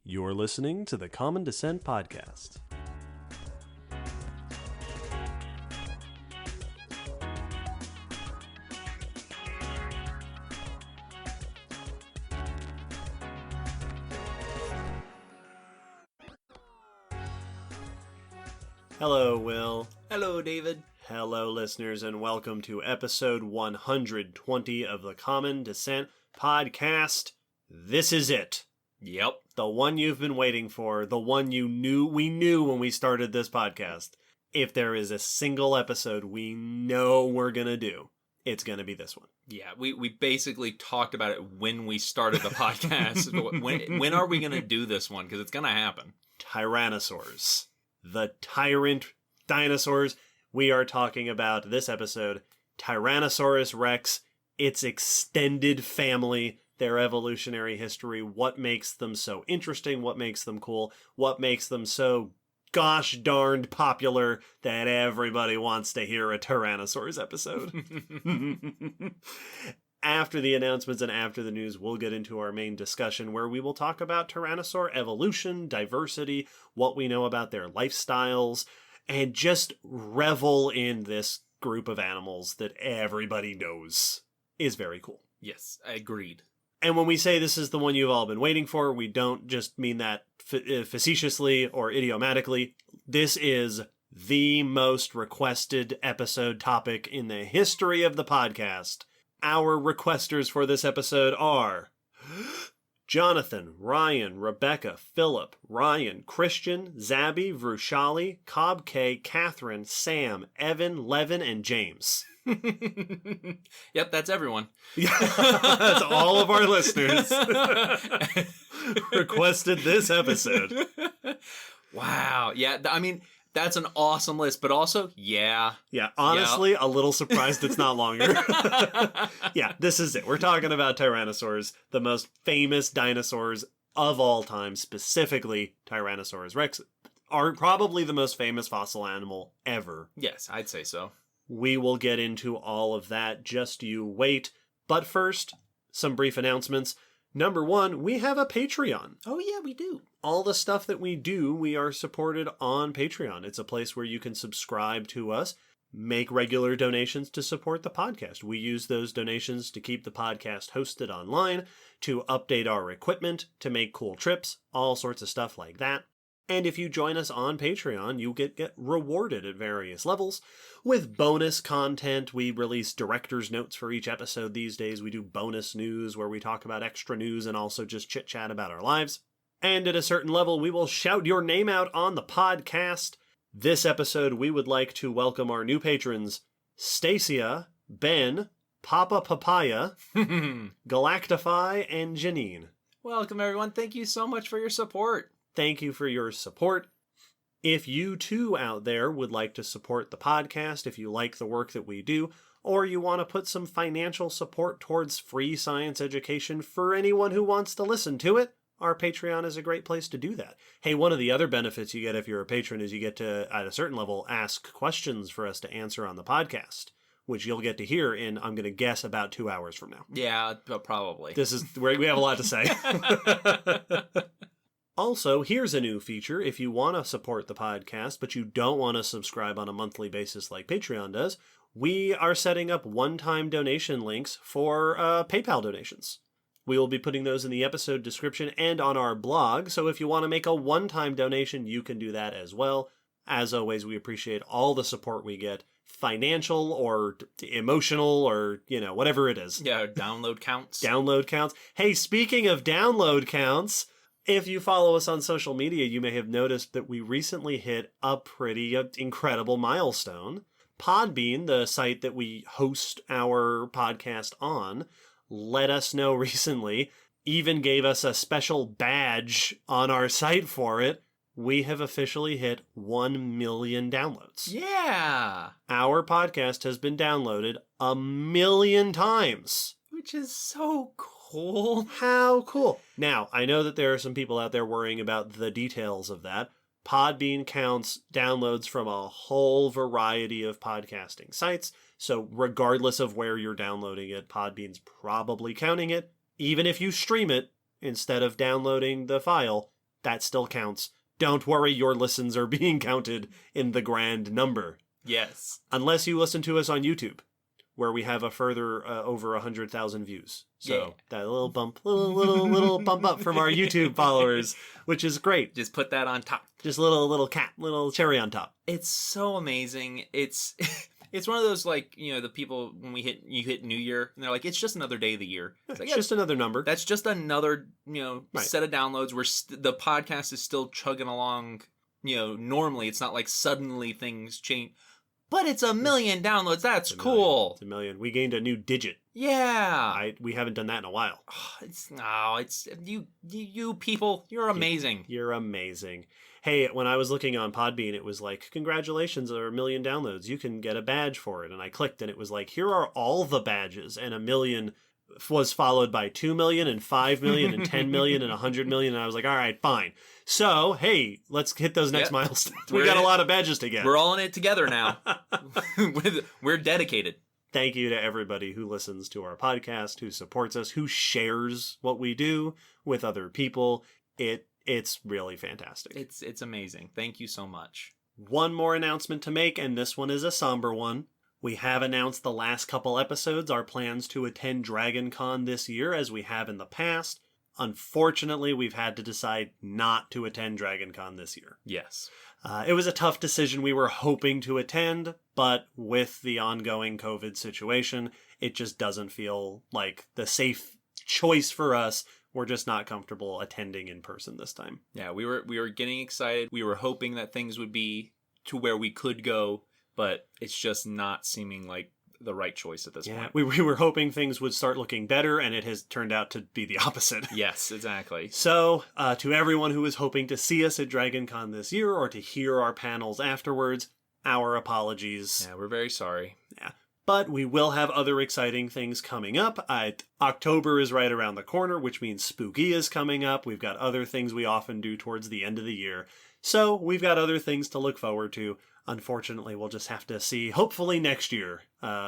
You're listening to the Common Descent Podcast. Hello, Will. Hello, David. Hello, listeners, and welcome to episode 120 of the Common Descent Podcast. This is it. Yep. The one you've been waiting for, the one we knew when we started this podcast. If there is a single episode we know we're going to do, it's going to be this one. Yeah, we basically talked about it when we started the podcast. when are we going to do this one? Because it's going to happen. Tyrannosaurs. The tyrant dinosaurs. We are talking about this episode, Tyrannosaurus rex, its extended family, their evolutionary history, what makes them so interesting, what makes them cool, what makes them so gosh darned popular that everybody wants to hear a Tyrannosaurs episode. After the announcements and after the news, we'll get into our main discussion where we will talk about Tyrannosaur evolution, diversity, what we know about their lifestyles, and just revel in this group of animals that everybody knows is very cool. Yes, agreed. And when we say this is the one you've all been waiting for, we don't just mean that facetiously or idiomatically. This is the most requested episode topic in the history of the podcast. Our requesters for this episode are Jonathan, Ryan, Rebecca, Philip, Ryan, Christian, Zabby, Vrushali, Cobb K, Catherine, Sam, Evan, Levin, and James. Yep, that's everyone. That's all of our listeners requested this episode. Wow. Yeah, I mean, that's an awesome list, but also, yeah. Yeah, honestly, a little surprised it's not longer. Yeah, this is it. We're talking about Tyrannosaurs, the most famous dinosaurs of all time, specifically Tyrannosaurus rex, are probably the most famous fossil animal ever. Yes, I'd say so. We will get into all of that, just you wait. But first, some brief announcements. Number one, we have a Patreon. Oh, yeah, we do. All the stuff that we do, we are supported on Patreon. It's a place where you can subscribe to us, make regular donations to support the podcast. We use those donations to keep the podcast hosted online, to update our equipment, to make cool trips, all sorts of stuff like that. And if you join us on Patreon, you get rewarded at various levels with bonus content. We release director's notes for each episode these days. We do bonus news where we talk about extra news and also just chit-chat about our lives. And at a certain level, we will shout your name out on the podcast. This episode, we would like to welcome our new patrons, Stacia, Ben, Papa Papaya, Galactify, and Janine. Welcome, everyone. Thank you so much for your support. Thank you for your support. If you too out there would like to support the podcast, if you like the work that we do, or you want to put some financial support towards free science education for anyone who wants to listen to it, our Patreon is a great place to do that. Hey, one of the other benefits you get if you're a patron is you get to, at a certain level, ask questions for us to answer on the podcast, which you'll get to hear in, I'm going to guess, about 2 hours from now. Yeah, probably. This is where we have a lot to say. Also, here's a new feature. If you want to support the podcast, but you don't want to subscribe on a monthly basis like Patreon does, we are setting up one-time donation links for PayPal donations. We will be putting those in the episode description and on our blog, so if you want to make a one-time donation, you can do that as well. As always, we appreciate all the support we get, financial or emotional or, whatever it is. Yeah, download counts. Download counts. Hey, speaking of download counts, if you follow us on social media, you may have noticed that we recently hit a pretty incredible milestone. Podbean, the site that we host our podcast on, let us know recently, even gave us a special badge on our site for it. We have officially hit 1 million downloads. Yeah! Our podcast has been downloaded 1 million times. Which is so cool. How cool. Now, I know that there are some people out there worrying about the details of that. Podbean counts downloads from a whole variety of podcasting sites, so regardless of where you're downloading it, Podbean's probably counting it. Even if you stream it instead of downloading the file, that still counts. Don't worry, your listens are being counted in the grand number. Yes. Unless you listen to us on YouTube, where we have a further over 100,000 views. So that little bump, little bump up from our YouTube followers, which is great. Just put that on top. Just little cherry on top. It's so amazing. It's one of those, like, you know, the people when you hit New Year and they're like, it's just another day of the year. It's like, just another number. That's just another, you know, Right. set of downloads where the podcast is still chugging along. You know, normally it's not like suddenly things change. But it's 1 million downloads. That's cool. It's 1 million. We gained a new digit. Yeah. We haven't done that in a while. It's you people. You're amazing. You're amazing. Hey, when I was looking on Podbean, it was like, congratulations, there are 1 million downloads. You can get a badge for it. And I clicked and it was like, here are all the badges. And 1 million was followed by 2 million and 5 million and 10 million and 100 million. And I was like, all right, fine. So, hey, let's hit those next milestones. We got a lot of badges to get. We're all in it together now. We're dedicated. Thank you to everybody who listens to our podcast, who supports us, who shares what we do with other people. It's really fantastic. It's amazing. Thank you so much. One more announcement to make, and this one is a somber one. We have announced the last couple episodes our plans to attend Dragon Con this year, as we have in the past. Unfortunately, we've had to decide not to attend Dragon Con this year. Yes. It was a tough decision. We were hoping to attend, but with the ongoing COVID situation, it just doesn't feel like the safe choice for us. We're just not comfortable attending in person this time. Yeah, we were getting excited. We were hoping that things would be to where we could go, but it's just not seeming like the right choice at this point. We were hoping things would start looking better, and it has turned out to be the opposite. Yes, exactly. So, to everyone who was hoping to see us at Dragon Con this year, or to hear our panels afterwards, our apologies. Yeah, we're very sorry. Yeah. But we will have other exciting things coming up. October is right around the corner, which means Spooky is coming up. We've got other things we often do towards the end of the year. So we've got other things to look forward to. Unfortunately, we'll just have to see. Hopefully next year,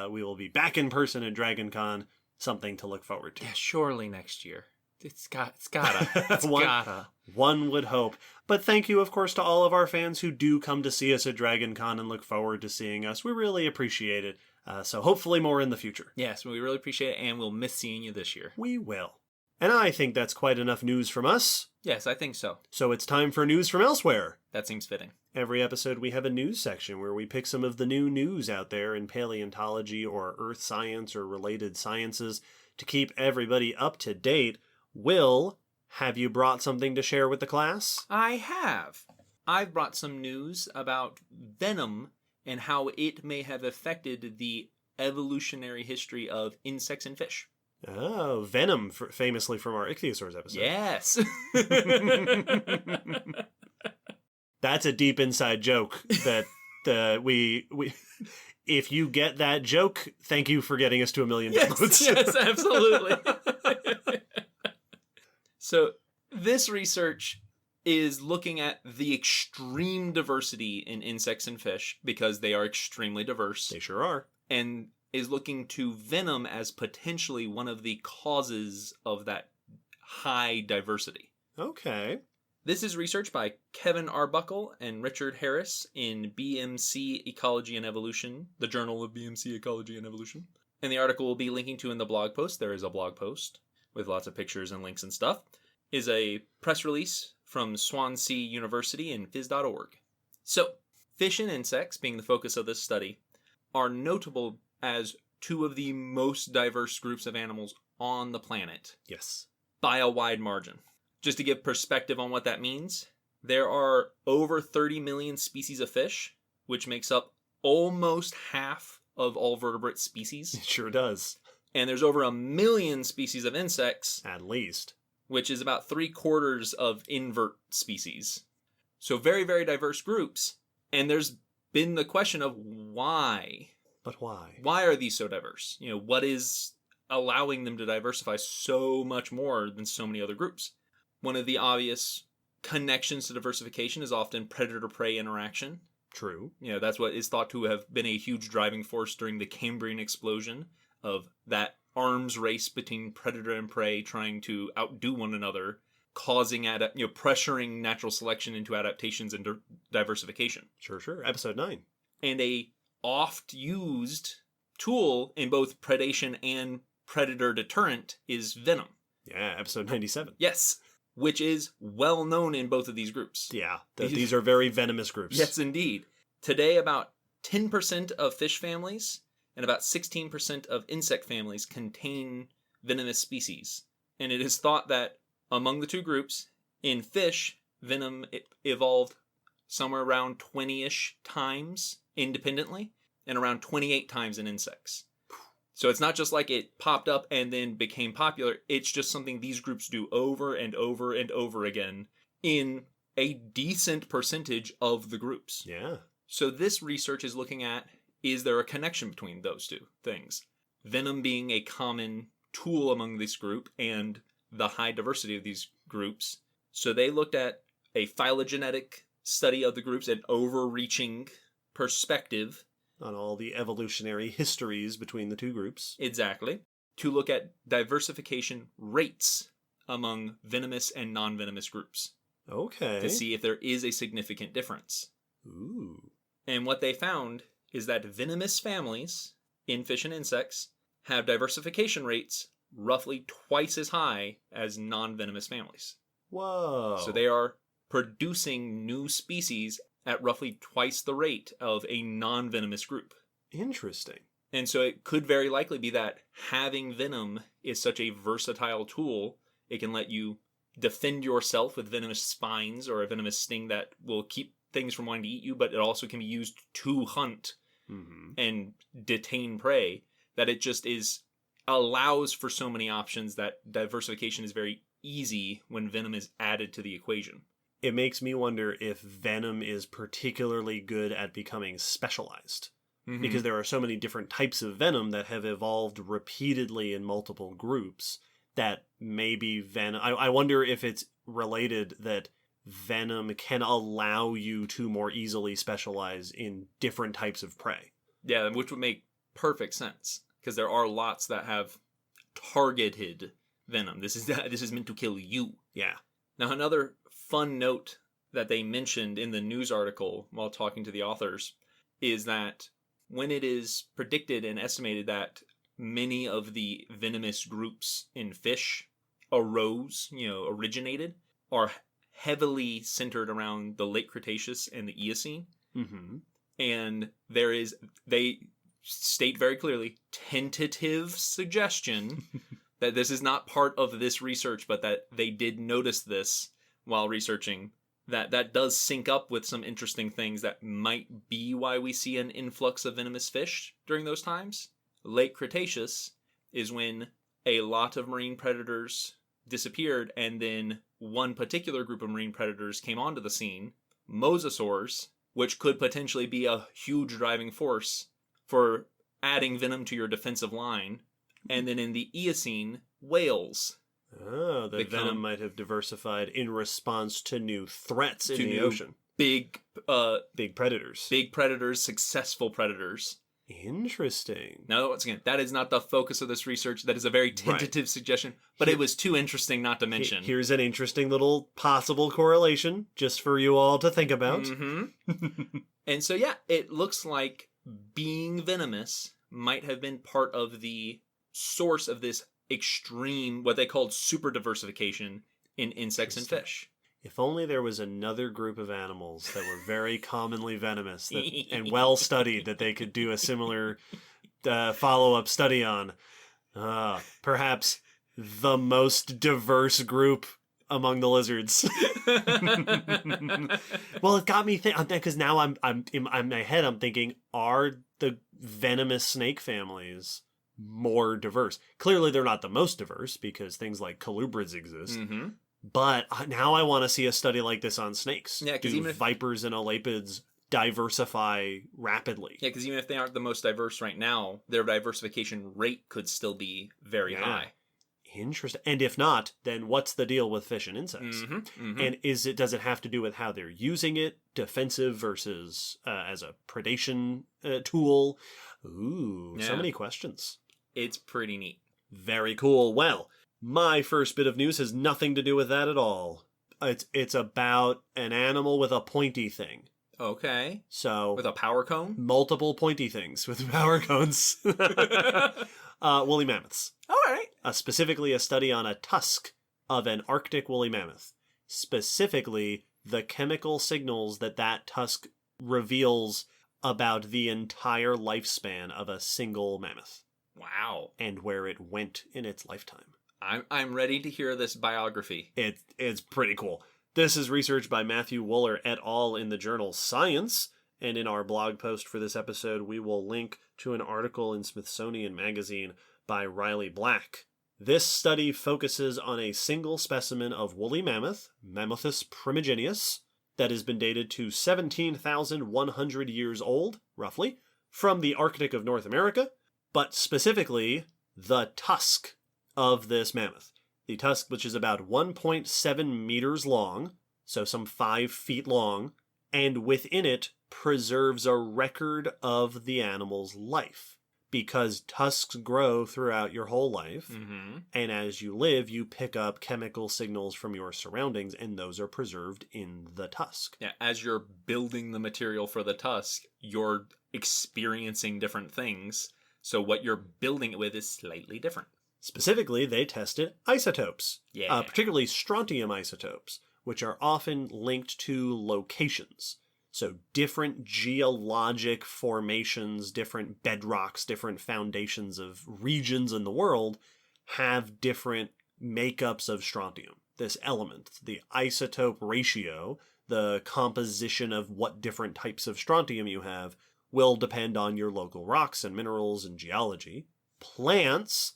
we will be back in person at Dragon Con. Something to look forward to. Yeah, surely next year. It's gotta. One would hope. But thank you, of course, to all of our fans who do come to see us at Dragon Con and look forward to seeing us. We really appreciate it. So hopefully more in the future. Yes, we really appreciate it, and we'll miss seeing you this year. We will. And I think that's quite enough news from us. Yes, I think so. So it's time for news from elsewhere. That seems fitting. Every episode we have a news section where we pick some of the new news out there in paleontology or earth science or related sciences to keep everybody up to date. Will, have you brought something to share with the class? I have. I've brought some news about venom and how it may have affected the evolutionary history of insects and fish. Oh, venom, famously from our ichthyosaurs episode. Yes. That's a deep inside joke that we if you get that joke, thank you for getting us to 1 million downloads. Yes, absolutely. So this research is looking at the extreme diversity in insects and fish because they are extremely diverse. They sure are. And is looking to venom as potentially one of the causes of that high diversity. Okay. This is research by Kevin Arbuckle and Richard Harris in BMC Ecology and Evolution, the Journal of BMC Ecology and Evolution. And the article we'll be linking to in the blog post. There is a blog post with lots of pictures and links and stuff. Is a press release from Swansea University and phys.org. So, fish and insects, being the focus of this study, are notable as two of the most diverse groups of animals on the planet. Yes. By a wide margin. Just to give perspective on what that means, there are over 30 million species of fish, which makes up almost half of all vertebrate species. It sure does. And there's over 1 million species of insects. At least. Which is about 3/4 of invert species. So very, very diverse groups. And there's been the question of why. But why? Why are these so diverse? You know, what is allowing them to diversify so much more than so many other groups? One of the obvious connections to diversification is often predator-prey interaction. True. You know, that's what is thought to have been a huge driving force during the Cambrian explosion of that arms race between predator and prey trying to outdo one another causing pressuring natural selection into adaptations and diversification. Sure. Episode 9. And a oft used tool in both predation and predator deterrent is venom. Yeah, episode 97. Yes, which is well known in both of these groups. Yeah, these are very venomous groups. Yes, indeed. Today, about 10% of fish families and about 16% of insect families contain venomous species. And it is thought that among the two groups, in fish, venom evolved somewhere around 20-ish times independently and around 28 times in insects. So it's not just like it popped up and then became popular. It's just something these groups do over and over and over again in a decent percentage of the groups. Yeah. So this research is looking at, is there a connection between those two things? Venom being a common tool among this group and the high diversity of these groups. So they looked at a phylogenetic study of the groups, an overreaching perspective on all the evolutionary histories between the two groups. Exactly. To look at diversification rates among venomous and non-venomous groups. Okay. To see if there is a significant difference. Ooh. And what they found is that venomous families in fish and insects have diversification rates roughly twice as high as non-venomous families. Whoa. So they are producing new species at roughly twice the rate of a non-venomous group. Interesting. And so it could very likely be that having venom is such a versatile tool, it can let you defend yourself with venomous spines or a venomous sting that will keep things from wanting to eat you, but it also can be used to hunt and detain prey, that it just allows for so many options that diversification is very easy when venom is added to the equation. It makes me wonder if venom is particularly good at becoming specialized. Because there are so many different types of venom that have evolved repeatedly in multiple groups that maybe venom... I wonder if it's related that venom can allow you to more easily specialize in different types of prey. Yeah, which would make perfect sense, because there are lots that have targeted venom. This is meant to kill you. Yeah. Now, another fun note that they mentioned in the news article while talking to the authors is that when it is predicted and estimated that many of the venomous groups in fish originated, are heavily centered around the late Cretaceous and the Eocene. And they state very clearly, tentative suggestion that this is not part of this research, but that they did notice this while researching, that does sync up with some interesting things that might be why we see an influx of venomous fish during those times. Late Cretaceous is when a lot of marine predators disappeared, and then one particular group of marine predators came onto the scene, mosasaurs, which could potentially be a huge driving force for adding venom to your defensive line. And then in the Eocene, whales. Oh, the venom might have diversified in response to new threats in the ocean. Big predators. Big predators, successful predators. Interesting. Now, once again, that is not the focus of this research. That is a very tentative suggestion, but it was too interesting not to mention. Here's an interesting little possible correlation, just for you all to think about. And so, yeah, it looks like being venomous might have been part of the source of this extreme, what they called super diversification in insects and fish. If only there was another group of animals that were very commonly venomous and well studied that they could do a similar follow-up study on. Perhaps the most diverse group among the lizards. Well, it got me thinking, because now I'm in my head I'm thinking, are the venomous snake families more diverse? Clearly they're not the most diverse, because things like colubrids exist. But now I want to see a study like this on snakes. Yeah, because even vipers and elapids diversify rapidly. Yeah, because even if they aren't the most diverse right now, their diversification rate could still be very high. Interesting. And if not, then what's the deal with fish and insects? And does it have to do with how they're using it, defensive versus as a predation tool? Ooh, so many questions. It's pretty neat. Very cool. Well, My first bit of news has nothing to do with that at all. It's about an animal with a pointy thing. Okay. So With a power cone? multiple pointy things with power cones. Woolly mammoths. All right. Specifically a study on a tusk of an Arctic woolly mammoth. Specifically, the chemical signals that tusk reveals about the entire lifespan of a single mammoth. Wow. And where it went in its lifetime. I'm ready to hear this biography. It's pretty cool. This is research by Matthew Wooler et al. In the journal Science, and in our blog post for this episode, we will link to an article in Smithsonian Magazine by Riley Black. This study focuses on a single specimen of woolly mammoth, Mammothus primigenius, that has been dated to 17,100 years old, roughly, from the Arctic of North America, but specifically the tusk of this mammoth. The tusk, which is about 1.7 meters long, so some 5 feet long, and within it preserves a record of the animal's life. Because tusks grow throughout your whole life, and as you live, you pick up chemical signals from your surroundings, and those are preserved in the tusk. Yeah, as you're building the material for the tusk, you're experiencing different things, so what you're building it with is slightly different. Specifically, they tested isotopes, Yeah. particularly strontium isotopes, which are often linked to locations. So different geologic formations, different bedrocks, different foundations of regions in the world have different makeups of strontium. This element, the isotope ratio, the composition of what different types of strontium you have, will depend on your local rocks and minerals and geology. Plants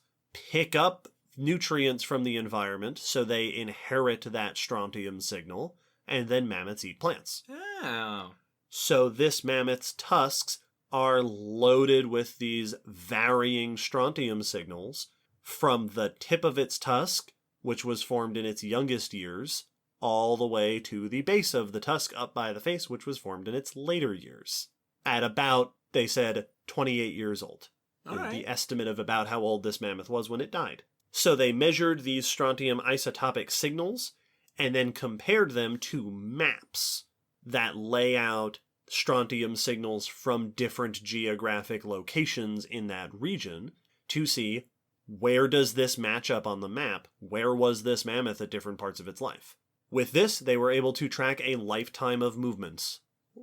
pick up nutrients from the environment, so they inherit that strontium signal, and then mammoths eat plants. Oh. So this mammoth's tusks are loaded with these varying strontium signals from the tip of its tusk, which was formed in its youngest years, all the way to the base of the tusk up by the face, which was formed in its later years. At about, they said, 28 years old. All right. The estimate of about how old this mammoth was when it died. So they measured these strontium isotopic signals and then compared them to maps that lay out strontium signals from different geographic locations in that region to see where does this match up on the map? Where was this mammoth at different parts of its life? With this, they were able to track a lifetime of movements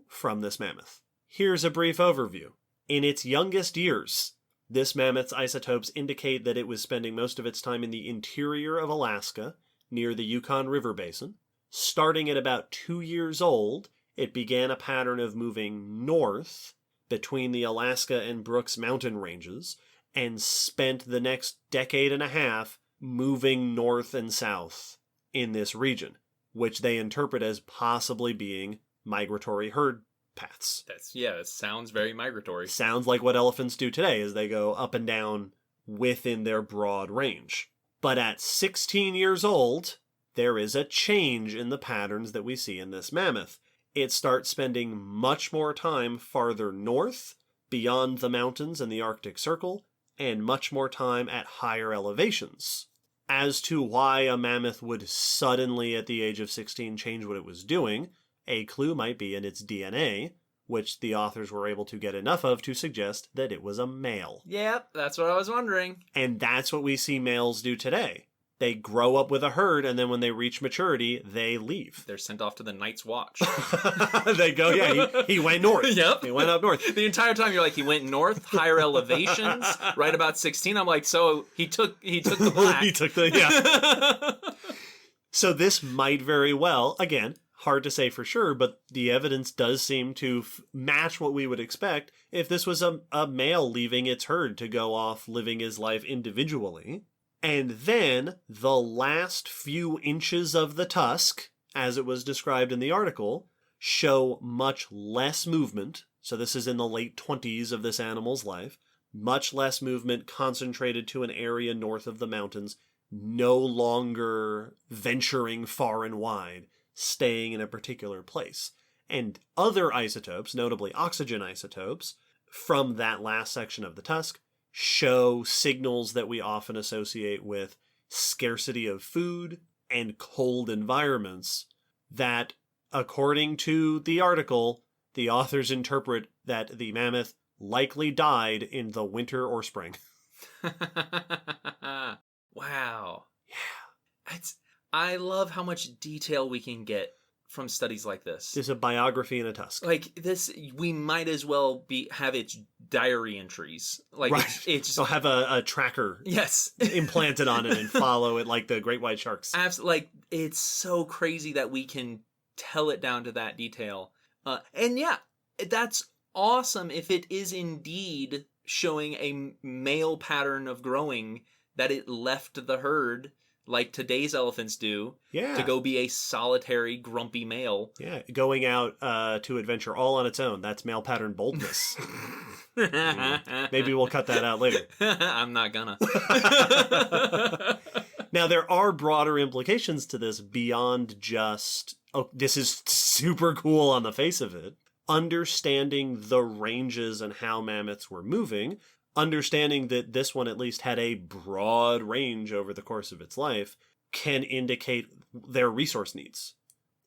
from this mammoth. Here's a brief overview. In its youngest years, this mammoth's isotopes indicate that it was spending most of its time in the interior of Alaska, near the Yukon River Basin. Starting at about 2 years old, it began a pattern of moving north between the Alaska and Brooks mountain ranges, and spent the next decade and a half moving north and south in this region, which they interpret as possibly being migratory herd paths. That sounds very migratory. Sounds like what elephants do today as they go up and down within their broad range. But at 16 years old, there is a change in the patterns that we see in this mammoth. It starts spending much more time farther north, beyond the mountains and the Arctic Circle, and much more time at higher elevations. As to why a mammoth would suddenly, at the age of 16, change what it was doing, a clue might be in its DNA, which the authors were able to get enough of to suggest that it was a male. Yep, that's what I was wondering. And that's what we see males do today. They grow up with a herd, and then when they reach maturity, they leave. They're sent off to the Night's Watch. They go, yeah, he went north. Yep. He went up north. The entire time you're like, he went north, higher elevations, right about 16. I'm like, so he took the black. He took the, yeah. So this might very well, again, hard to say for sure, but the evidence does seem to match what we would expect if this was a male leaving its herd to go off living his life individually. And then the last few inches of the tusk, as it was described in the article, show much less movement. So this is in the late 20s of this animal's life. Much less movement concentrated to an area north of the mountains, no longer venturing far and wide, staying in a particular place. And other isotopes, notably oxygen isotopes, from that last section of the tusk, show signals that we often associate with scarcity of food, and cold environments that, according to the article, the authors interpret that the mammoth likely died in the winter or spring. Wow. Yeah. I love how much detail we can get from studies like this. It's a biography in a tusk. Like this, we might as well have its diary entries. Like right. it's They'll have a tracker yes implanted on it and follow it like the great white sharks. Absolutely. Like it's so crazy that we can tell it down to that detail. And yeah, that's awesome if it is indeed showing a male pattern of growing, that it left the herd like today's elephants do, to go be a solitary, grumpy male. Yeah, going out to adventure all on its own. That's male pattern boldness. Maybe we'll cut that out later. I'm not gonna. Now, there are broader implications to this beyond just, oh, this is super cool on the face of it. Understanding the ranges and how mammoths were moving, understanding that this one at least had a broad range over the course of its life, can indicate their resource needs.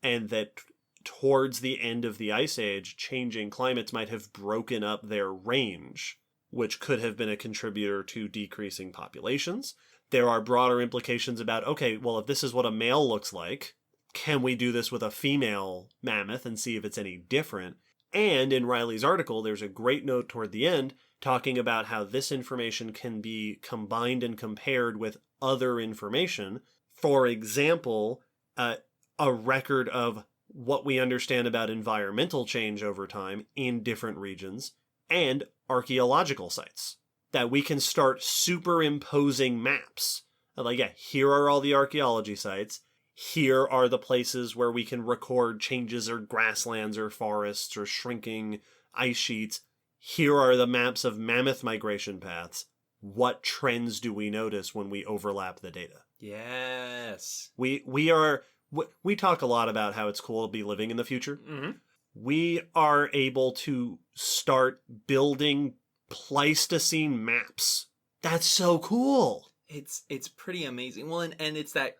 And that towards the end of the Ice Age, changing climates might have broken up their range, which could have been a contributor to decreasing populations. There are broader implications about, okay, well, if this is what a male looks like, can we do this with a female mammoth and see if it's any different? And in Riley's article, there's a great note toward the end talking about how this information can be combined and compared with other information. For example, a record of what we understand about environmental change over time in different regions and archaeological sites. That we can start superimposing maps. Like, yeah, here are all the archaeology sites. Here are the places where we can record changes or grasslands or forests or shrinking ice sheets. Here are the maps of mammoth migration paths. What trends do we notice when we overlap the data? Yes. We talk a lot about how it's cool to be living in the future. Mm-hmm. We are able to start building Pleistocene maps. That's so cool. It's pretty amazing. Well, and it's that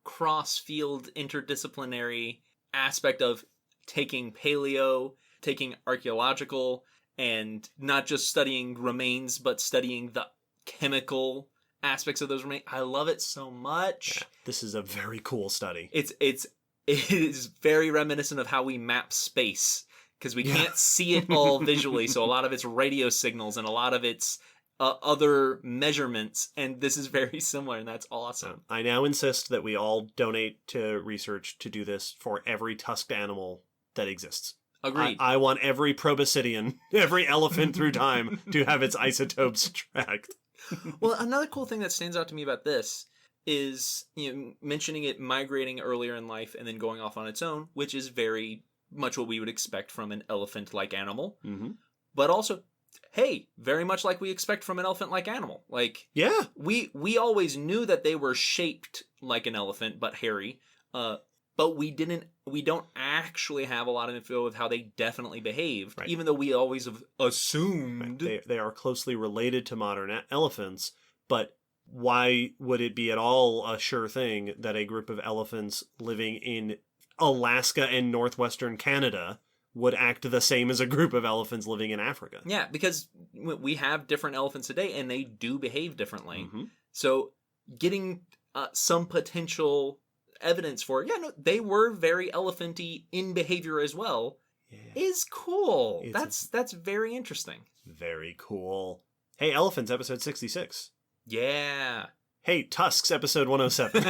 cross-field interdisciplinary aspect of taking paleo, taking archaeological, and not just studying remains, but studying the chemical aspects of those remains. I love it so much. Yeah, this is a very cool study. It is very reminiscent of how we map space, because we can't see it all visually, so a lot of it's radio signals and a lot of it's other measurements, and this is very similar, and that's awesome. I now insist that we all donate to research to do this for every tusked animal that exists. Agreed. I want every proboscidean, every elephant through time to have its isotopes tracked. Well, another cool thing that stands out to me about this is, mentioning it migrating earlier in life and then going off on its own, which is very much what we would expect from an elephant-like animal. Mm-hmm. But also, hey, very much like we expect from an elephant-like animal. Like, yeah, we always knew that they were shaped like an elephant, but hairy. But we don't actually have a lot of info of how they definitely behaved, right, even though we always have assumed. Right. They are closely related to modern elephants, but why would it be at all a sure thing that a group of elephants living in Alaska and northwestern Canada would act the same as a group of elephants living in Africa? Yeah, because we have different elephants today, and they do behave differently. Mm-hmm. So getting some potential evidence for, they were very elephant-y in behavior as well, is cool. That's very interesting. Very cool. Hey, Elephants, episode 66. Yeah. Hey, Tusks, episode 107.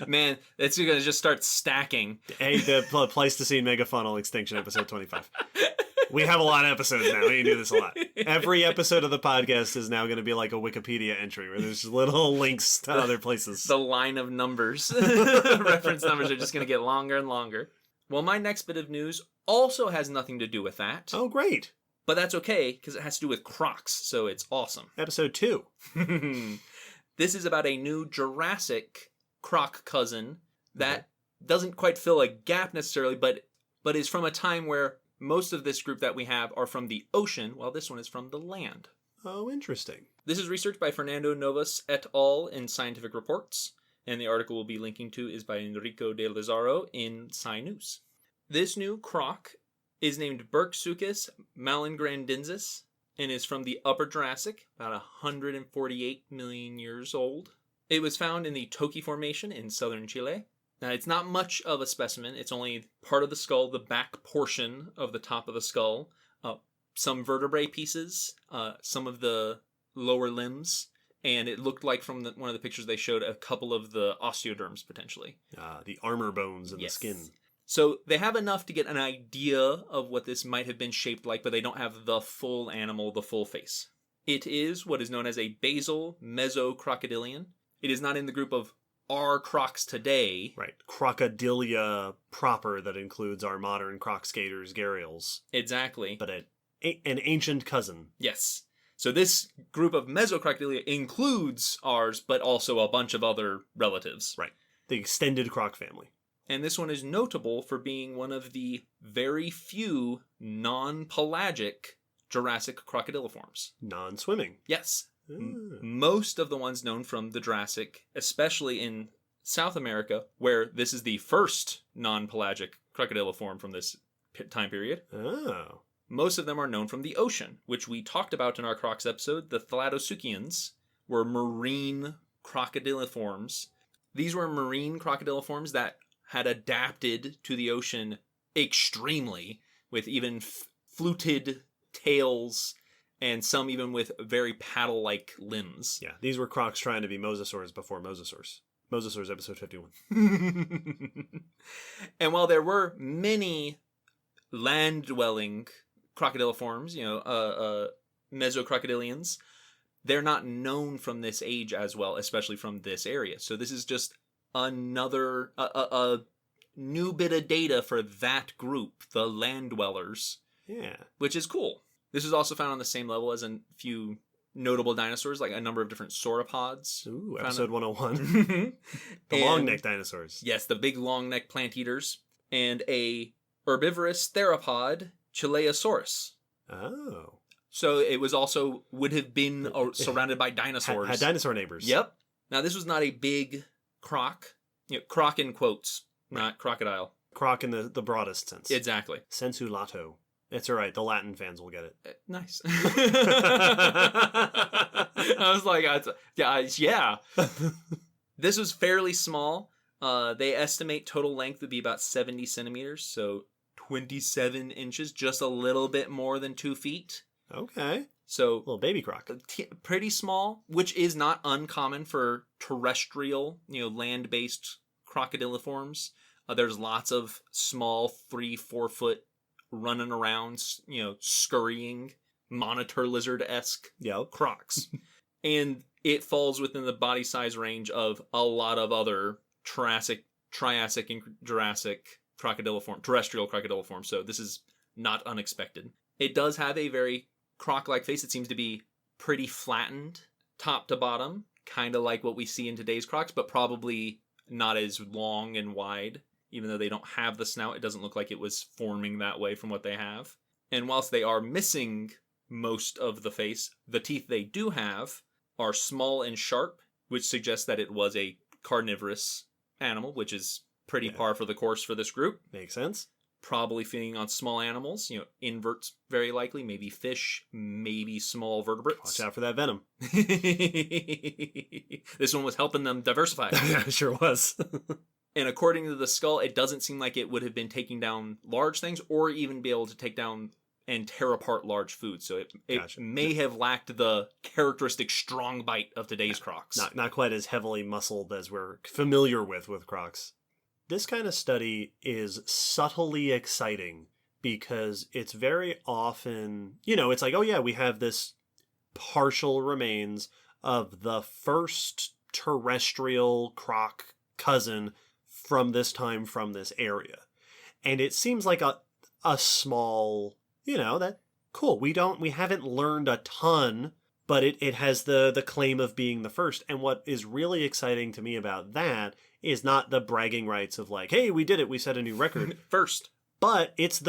Man, it's going to just start stacking. Hey, the Pleistocene Megafaunal Extinction, episode 25. We have a lot of episodes now. We can do this a lot. Every episode of the podcast is now going to be like a Wikipedia entry where there's little links to other places. The line of numbers, reference numbers, are just going to get longer and longer. Well, my next bit of news also has nothing to do with that. Oh, great. But that's okay, because it has to do with crocs, so it's awesome. Episode 2. This is about a new Jurassic croc cousin that doesn't quite fill a gap necessarily, but is from a time where most of this group that we have are from the ocean, while this one is from the land. Oh, interesting. This is research by Fernando Novas et al. In Scientific Reports, and the article we'll be linking to is by Enrico de Lazaro in Sci News. This new croc is named Berksuchus malangrandinsis and is from the Upper Jurassic, about 148 million years old. It was found in the Toki Formation in southern Chile. Now, it's not much of a specimen. It's only part of the skull, the back portion of the top of the skull, some vertebrae pieces, some of the lower limbs, and it looked like from one of the pictures they showed a couple of the osteoderms, potentially. The armor bones in the skin. So they have enough to get an idea of what this might have been shaped like, but they don't have the full animal, the full face. It is what is known as a basal mesocrocodilian. It is not in the group of our crocs today. Right. Crocodilia proper that includes our modern croc skaters, gharials. Exactly. But an ancient cousin. Yes. So this group of mesocrocodilia includes ours, but also a bunch of other relatives. Right. The extended croc family. And this one is notable for being one of the very few non-pelagic Jurassic crocodiliforms. Non-swimming. Yes. Most of the ones known from the Jurassic, especially in South America, where this is the first non-pelagic crocodiliform from this time period. Oh. Most of them are known from the ocean, which we talked about in our crocs episode. The Thalattosuchians were marine crocodiliforms. These were marine crocodiliforms that had adapted to the ocean extremely, with even fluted tails, and some even with very paddle-like limbs. Yeah, these were crocs trying to be mosasaurs before mosasaurs. Mosasaurs, episode 51. And while there were many land-dwelling crocodiliforms, mesocrocodilians, they're not known from this age as well, especially from this area. So this is just another a new bit of data for that group, the land dwellers. Yeah. Which is cool. This is also found on the same level as a few notable dinosaurs, like a number of different sauropods. Ooh, episode 101. The long-necked dinosaurs. Yes, the big long-necked plant eaters. And a herbivorous theropod, Chileosaurus. Oh. So it was also, would have been surrounded by dinosaurs. Had dinosaur neighbors. Yep. Now, this was not a big croc. Croc in quotes, not crocodile. Croc in the broadest sense. Exactly. Sensu lato. It's all right. The Latin fans will get it. Nice. I was like, yeah. This was fairly small. They estimate total length would be about 70 centimeters, so 27 inches, just a little bit more than 2 feet. Okay. So little baby croc. Pretty small, which is not uncommon for terrestrial, land-based crocodiliforms. There's lots of small 3-4 foot running around, scurrying, monitor lizard-esque crocs. And it falls within the body size range of a lot of other Triassic, and Jurassic terrestrial crocodiliforms. So this is not unexpected. It does have a very croc-like face. It seems to be pretty flattened top to bottom, kind of like what we see in today's crocs, but probably not as long and wide. Even though they don't have the snout, it doesn't look like it was forming that way from what they have. And whilst they are missing most of the face, the teeth they do have are small and sharp, which suggests that it was a carnivorous animal, which is pretty par for the course for this group. Makes sense. Probably feeding on small animals, inverts very likely, maybe fish, maybe small vertebrates. Watch out for that venom. This one was helping them diversify. Yeah, it sure was. And according to the skull, it doesn't seem like it would have been taking down large things or even be able to take down and tear apart large food. So it may have lacked the characteristic strong bite of today's crocs. Not quite as heavily muscled as we're familiar with crocs. This kind of study is subtly exciting because it's very often, it's like, oh yeah, we have this partial remains of the first terrestrial croc cousin from this time, from this area. And it seems like a small, that cool. We haven't learned a ton, but it has the claim of being the first. And what is really exciting to me about that is not the bragging rights of like, hey, we did it, we set a new record. First. But it's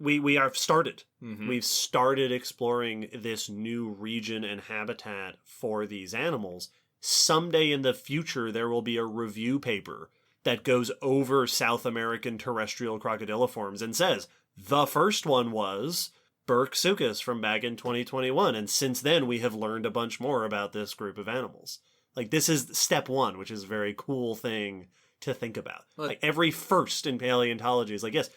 we have started. Mm-hmm. We've started exploring this new region and habitat for these animals. Someday in the future, there will be a review paper that goes over South American terrestrial crocodiliforms and says, the first one was Burksuchus from back in 2021. And since then, we have learned a bunch more about this group of animals. Like, this is step one, which is a very cool thing to think about. Like, every first in paleontology is like, yes,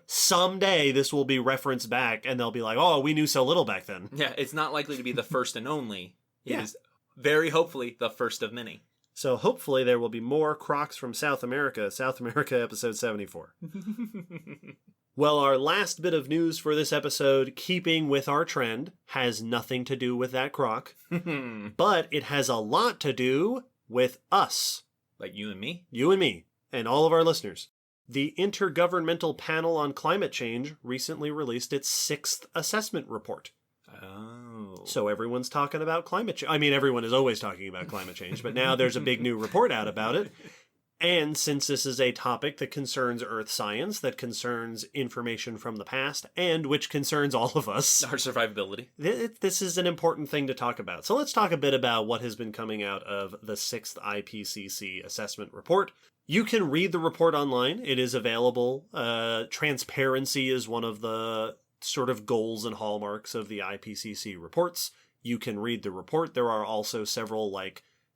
someday this will be referenced back, and they'll be like, oh, we knew so little back then. Yeah, it's not likely to be the first and only. It is very hopefully the first of many. So hopefully there will be more crocs from South America episode 74. Well, our last bit of news for this episode, keeping with our trend, has nothing to do with that croc, but it has a lot to do with us. Like you and me? You and me, and all of our listeners. The Intergovernmental Panel on Climate Change recently released its 6th assessment report. Oh. So everyone's talking about climate change. I mean, everyone is always talking about climate change, but now there's a big new report out about it. And since this is a topic that concerns Earth science, that concerns information from the past, and which concerns all of us. Our survivability. This is an important thing to talk about. So let's talk a bit about what has been coming out of the 6th IPCC assessment report. You can read the report online. It is available. Transparency is one of the sort of goals and hallmarks of the IPCC reports. You can read the report. There are also several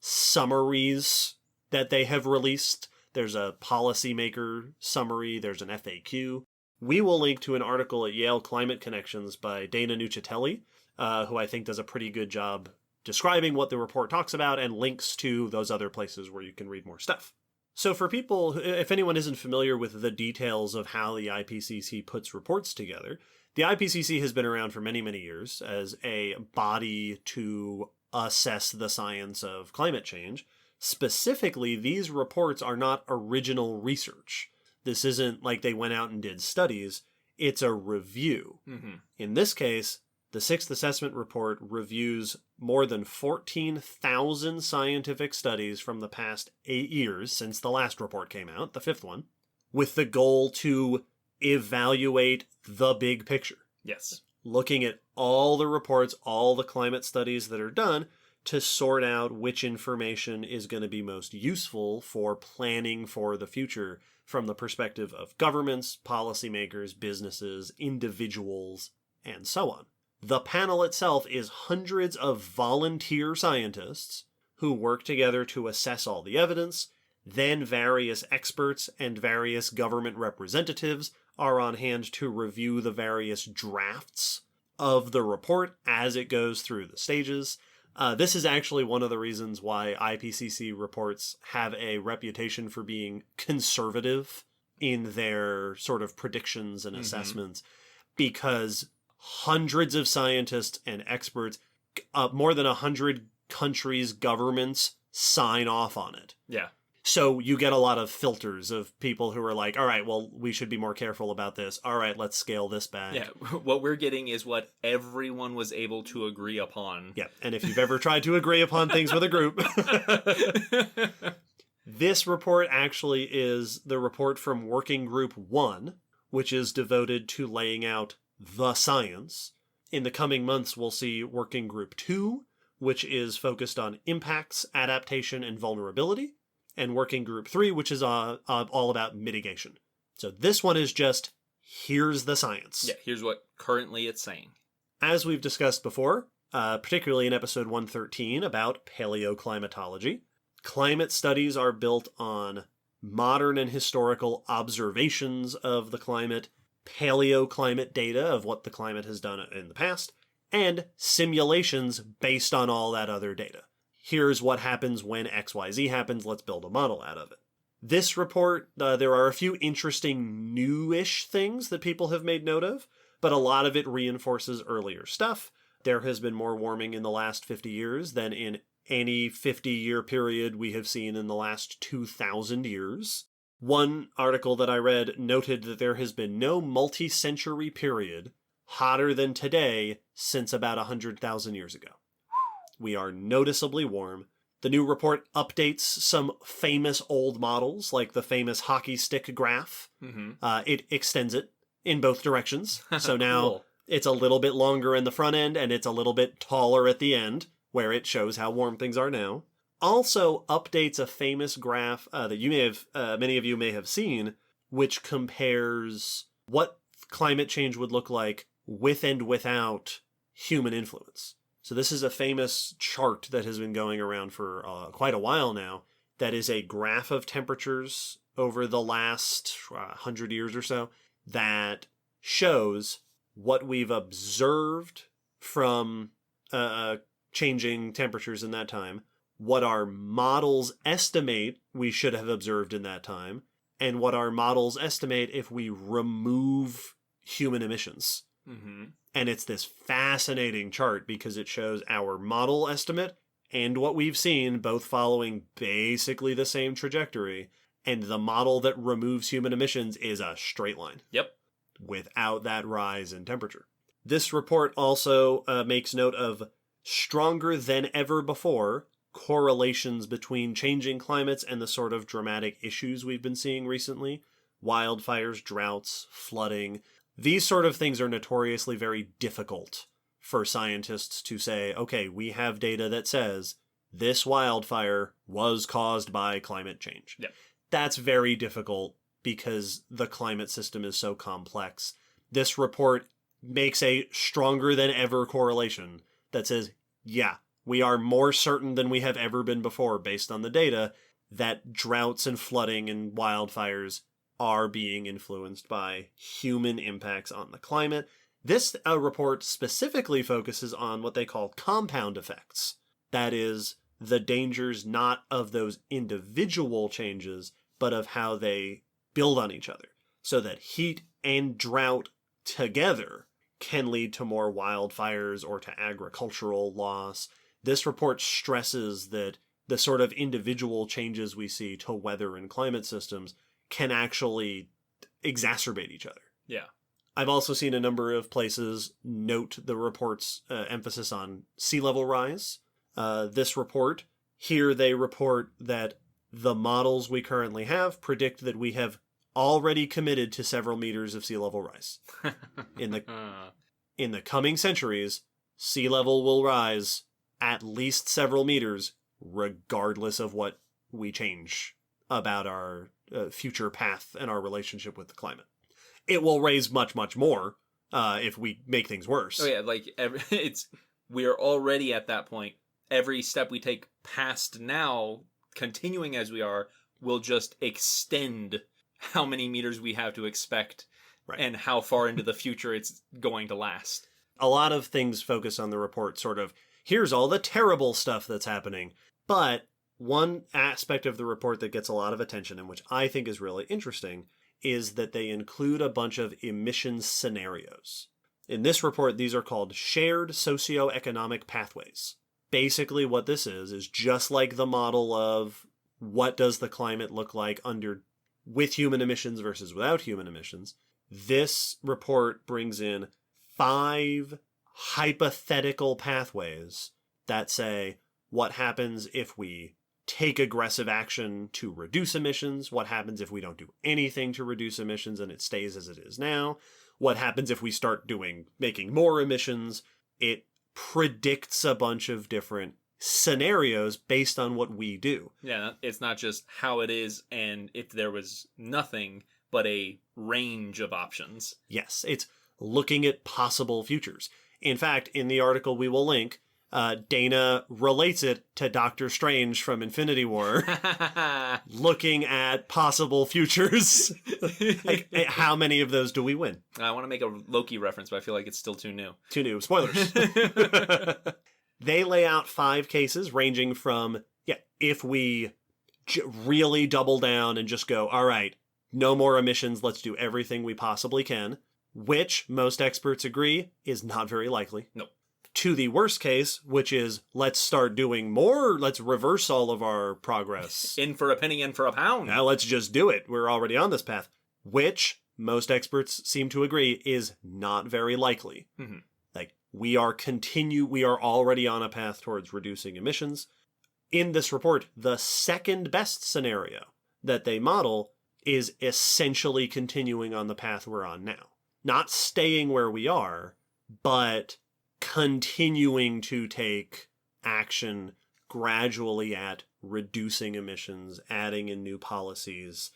summaries that they have released. There's a policymaker summary. There's an FAQ. We will link to an article at Yale Climate Connections by Dana Nuccitelli, who I think does a pretty good job describing what the report talks about and links to those other places where you can read more stuff. So for people, if anyone isn't familiar with the details of how the IPCC puts reports together, the IPCC has been around for many, many years as a body to assess the science of climate change. Specifically, these reports are not original research. This isn't like they went out and did studies. It's a review. Mm-hmm. In this case, the 6th assessment report reviews more than 14,000 scientific studies from the past 8 years since the last report came out, the 5th one, with the goal to evaluate the big picture. Yes. Looking at all the reports, all the climate studies that are done to sort out which information is going to be most useful for planning for the future from the perspective of governments, policymakers, businesses, individuals, and so on. The panel itself is hundreds of volunteer scientists who work together to assess all the evidence. Then various experts and various government representatives are on hand to review the various drafts of the report as it goes through the stages. This is actually one of the reasons why IPCC reports have a reputation for being conservative in their sort of predictions and assessments, because hundreds of scientists and experts, more than 100 countries' governments sign off on it. Yeah. So you get a lot of filters of people who are like, all right, well, we should be more careful about this. All right, let's scale this back. Yeah, what we're getting is what everyone was able to agree upon. Yeah, and if you've ever tried to agree upon things with a group. This report actually is the report from Working Group 1, which is devoted to laying out the science. In the coming months, we'll see Working Group 2, which is focused on impacts, adaptation, and vulnerability. And Working Group 3, which is all about mitigation. So this one is just, here's the science. Yeah, here's what currently it's saying. As we've discussed before, particularly in episode 113 about paleoclimatology, climate studies are built on modern and historical observations of the climate, paleoclimate data of what the climate has done in the past, and simulations based on all that other data. Here's what happens when XYZ happens, let's build a model out of it. This report, there are a few interesting newish things that people have made note of, but a lot of it reinforces earlier stuff. There has been more warming in the last 50 years than in any 50-year period we have seen in the last 2,000 years. One article that I read noted that there has been no multi-century period hotter than today since about 100,000 years ago. We are noticeably warm. The new report updates some famous old models, like the famous hockey stick graph. Mm-hmm. It extends it. in both directions. So now Cool. it's a little bit longer in the front end and it's a little bit taller at the end, where it shows how warm things are now. Also updates a famous graph that you may have, many of you may have seen, which compares what climate change would look like with and without human influence. So this is a famous chart that has been going around for quite a while now. That is a graph of temperatures over the last 100 years or so that shows what we've observed from changing temperatures in that time, what our models estimate we should have observed in that time, and what our models estimate if we remove human emissions. Mm-hmm. And it's this fascinating chart because it shows our model estimate and what we've seen both following basically the same trajectory, and the model that removes human emissions is a straight line. Yep. Without that rise in temperature. This report also makes note of stronger than ever before correlations between changing climates and the sort of dramatic issues we've been seeing recently. Wildfires, droughts, flooding. These sort of things are notoriously very difficult for scientists to say, okay, we have data that says this wildfire was caused by climate change. Yep. That's very difficult because the climate system is so complex. This report makes a stronger than ever correlation that says, yeah, we are more certain than we have ever been before based on the data that droughts and flooding and wildfires are being influenced by human impacts on the climate. This report specifically focuses on what they call compound effects. That is, the dangers not of those individual changes, but of how they build on each other, so that heat and drought together can lead to more wildfires or to agricultural loss. This report stresses that the sort of individual changes we see to weather and climate systems can actually exacerbate each other. Yeah. I've also seen a number of places note the report's emphasis on sea level rise. This report, here they report that the models we currently have predict that we have already committed to several meters of sea level rise. In the coming centuries, sea level will rise at least several meters, regardless of what we change about our future path and our relationship with the climate. It will raise much, much more if we make things worse. Oh yeah, like we're already at that point. Every step we take past now, continuing as we are, will just extend how many meters we have to expect, right, and how far into the future it's going to last. A lot of things focus on the report sort of, here's all the terrible stuff that's happening. But one aspect of the report that gets a lot of attention and which I think is really interesting is that they include a bunch of emissions scenarios. In this report, these are called shared socioeconomic pathways. Basically what this is just like the model of what does the climate look like with human emissions versus without human emissions. This report brings in 5 hypothetical pathways that say what happens if we take aggressive action to reduce emissions, what happens if we don't do anything to reduce emissions and it stays as it is now, what happens if we start making more emissions. It predicts a bunch of different scenarios based on what we do. Yeah, it's not just how it is and if there was nothing, but a range of options. Yes, it's looking at possible futures. In fact, in the article we will link, Dana relates it to Doctor Strange from Infinity War, looking at possible futures. Like, how many of those do we win? I want to make a Loki reference, but I feel like it's still too new. Too new. Spoilers. They lay out 5 cases ranging from, if we really double down and just go, all right, no more emissions, let's do everything we possibly can, which most experts agree is not very likely. Nope. To the worst case, which is let's start doing more, let's reverse all of our progress. In for a penny, in for a pound. Now let's just do it. We're already on this path. Which most experts seem to agree is not very likely. Mm-hmm. Like, we are already on a path towards reducing emissions. In this report, the second best scenario that they model is essentially continuing on the path we're on now. not staying where we are, but continuing to take action gradually at reducing emissions, adding in new policies.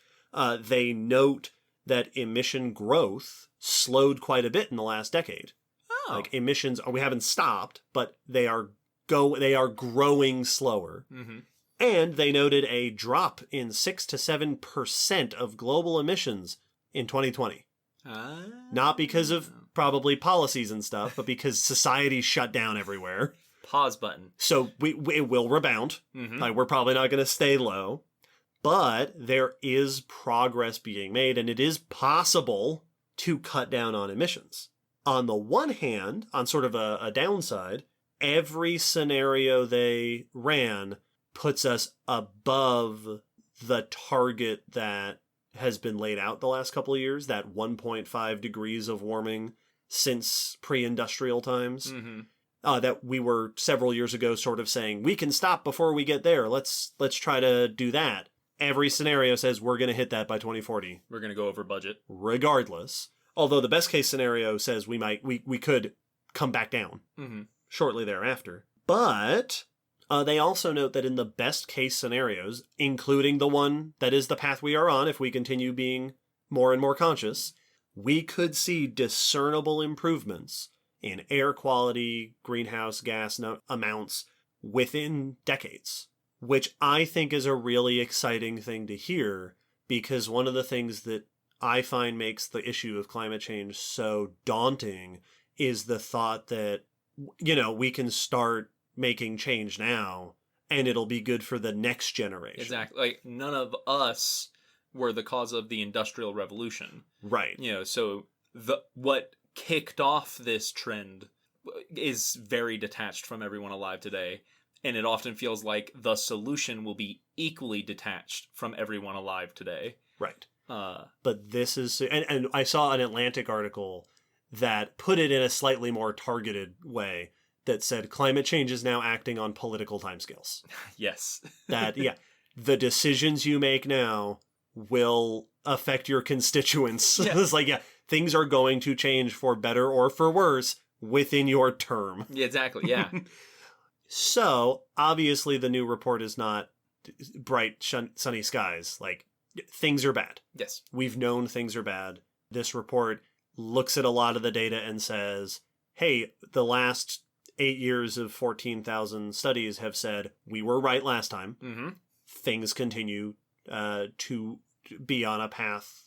They note that emission growth slowed quite a bit in the last decade. Oh. Like emissions, we haven't stopped, but they are growing slower. Mm-hmm. And they noted a drop in 6 to 7% of global emissions in 2020. Not because of probably policies and stuff, but because society shut down everywhere. Pause button. So it will rebound. Mm-hmm. Like, we're probably not going to stay low. But there is progress being made, and it is possible to cut down on emissions. On the one hand, on sort of a downside, every scenario they ran puts us above the target that has been laid out the last couple of years, that 1.5 degrees of warming since pre-industrial times. Mm-hmm. That we were several years ago sort of saying, we can stop before we get there. Let's try to do that. Every scenario says we're going to hit that by 2040. We're going to go over budget. Regardless. Although the best case scenario says we could come back down shortly thereafter. But they also note that in the best case scenarios, including the one that is the path we are on if we continue being more and more conscious, we could see discernible improvements in air quality, greenhouse gas amounts within decades, which I think is a really exciting thing to hear, because one of the things that I find makes the issue of climate change so daunting is the thought that, we can start making change now and it'll be good for the next generation. Exactly. Like, none of us were the cause of the Industrial Revolution. Right. So what kicked off this trend is very detached from everyone alive today. And it often feels like the solution will be equally detached from everyone alive today. Right. But this is... And I saw an Atlantic article that put it in a slightly more targeted way that said climate change is now acting on political timescales. Yes. The decisions you make now will affect your constituents. Yeah. It's like, things are going to change for better or for worse within your term. Yeah, exactly, yeah. So, obviously, the new report is not bright, sunny skies. Like, things are bad. Yes. We've known things are bad. This report looks at a lot of the data and says, hey, the last 8 years of 14,000 studies have said we were right last time. Mm-hmm. Things continue to be on a path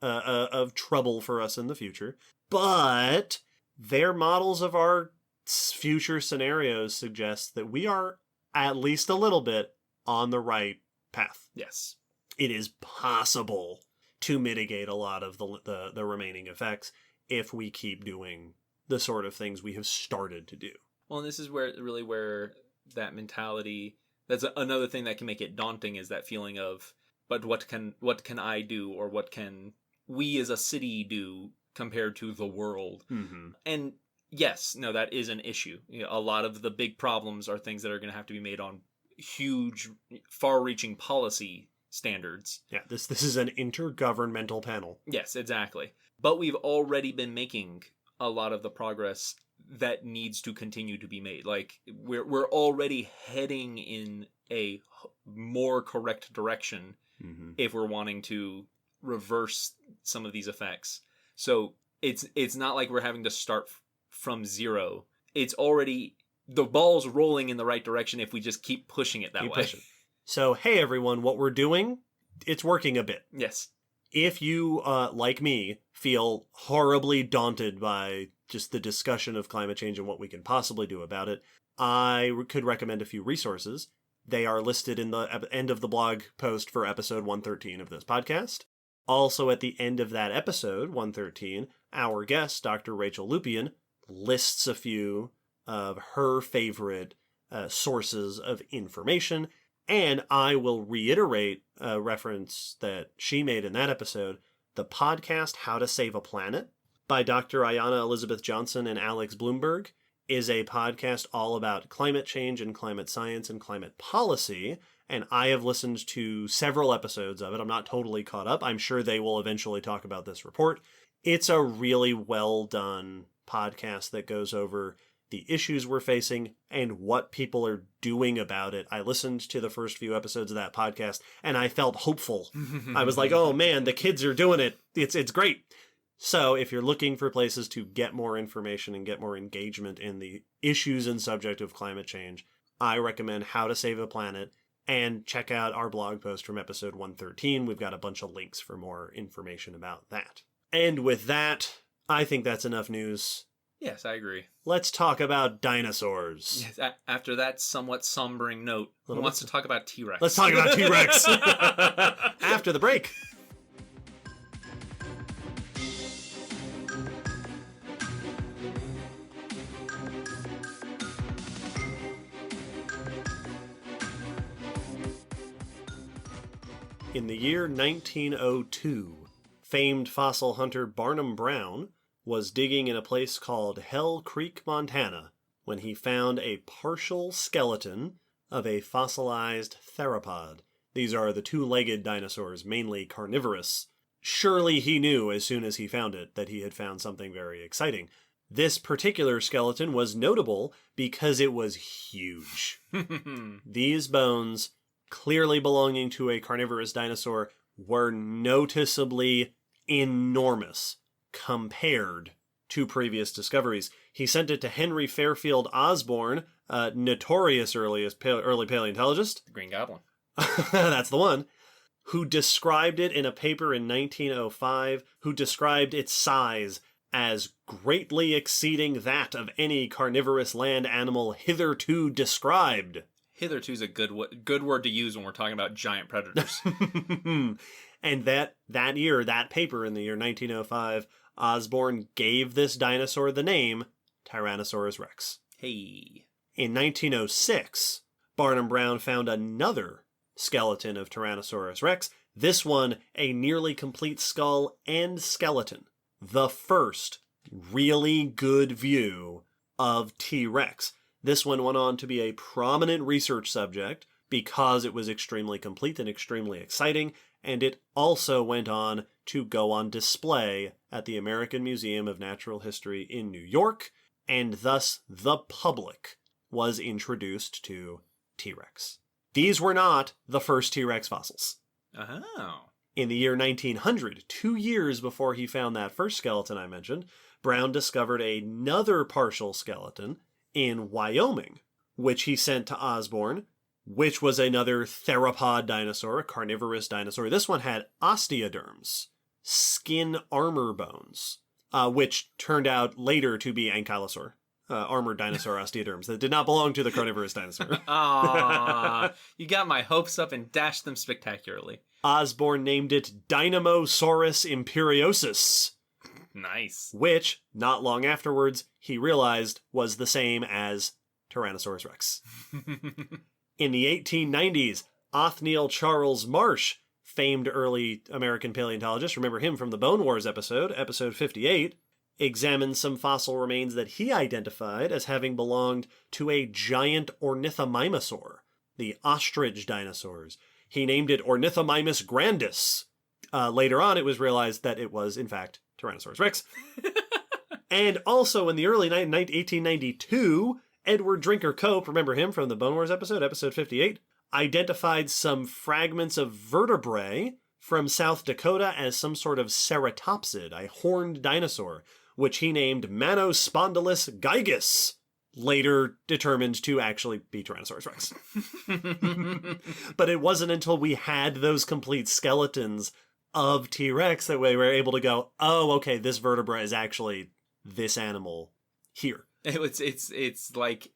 of trouble for us in the future. But their models of our future scenarios suggest that we are at least a little bit on the right path. Yes. It is possible to mitigate a lot of the remaining effects if we keep doing the sort of things we have started to do. Well, and this is where that mentality, that's another thing that can make it daunting, is that feeling of, but what can I do, or what can we as a city do compared to the world? Mm-hmm. And yes, no, that is an issue. A lot of the big problems are things that are going to have to be made on huge, far-reaching policy standards. Yeah, this is an intergovernmental panel. Yes, exactly. But we've already been making a lot of the progress that needs to continue to be made. Like, we're already heading in a more correct direction if we're wanting to reverse some of these effects. So it's not like we're having to start from zero. It's already, the ball's rolling in the right direction if we just keep pushing it that way. Pushing. So, hey everyone, what we're doing, it's working a bit. Yes. If you, like me, feel horribly daunted by just the discussion of climate change and what we can possibly do about it, I could recommend a few resources. They are listed in the end of the blog post for episode 113 of this podcast. Also, at the end of that episode, 113, our guest, Dr. Rachel Lupien, lists a few of her favorite sources of information. And I will reiterate a reference that she made in that episode, the podcast How to Save a Planet by Dr. Ayanna Elizabeth Johnson and Alex Bloomberg is a podcast all about climate change and climate science and climate policy. and I have listened to several episodes of it. I'm not totally caught up. I'm sure they will eventually talk about this report. It's a really well done podcast that goes over the issues we're facing and what people are doing about it. I listened to the first few episodes of that podcast and I felt hopeful. I was like, oh man, the kids are doing it. It's great. So if you're looking for places to get more information and get more engagement in the issues and subject of climate change, I recommend How to Save the Planet, and check out our blog post from episode 113. We've got a bunch of links for more information about that. And with that, I think that's enough news. Yes, I agree. Let's talk about dinosaurs. Yes, after that somewhat sombering note, who wants to talk about T-Rex? Let's talk about T-Rex. After the break. In the year 1902, famed fossil hunter Barnum Brown was digging in a place called Hell Creek, Montana, when he found a partial skeleton of a fossilized theropod. These are the two-legged dinosaurs, mainly carnivorous. Surely he knew as soon as he found it that he had found something very exciting. This particular skeleton was notable because it was huge. These bones, clearly belonging to a carnivorous dinosaur, were noticeably enormous compared to previous discoveries. He sent it to Henry Fairfield Osborn, notorious early paleontologist. The Green Goblin. That's the one. Who described it in a paper in 1905, who described its size as greatly exceeding that of any carnivorous land animal hitherto described. Hitherto is a good word to use when we're talking about giant predators. And that year, that paper in the year 1905, Osborn gave this dinosaur the name Tyrannosaurus rex. Hey. In 1906, Barnum Brown found another skeleton of Tyrannosaurus rex, this one a nearly complete skull and skeleton. The first really good view of T-Rex. This one went on to be a prominent research subject because it was extremely complete and extremely exciting, and it also went on to go on display at the American Museum of Natural History in New York, and thus the public was introduced to T-Rex. These were not the first T-Rex fossils. Oh. In the year 1900, 2 years before he found that first skeleton I mentioned, Brown discovered another partial skeleton in Wyoming, which he sent to Osborn, which was another theropod dinosaur, a carnivorous dinosaur. This one had osteoderms, skin armor bones, which turned out later to be ankylosaur, armored dinosaur osteoderms that did not belong to the carnivorous dinosaur. Aww, you got my hopes up and dashed them spectacularly. Osborn named it Dinosaurus imperiosus. Nice. Which, not long afterwards, he realized was the same as Tyrannosaurus rex. In the 1890s, Othniel Charles Marsh, famed early American paleontologist, remember him from the Bone Wars episode 58, examined some fossil remains that he identified as having belonged to a giant ornithomimosaur, the ostrich dinosaurs. He named it Ornithomimus grandis. Later on, it was realized that it was, in fact, Tyrannosaurus rex. And also in the early 1892, Edward Drinker Cope, remember him from the Bone Wars episode 58, identified some fragments of vertebrae from South Dakota as some sort of ceratopsid, a horned dinosaur, which he named Manospondylus gigas, later determined to actually be Tyrannosaurus rex. But it wasn't until we had those complete skeletons of T-Rex that we were able to go, oh, okay, this vertebra is actually this animal here. It's like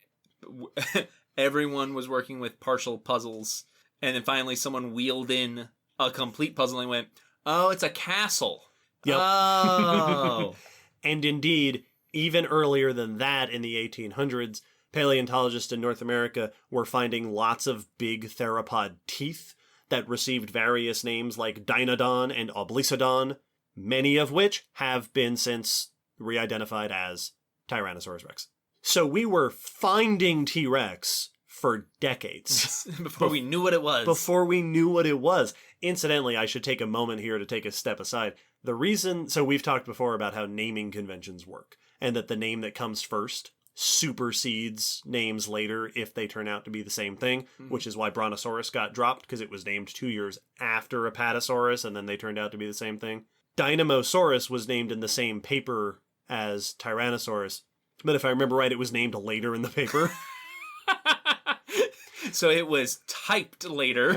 everyone was working with partial puzzles, and then finally someone wheeled in a complete puzzle and went, oh, it's a castle. Yep. Oh. And indeed, even earlier than that, in the 1800s, paleontologists in North America were finding lots of big theropod teeth that received various names like Deinodon and Oblisodon, many of which have been since re-identified as Tyrannosaurus rex. So we were finding T-Rex for decades. Before we knew what it was. Before we knew what it was. Incidentally, I should take a moment here to take a step aside. The reason, so we've talked before about how naming conventions work, and that the name that comes first supersedes names later if they turn out to be the same thing, which is why Brontosaurus got dropped, because it was named 2 years after Apatosaurus, and then they turned out to be the same thing. Dynamosaurus was named in the same paper as Tyrannosaurus, but if I remember right, it was named later in the paper. So it was typed later.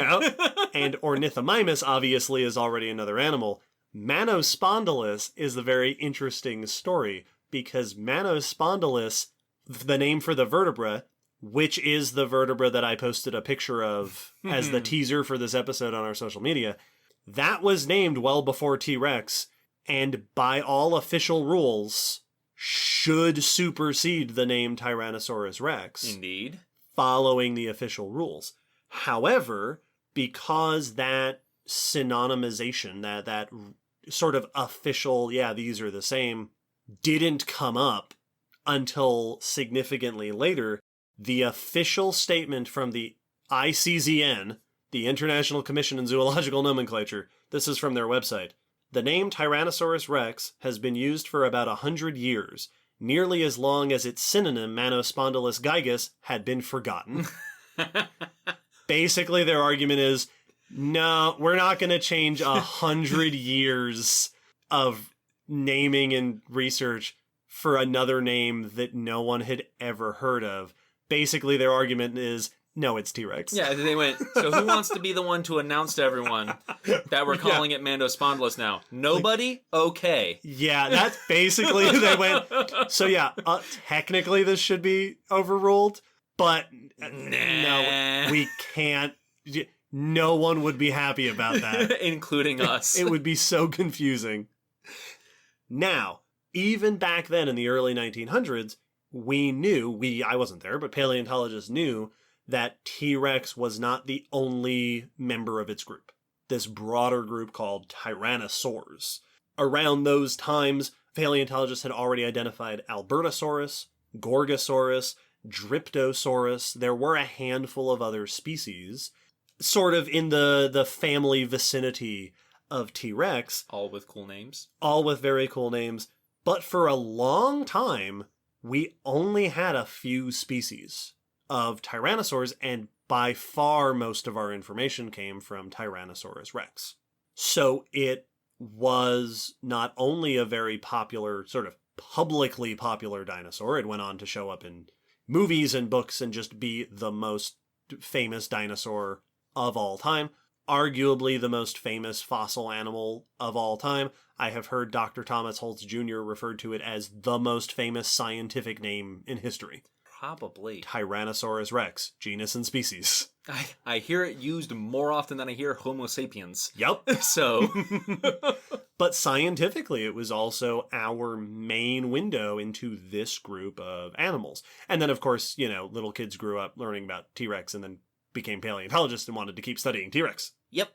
And Ornithomimus obviously is already another animal. Manospondylus is a very interesting story, because Manospondylus, the name for the vertebra, which is the vertebra that I posted a picture of as the teaser for this episode on our social media, that was named well before T-Rex, and by all official rules, should supersede the name Tyrannosaurus Rex. Indeed. Following the official rules. However, because that synonymization, that sort of official, yeah, these are the same, didn't come up until significantly later, the official statement from the ICZN, the International Commission in Zoological Nomenclature, this is from their website. The name Tyrannosaurus Rex has been used for about 100 years, nearly as long as its synonym Manospondylus gigas had been forgotten. Basically, their argument is, no, we're not going to change 100 years of naming and research for another name that no one had ever heard of. Basically, their argument is, no, it's T-Rex. Yeah, they went, so who wants to be the one to announce to everyone that we're calling it Manospondylus now? Nobody? Okay. Yeah, that's basically, they went, so yeah, technically this should be overruled, but no, we can't. No one would be happy about that. Including us. It would be so confusing. Now, even back then in the early 1900s, I wasn't there, but paleontologists knew that T-Rex was not the only member of its group. This broader group called tyrannosaurs. Around those times, paleontologists had already identified Albertosaurus, Gorgosaurus, Dryptosaurus. There were a handful of other species, sort of in the family vicinity of T-Rex. All with cool names. All with very cool names. But for a long time, we only had a few species of tyrannosaurs, and by far most of our information came from Tyrannosaurus Rex. So it was not only a very popular, sort of publicly popular dinosaur, it went on to show up in movies and books and just be the most famous dinosaur of all time, arguably the most famous fossil animal of all time. I have heard Dr. Thomas Holtz Jr. referred to it as the most famous scientific name in history. Probably. Tyrannosaurus Rex, genus and species. I hear it used more often than I hear Homo sapiens. Yep. So. But scientifically, it was also our main window into this group of animals. And then, of course, little kids grew up learning about T-Rex and then became paleontologists and wanted to keep studying T-Rex. Yep.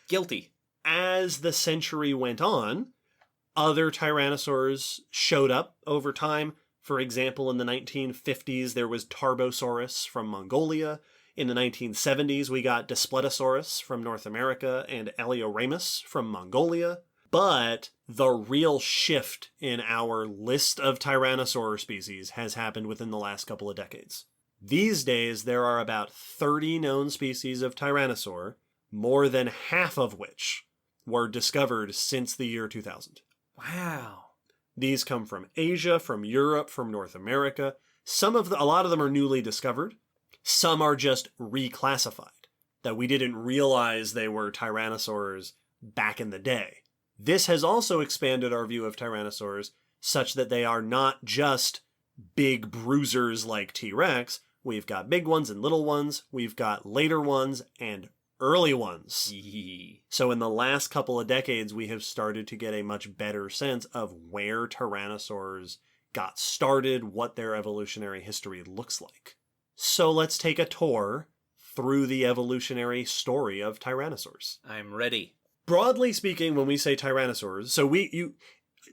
Guilty. As the century went on, other tyrannosaurs showed up over time. For example, in the 1950s, there was Tarbosaurus from Mongolia. In the 1970s, we got Daspletosaurus from North America and Eleoramus from Mongolia. But the real shift in our list of tyrannosaur species has happened within the last couple of decades. These days, there are about 30 known species of tyrannosaur, more than half of which were discovered since the year 2000. Wow. These come from Asia, from Europe, from North America. A lot of them are newly discovered. Some are just reclassified, that we didn't realize they were tyrannosaurs back in the day. This has also expanded our view of tyrannosaurs such that they are not just big bruisers like T-Rex. We've got big ones and little ones. We've got later ones and early ones. So in the last couple of decades, we have started to get a much better sense of where tyrannosaurs got started, what their evolutionary history looks like. So let's take a tour through the evolutionary story of tyrannosaurs. I'm ready. Broadly speaking, when we say tyrannosaurs,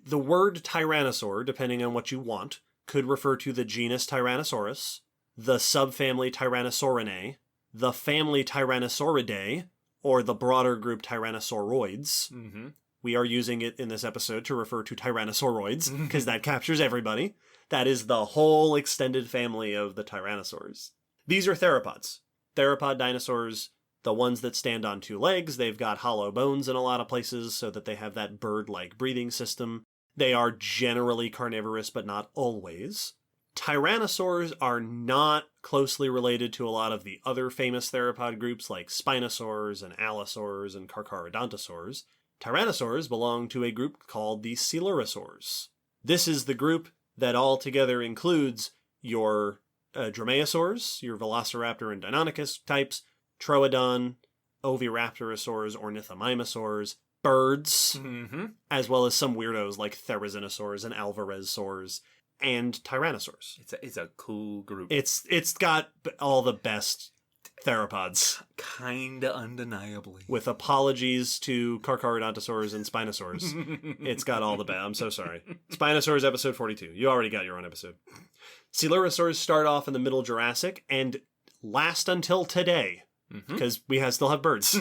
the word tyrannosaur, depending on what you want, could refer to the genus Tyrannosaurus, the subfamily Tyrannosaurinae, the family Tyrannosauridae, or the broader group Tyrannosauroids. Mm-hmm. We are using it in this episode to refer to Tyrannosauroids, because that captures everybody. That is the whole extended family of the tyrannosaurs. These are theropods. Theropod dinosaurs, the ones that stand on two legs, they've got hollow bones in a lot of places so that they have that bird-like breathing system. They are generally carnivorous, but not always. Tyrannosaurs are not closely related to a lot of the other famous theropod groups like spinosaurs and allosaurs and carcharodontosaurs. Tyrannosaurs belong to a group called the coelurosaurs. This is the group that altogether includes your dromaeosaurs, your velociraptor and deinonychus types, troodon, oviraptorosaurs, ornithomimosaurs, birds, as well as some weirdos like therizinosaurs and alvarezsaurs, and tyrannosaurs. It's a cool group. It's got all the best theropods. Kinda undeniably. With apologies to carcharodontosaurs and spinosaurs. It's got all the best. I'm so sorry. Spinosaurs episode 42. You already got your own episode. Coelurosaurs start off in the Middle Jurassic and last until today, because we still have birds.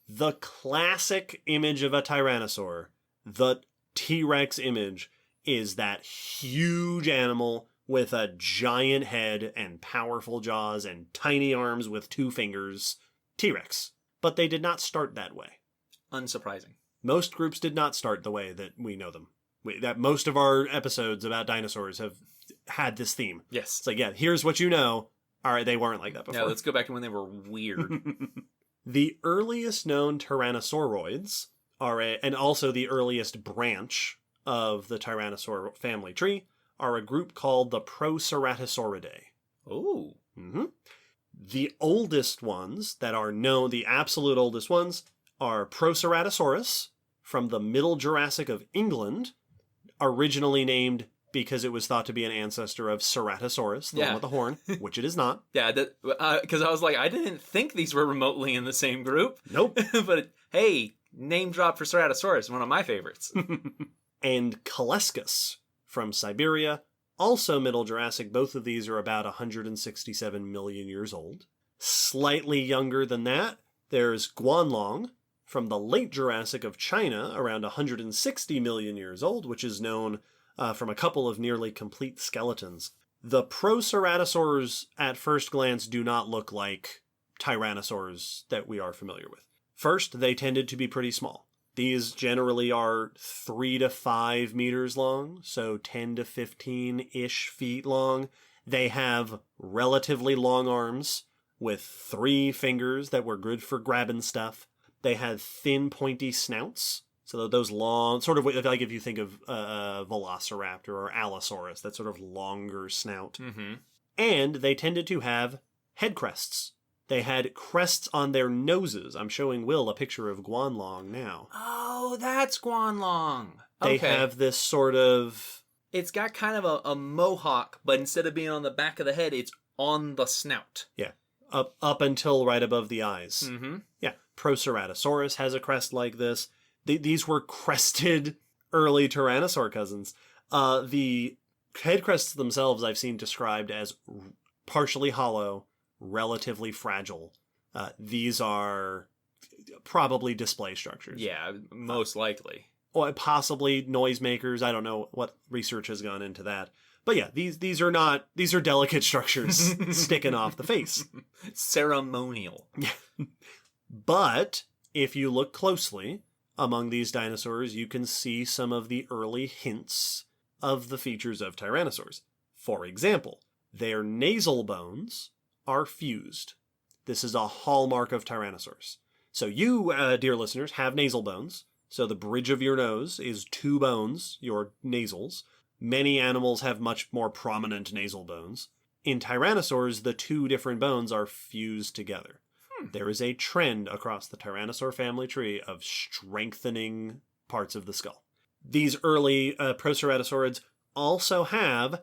The classic image of a tyrannosaur, the T-Rex image, is that huge animal with a giant head and powerful jaws and tiny arms with 2 fingers. T-Rex. But they did not start that way. Unsurprising. Most groups did not start the way that we know them. That most of our episodes about dinosaurs have had this theme. Yes. It's like, yeah, here's what you know. All right, they weren't like that before. Yeah, let's go back to when they were weird. The earliest known tyrannosauroids and also the earliest branch of the tyrannosaur family tree, are a group called the Proceratosauridae. Oh. The oldest ones that are known, the absolute oldest ones, are Proceratosaurus from the Middle Jurassic of England, originally named because it was thought to be an ancestor of Ceratosaurus, the one with the horn, which it is not. Yeah, because I was like, I didn't think these were remotely in the same group. Nope. But hey, name drop for Ceratosaurus, one of my favorites. And Calescus from Siberia, also Middle Jurassic. Both of these are about 167 million years old. Slightly younger than that, there's Guanlong from the late Jurassic of China, around 160 million years old, which is known from a couple of nearly complete skeletons. The Proceratosaurs, at first glance, do not look like tyrannosaurs that we are familiar with. First, they tended to be pretty small. These generally are 3 to 5 meters long, so 10 to 15-ish feet long. They have relatively long arms with 3 fingers that were good for grabbing stuff. They had thin, pointy snouts. So those long, sort of like if you think of Velociraptor or Allosaurus, that sort of longer snout. And they tended to have head crests. They had crests on their noses. I'm showing Will a picture of Guanlong now. Oh, that's Guanlong. They have this sort of... It's got kind of a mohawk, but instead of being on the back of the head, it's on the snout. Yeah, up until right above the eyes. Yeah, Proceratosaurus has a crest like this. These were crested early tyrannosaur cousins. The head crests themselves I've seen described as partially hollow, relatively fragile. These are probably display structures. Yeah, most likely. Or possibly noisemakers. I don't know what research has gone into that. But yeah, these are delicate structures sticking off the face. Ceremonial. Yeah. But if you look closely among these dinosaurs, you can see some of the early hints of the features of tyrannosaurs. For example, their nasal bones are fused. This is a hallmark of tyrannosaurs. So you, dear listeners, have nasal bones. So the bridge of your nose is 2 bones, your nasals. Many animals have much more prominent nasal bones. In tyrannosaurs, the 2 different bones are fused together. There is a trend across the tyrannosaur family tree of strengthening parts of the skull. These early Proceratosaurids also have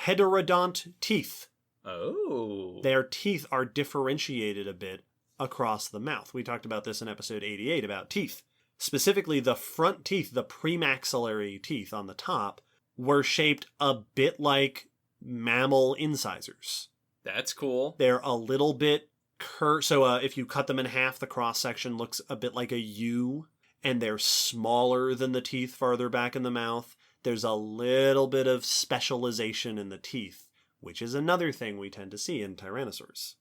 heterodont teeth. Oh. Their teeth are differentiated a bit across the mouth. We talked about this in episode 88 about teeth. Specifically, the front teeth, the premaxillary teeth on the top, were shaped a bit like mammal incisors. That's cool. They're a little bit curved. So if you cut them in half, the cross-section looks a bit like a U, and they're smaller than the teeth farther back in the mouth. There's a little bit of specialization in the teeth, which is another thing we tend to see in tyrannosaurs.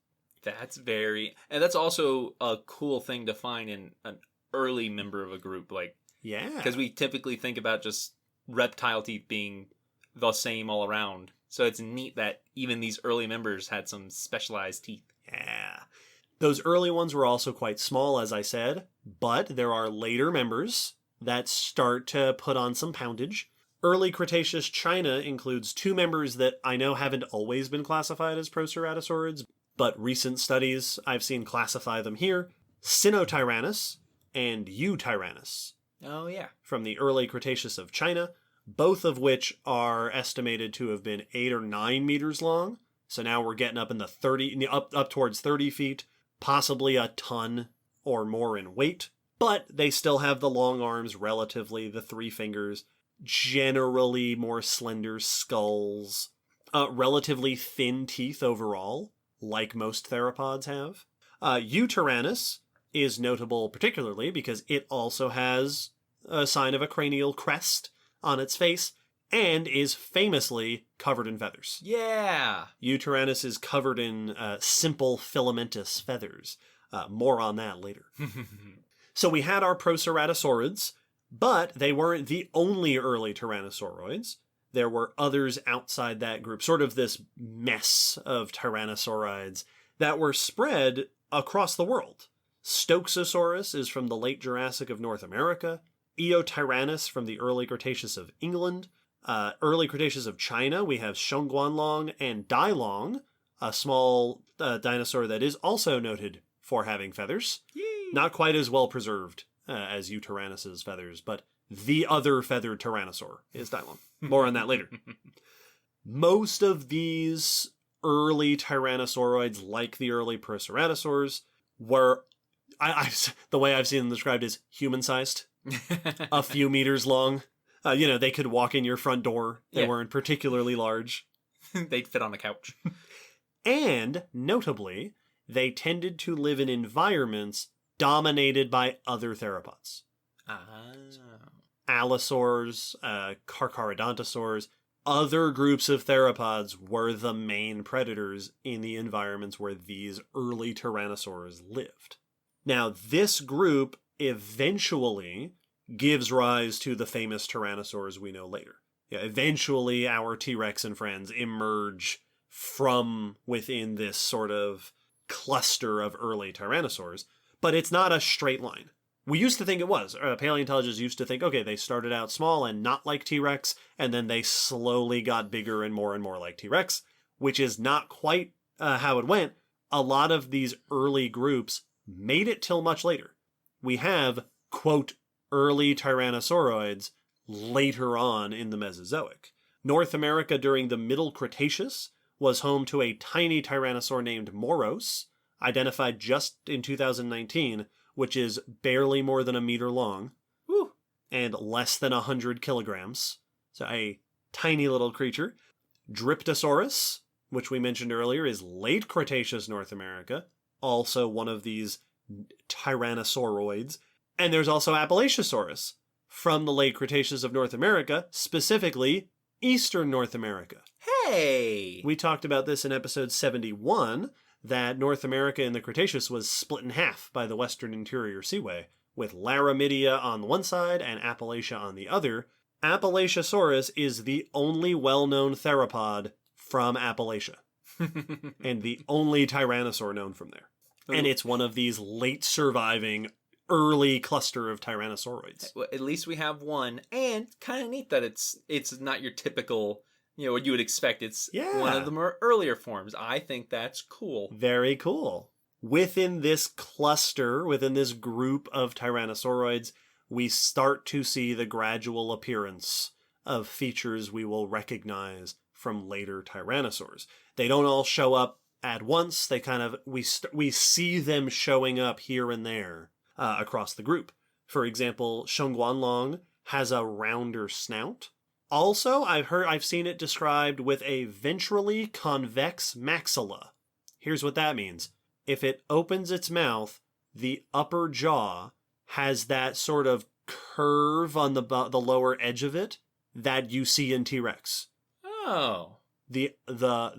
And that's also a cool thing to find in an early member of a group, like, yeah, because we typically think about just reptile teeth being the same all around. So it's neat that even these early members had some specialized teeth. Yeah. Those early ones were also quite small, as I said, but there are later members that start to put on some poundage. Early Cretaceous China includes two members that I know haven't always been classified as proceratosaurids, but recent studies I've seen classify them here. Sinotyrannus and Eutyrannus. Oh, yeah. From the early Cretaceous of China, both of which are estimated to have been 8 or 9 meters long. So now we're getting up in the up towards 30 feet, possibly a ton or more in weight. But they still have the long arms, relatively, the 3 fingers, generally more slender skulls, relatively thin teeth overall, like most theropods have. Eutyrannus is notable particularly because it also has a sign of a cranial crest on its face and is famously covered in feathers. Yeah! Eutyrannus is covered in simple filamentous feathers. More on that later. So we had our proceratosaurids, but they weren't the only early tyrannosauroids. There were others outside that group, sort of this mess of tyrannosaurids that were spread across the world. Stoxosaurus is from the late Jurassic of North America, Eotyrannus from the early Cretaceous of England, early Cretaceous of China, we have Shengguanlong and Dailong, a small dinosaur that is also noted for having feathers. Yay. Not quite as well preserved as Eutyrannus's feathers, but the other feathered tyrannosaur is Dailong. More on that later. Most of these early tyrannosauroids, like the early proceratosaurs, were, the way I've seen them described is human-sized, a few meters long. They could walk in your front door. They weren't particularly large. They'd fit on a couch. And, notably, they tended to live in environments dominated by other theropods. Allosaurs, Carcharodontosaurs, other groups of theropods were the main predators in the environments where these early tyrannosaurs lived. Now, this group eventually gives rise to the famous tyrannosaurs we know later. Eventually, our T-Rex and friends emerge from within this sort of cluster of early tyrannosaurs, but it's not a straight line. We used to think it was. Paleontologists used to think, okay, they started out small and not like T-Rex, and then they slowly got bigger and more like T-Rex, which is not quite how it went. A lot of these early groups made it till much later. We have, quote, early tyrannosauroids later on in the Mesozoic. North America during the Middle Cretaceous was home to a tiny tyrannosaur named Moros, identified just in 2019, which is barely more than a meter long, and less than 100 kilograms. So a tiny little creature. Dryptosaurus, which we mentioned earlier, is late Cretaceous North America, also one of these tyrannosauroids. And there's also Appalachiosaurus, from the late Cretaceous of North America, specifically Eastern North America. Hey! We talked about this in episode 71, that North America in the Cretaceous was split in half by the Western Interior Seaway, with Laramidia on one side and Appalachia on the other. Appalachiosaurus is the only well-known theropod from Appalachia, and the only tyrannosaur known from there. And it's one of these late-surviving, early cluster of tyrannosauroids. Well, at least we have one, and kind of neat that it's not your typical, what you would expect. It's one of the more earlier forms. I think that's cool. Very cool. Within this cluster, within this group of tyrannosauroids, we start to see the gradual appearance of features we will recognize from later tyrannosaurs. They don't all show up at once. They we see them showing up here and there across the group. For example, Shengguanlong has a rounder snout, Also, I've seen it described with a ventrally convex maxilla. Here's what that means. If it opens its mouth, the upper jaw has that sort of curve on the lower edge of it that you see in T-Rex. Oh. The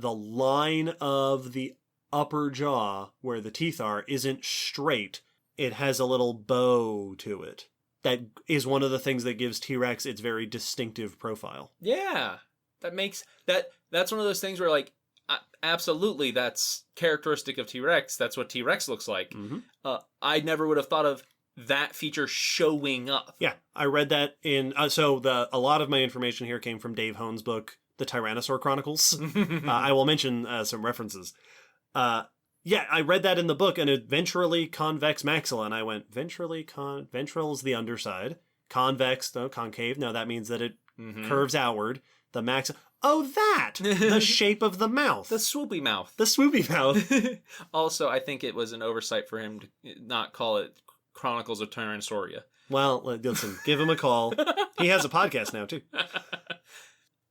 line of the upper jaw where the teeth are isn't straight. It has a little bow to it. That is one of the things that gives T-Rex its very distinctive profile. Yeah. That's one of those things where, like, absolutely, that's characteristic of T-Rex. That's what T-Rex looks like. Mm-hmm. I never would have thought of that feature showing up. Yeah, I read that in... a lot of my information here came from Dave Hohn's book, The Tyrannosaur Chronicles. I will mention some references. Yeah, I read that in the book, and a ventrally convex maxilla, and I went, ventral is the underside. Convex, no, concave, no, that means that it curves outward. The maxilla... Oh, that! The shape of the mouth. The swoopy mouth. The swoopy mouth. Also, I think it was an oversight for him to not call it Chronicles of Tyrannosauria. Well, listen, give him a call. He has a podcast now, too.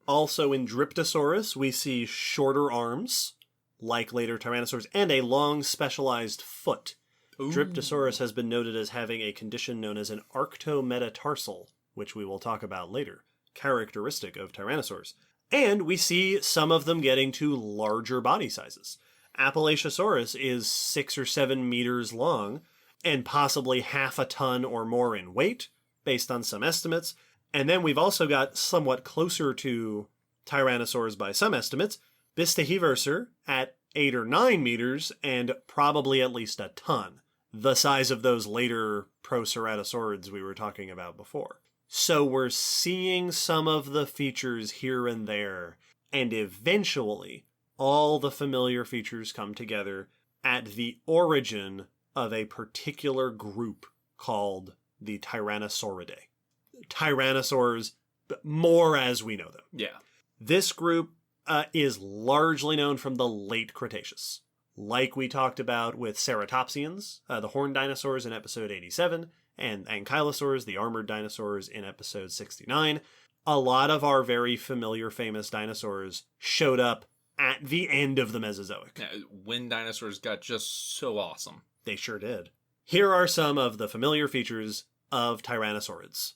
Also, in Dryptosaurus, we see shorter arms, like later Tyrannosaurs, and a long, specialized foot. Ooh. Dryptosaurus has been noted as having a condition known as an arctometastarsal, which we will talk about later, characteristic of Tyrannosaurs. And we see some of them getting to larger body sizes. Appalachiosaurus is 6 or 7 meters long, and possibly half a ton or more in weight, based on some estimates. And then we've also got somewhat closer to Tyrannosaurs by some estimates, Bistaheversur at 8 or 9 meters, and probably at least a ton, the size of those later Proceratosaurids we were talking about before. So we're seeing some of the features here and there, and eventually all the familiar features come together at the origin of a particular group called the Tyrannosauridae. Tyrannosaurs, more as we know them. Yeah. This group is largely known from the late Cretaceous. Like we talked about with ceratopsians, the horned dinosaurs in episode 87, and ankylosaurs, the armored dinosaurs in episode 69. A lot of our very familiar, famous dinosaurs showed up at the end of the Mesozoic. Yeah, when dinosaurs got just so awesome. They sure did. Here are some of the familiar features of Tyrannosaurids.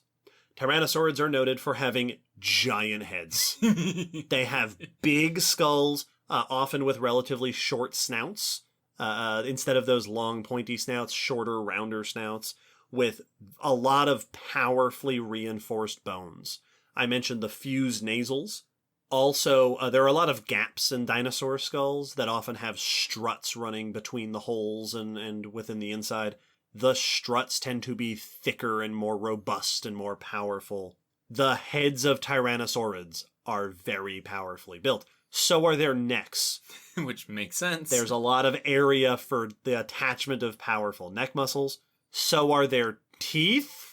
Tyrannosaurids are noted for having giant heads. They have big skulls, often with relatively short snouts. Instead of those long, pointy snouts, shorter, rounder snouts, with a lot of powerfully reinforced bones. I mentioned the fused nasals. Also, there are a lot of gaps in dinosaur skulls that often have struts running between the holes and within the inside. The struts tend to be thicker and more robust and more powerful. The heads of Tyrannosaurids are very powerfully built. So are their necks. Which makes sense. There's a lot of area for the attachment of powerful neck muscles. So are their teeth.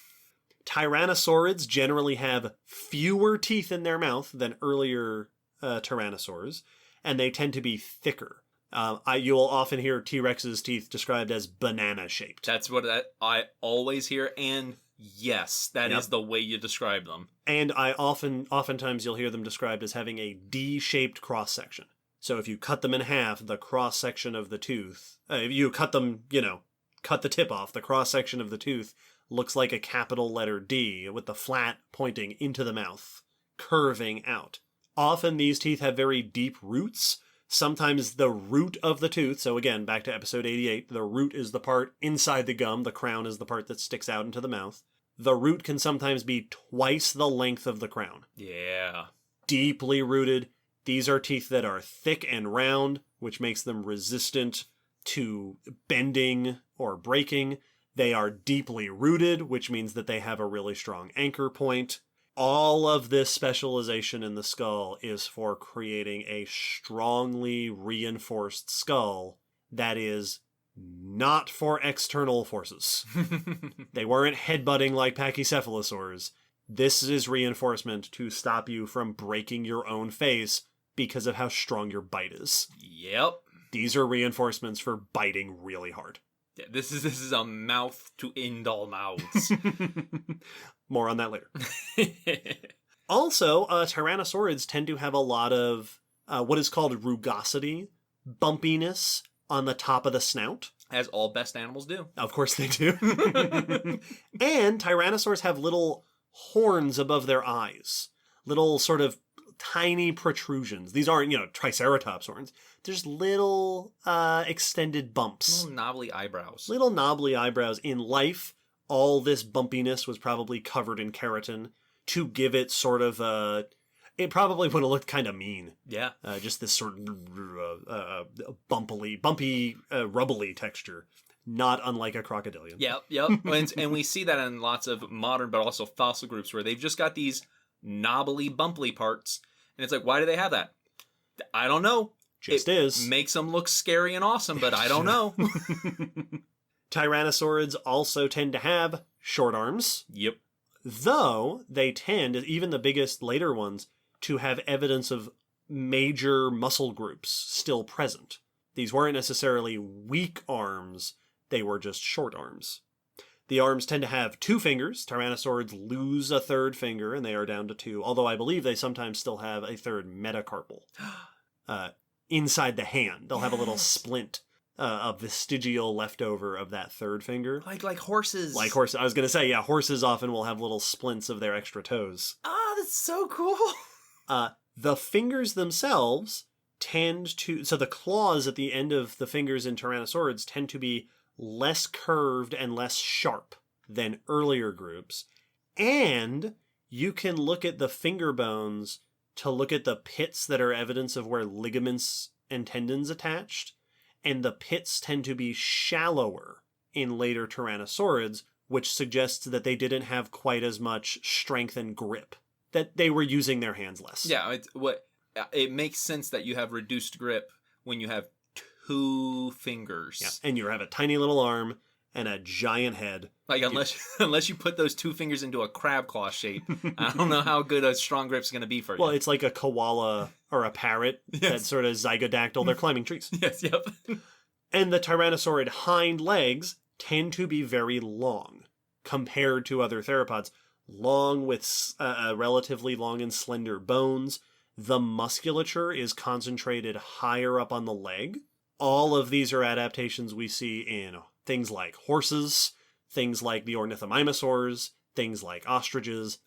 Tyrannosaurids generally have fewer teeth in their mouth than earlier tyrannosaurs, and they tend to be thicker. You'll often hear T-Rex's teeth described as banana-shaped. That's what I always hear, and yes, that is the way you describe them. And oftentimes you'll hear them described as having a D-shaped cross-section. So if you cut them in half, the cross-section of the tooth, if you cut them, cut the tip off, the cross-section of the tooth looks like a capital letter D with the flat pointing into the mouth, curving out. Often these teeth have very deep roots. Sometimes the root of the tooth, so again, back to episode 88, the root is the part inside the gum, the crown is the part that sticks out into the mouth. The root can sometimes be twice the length of the crown. Yeah. Deeply rooted. These are teeth that are thick and round, which makes them resistant to bending or breaking. They are deeply rooted, which means that they have a really strong anchor point. All of this specialization in the skull is for creating a strongly reinforced skull that is not for external forces. They weren't headbutting like pachycephalosaurs. This is reinforcement to stop you from breaking your own face because of how strong your bite is. Yep. These are reinforcements for biting really hard. Yeah, this is a mouth to end all mouths. More on that later. Also, tyrannosaurids tend to have a lot of what is called rugosity, bumpiness on the top of the snout. As all best animals do. Of course they do. And tyrannosaurs have little horns above their eyes. Little sort of tiny protrusions. These aren't, triceratops horns. There's little extended bumps. Little knobbly eyebrows. Little knobbly eyebrows. In life, all this bumpiness was probably covered in keratin to give it sort of a... It probably would have looked kind of mean. Yeah. Just this sort of bumpy, rubbly texture. Not unlike a crocodilian. Yep. And we see that in lots of modern but also fossil groups where they've just got these knobbly, bumply parts. And it's like, why do they have that? I don't know. Just is. Makes them look scary and awesome, but I don't know. Tyrannosaurids also tend to have short arms. Yep. Though they tend, even the biggest later ones, to have evidence of major muscle groups still present. These weren't necessarily weak arms, they were just short arms. The arms tend to have 2 fingers. Tyrannosaurids lose a 3rd finger, and they are down to 2, although I believe they sometimes still have a 3rd metacarpal. Inside the hand, they'll have a little splint, a vestigial leftover of that 3rd finger. Like horses. Like horses. I was going to say, yeah, horses often will have little splints of their extra toes. Ah, that's so cool. The fingers themselves tend to... So the claws at the end of the fingers in Tyrannosaurids tend to be less curved and less sharp than earlier groups. And you can look at the finger bones to look at the pits that are evidence of where ligaments and tendons attached. And the pits tend to be shallower in later Tyrannosaurids, which suggests that they didn't have quite as much strength and grip. That they were using their hands less. Yeah, it makes sense that you have reduced grip when you have 2 fingers. Yeah, and you have a tiny little arm and a giant head. Like, unless you put those 2 fingers into a crab claw shape, I don't know how good a strong grip's going to be for you. Well, it's like a koala or a parrot, that sort of zygodactyl. They're climbing trees. Yes, yep. And the Tyrannosaurid hind legs tend to be very long compared to other theropods. Long with relatively long and slender bones. The musculature is concentrated higher up on the leg. All of these are adaptations we see in things like horses, things like the ornithomimosaurs, things like ostriches.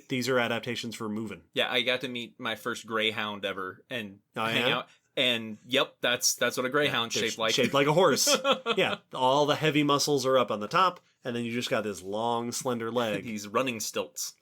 These are adaptations for moving. Yeah, I got to meet my first greyhound ever and hang out. And yep, that's what a greyhound's shaped like. Shaped like a horse. Yeah, all the heavy muscles are up on the top, and then you just got this long, slender leg. These running stilts.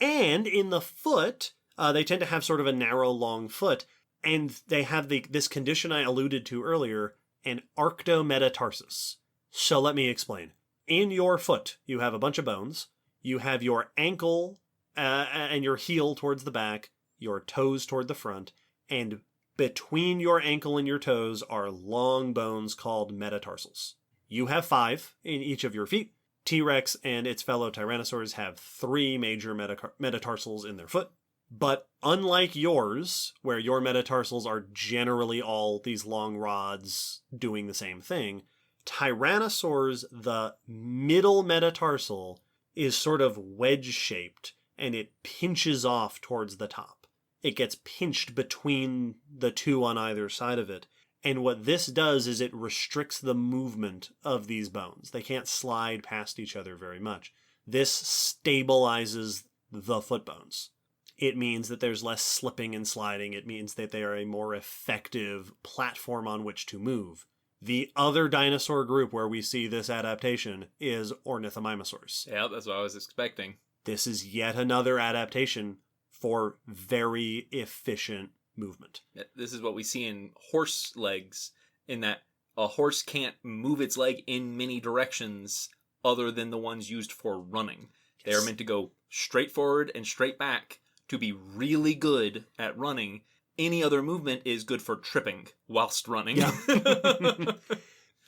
And in the foot, they tend to have sort of a narrow, long foot, and they have this condition I alluded to earlier, an arctometatarsus. So let me explain. In your foot, you have a bunch of bones. You have your ankle and your heel towards the back, your toes toward the front, and between your ankle and your toes are long bones called metatarsals. You have 5 in each of your feet. T-Rex and its fellow tyrannosaurs have 3 major metatarsals in their foot. But unlike yours, where your metatarsals are generally all these long rods doing the same thing, Tyrannosaurs, the middle metatarsal is sort of wedge-shaped, and it pinches off towards the top. It gets pinched between the 2 on either side of it. And what this does is it restricts the movement of these bones. They can't slide past each other very much. This stabilizes the foot bones. It means that there's less slipping and sliding. It means that they are a more effective platform on which to move. The other dinosaur group where we see this adaptation is ornithomimosaurs. Yeah, that's what I was expecting. This is yet another adaptation for very efficient movement. This is what we see in horse legs, in that a horse can't move its leg in many directions other than the ones used for running. Yes. They are meant to go straight forward and straight back to be really good at running. Any other movement is good for tripping whilst running. Yeah.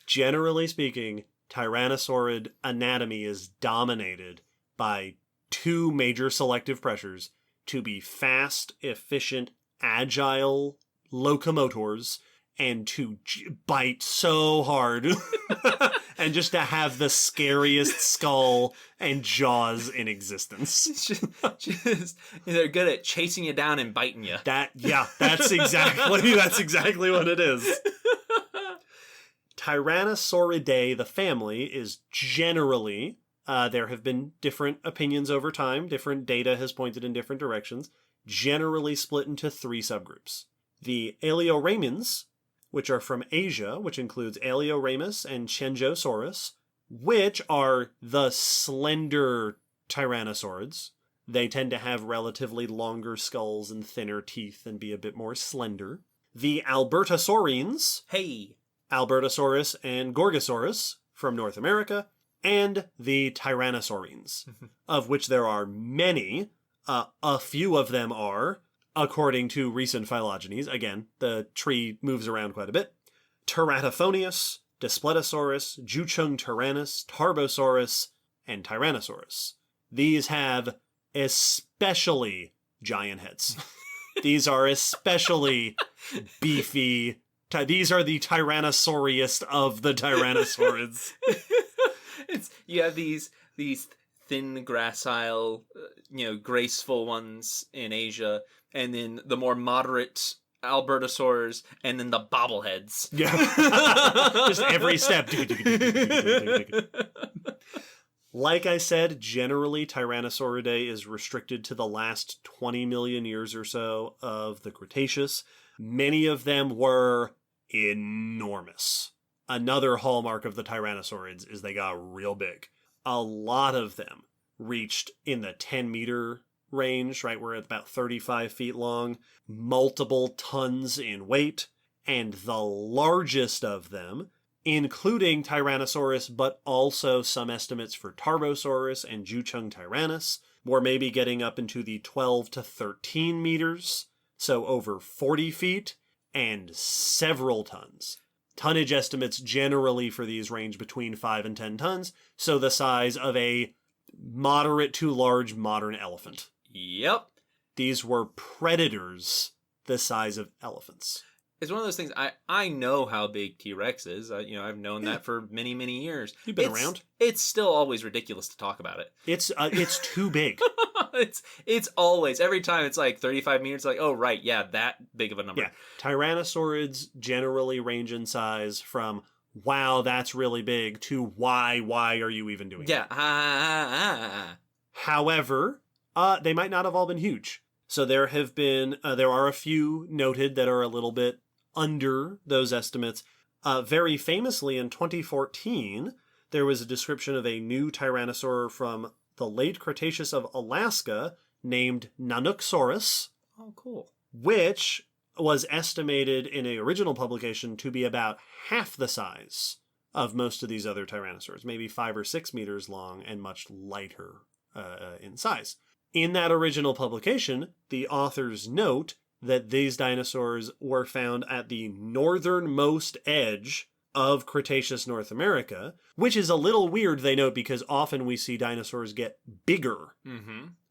Generally speaking, Tyrannosaurid anatomy is dominated by 2 major selective pressures to be fast, efficient, agile locomotors and to bite so hard and just to have the scariest skull and jaws in existence. Just they're good at chasing you down and biting you. That's exactly what it is. Tyrannosauridae, the family, is generally, there have been different opinions over time, different data has pointed in different directions, generally split into 3 subgroups. The Aleorhamens, which are from Asia, which includes Aleorhamus and Chenjosaurus, which are the slender tyrannosaurs. They tend to have relatively longer skulls and thinner teeth and be a bit more slender. The Albertosaurines, Albertosaurus and Gorgosaurus from North America, and the Tyrannosaurines, of which there are many. A few of them are, according to recent phylogenies, again, the tree moves around quite a bit, Teratophonius, Daspletosaurus, Juchung tyrannus, Tarbosaurus, and Tyrannosaurus. These have especially giant heads. These are especially beefy. These are the Tyrannosauriest of the Tyrannosaurids. You have these thin, gracile, graceful ones in Asia, and then the more moderate Albertosaurs, and then the bobbleheads. Yeah. Just every step. Like I said, generally Tyrannosauridae is restricted to the last 20 million years or so of the Cretaceous. Many of them were enormous. Another hallmark of the Tyrannosaurids is they got real big. A lot of them reached in the 10-meter range, right? We're at about 35 feet long, multiple tons in weight, and the largest of them, including Tyrannosaurus, but also some estimates for Tarbosaurus and Juchung tyrannus, were maybe getting up into the 12 to 13 meters, so over 40 feet, and several tons. Tonnage estimates generally for these range between 5 and 10 tons, so the size of a moderate to large modern elephant. Yep. These were predators the size of elephants. It's one of those things, I know how big T-Rex is. I've known that for many, many years. You've been around. It's still always ridiculous to talk about it. It's too big. It's always, every time it's like 35 meters, like, oh, right, yeah, that big of a number. Yeah. Tyrannosaurids generally range in size from, wow, that's really big, to why are you even doing that? Yeah. However, they might not have all been huge. So there are a few noted that are a little bit under those estimates. Very famously in 2014, there was a description of a new tyrannosaur from the late Cretaceous of Alaska named Nanooksaurus. Oh, cool. Which was estimated in an original publication to be about half the size of most of these other tyrannosaurs, maybe 5 or 6 meters long and much lighter in size. In that original publication, the authors note that these dinosaurs were found at the northernmost edge of Cretaceous North America, which is a little weird, they note, because often we see dinosaurs get bigger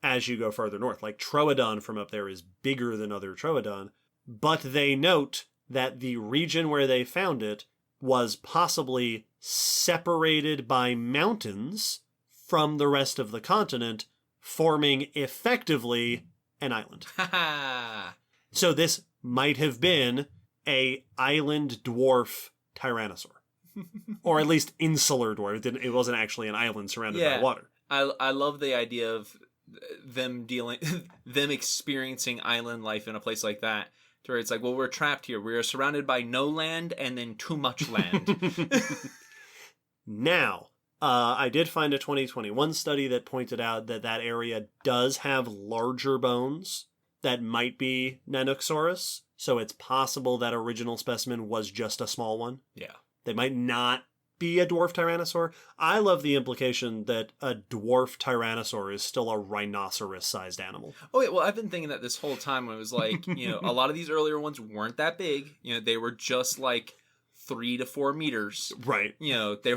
as you go further north. Like Troodon from up there is bigger than other Troodon. But they note that the region where they found it was possibly separated by mountains from the rest of the continent, forming effectively an island. So this might have been a island dwarf tyrannosaur. Or at least insular dwarf. It wasn't actually an island surrounded by water. I love the idea of them experiencing island life in a place like that, to where it's like, well, we're trapped here. We're surrounded by no land and then too much land. Now, I did find a 2021 study that pointed out that area does have larger bones that might be Nanooksaurus, so it's possible that original specimen was just a small one. Yeah. They might not be a dwarf tyrannosaur. I love the implication that a dwarf tyrannosaur is still a rhinoceros-sized animal. Oh, yeah, well, I've been thinking that this whole time. When it was like, a lot of these earlier ones weren't that big. They were just like 3 to 4 meters. Right. They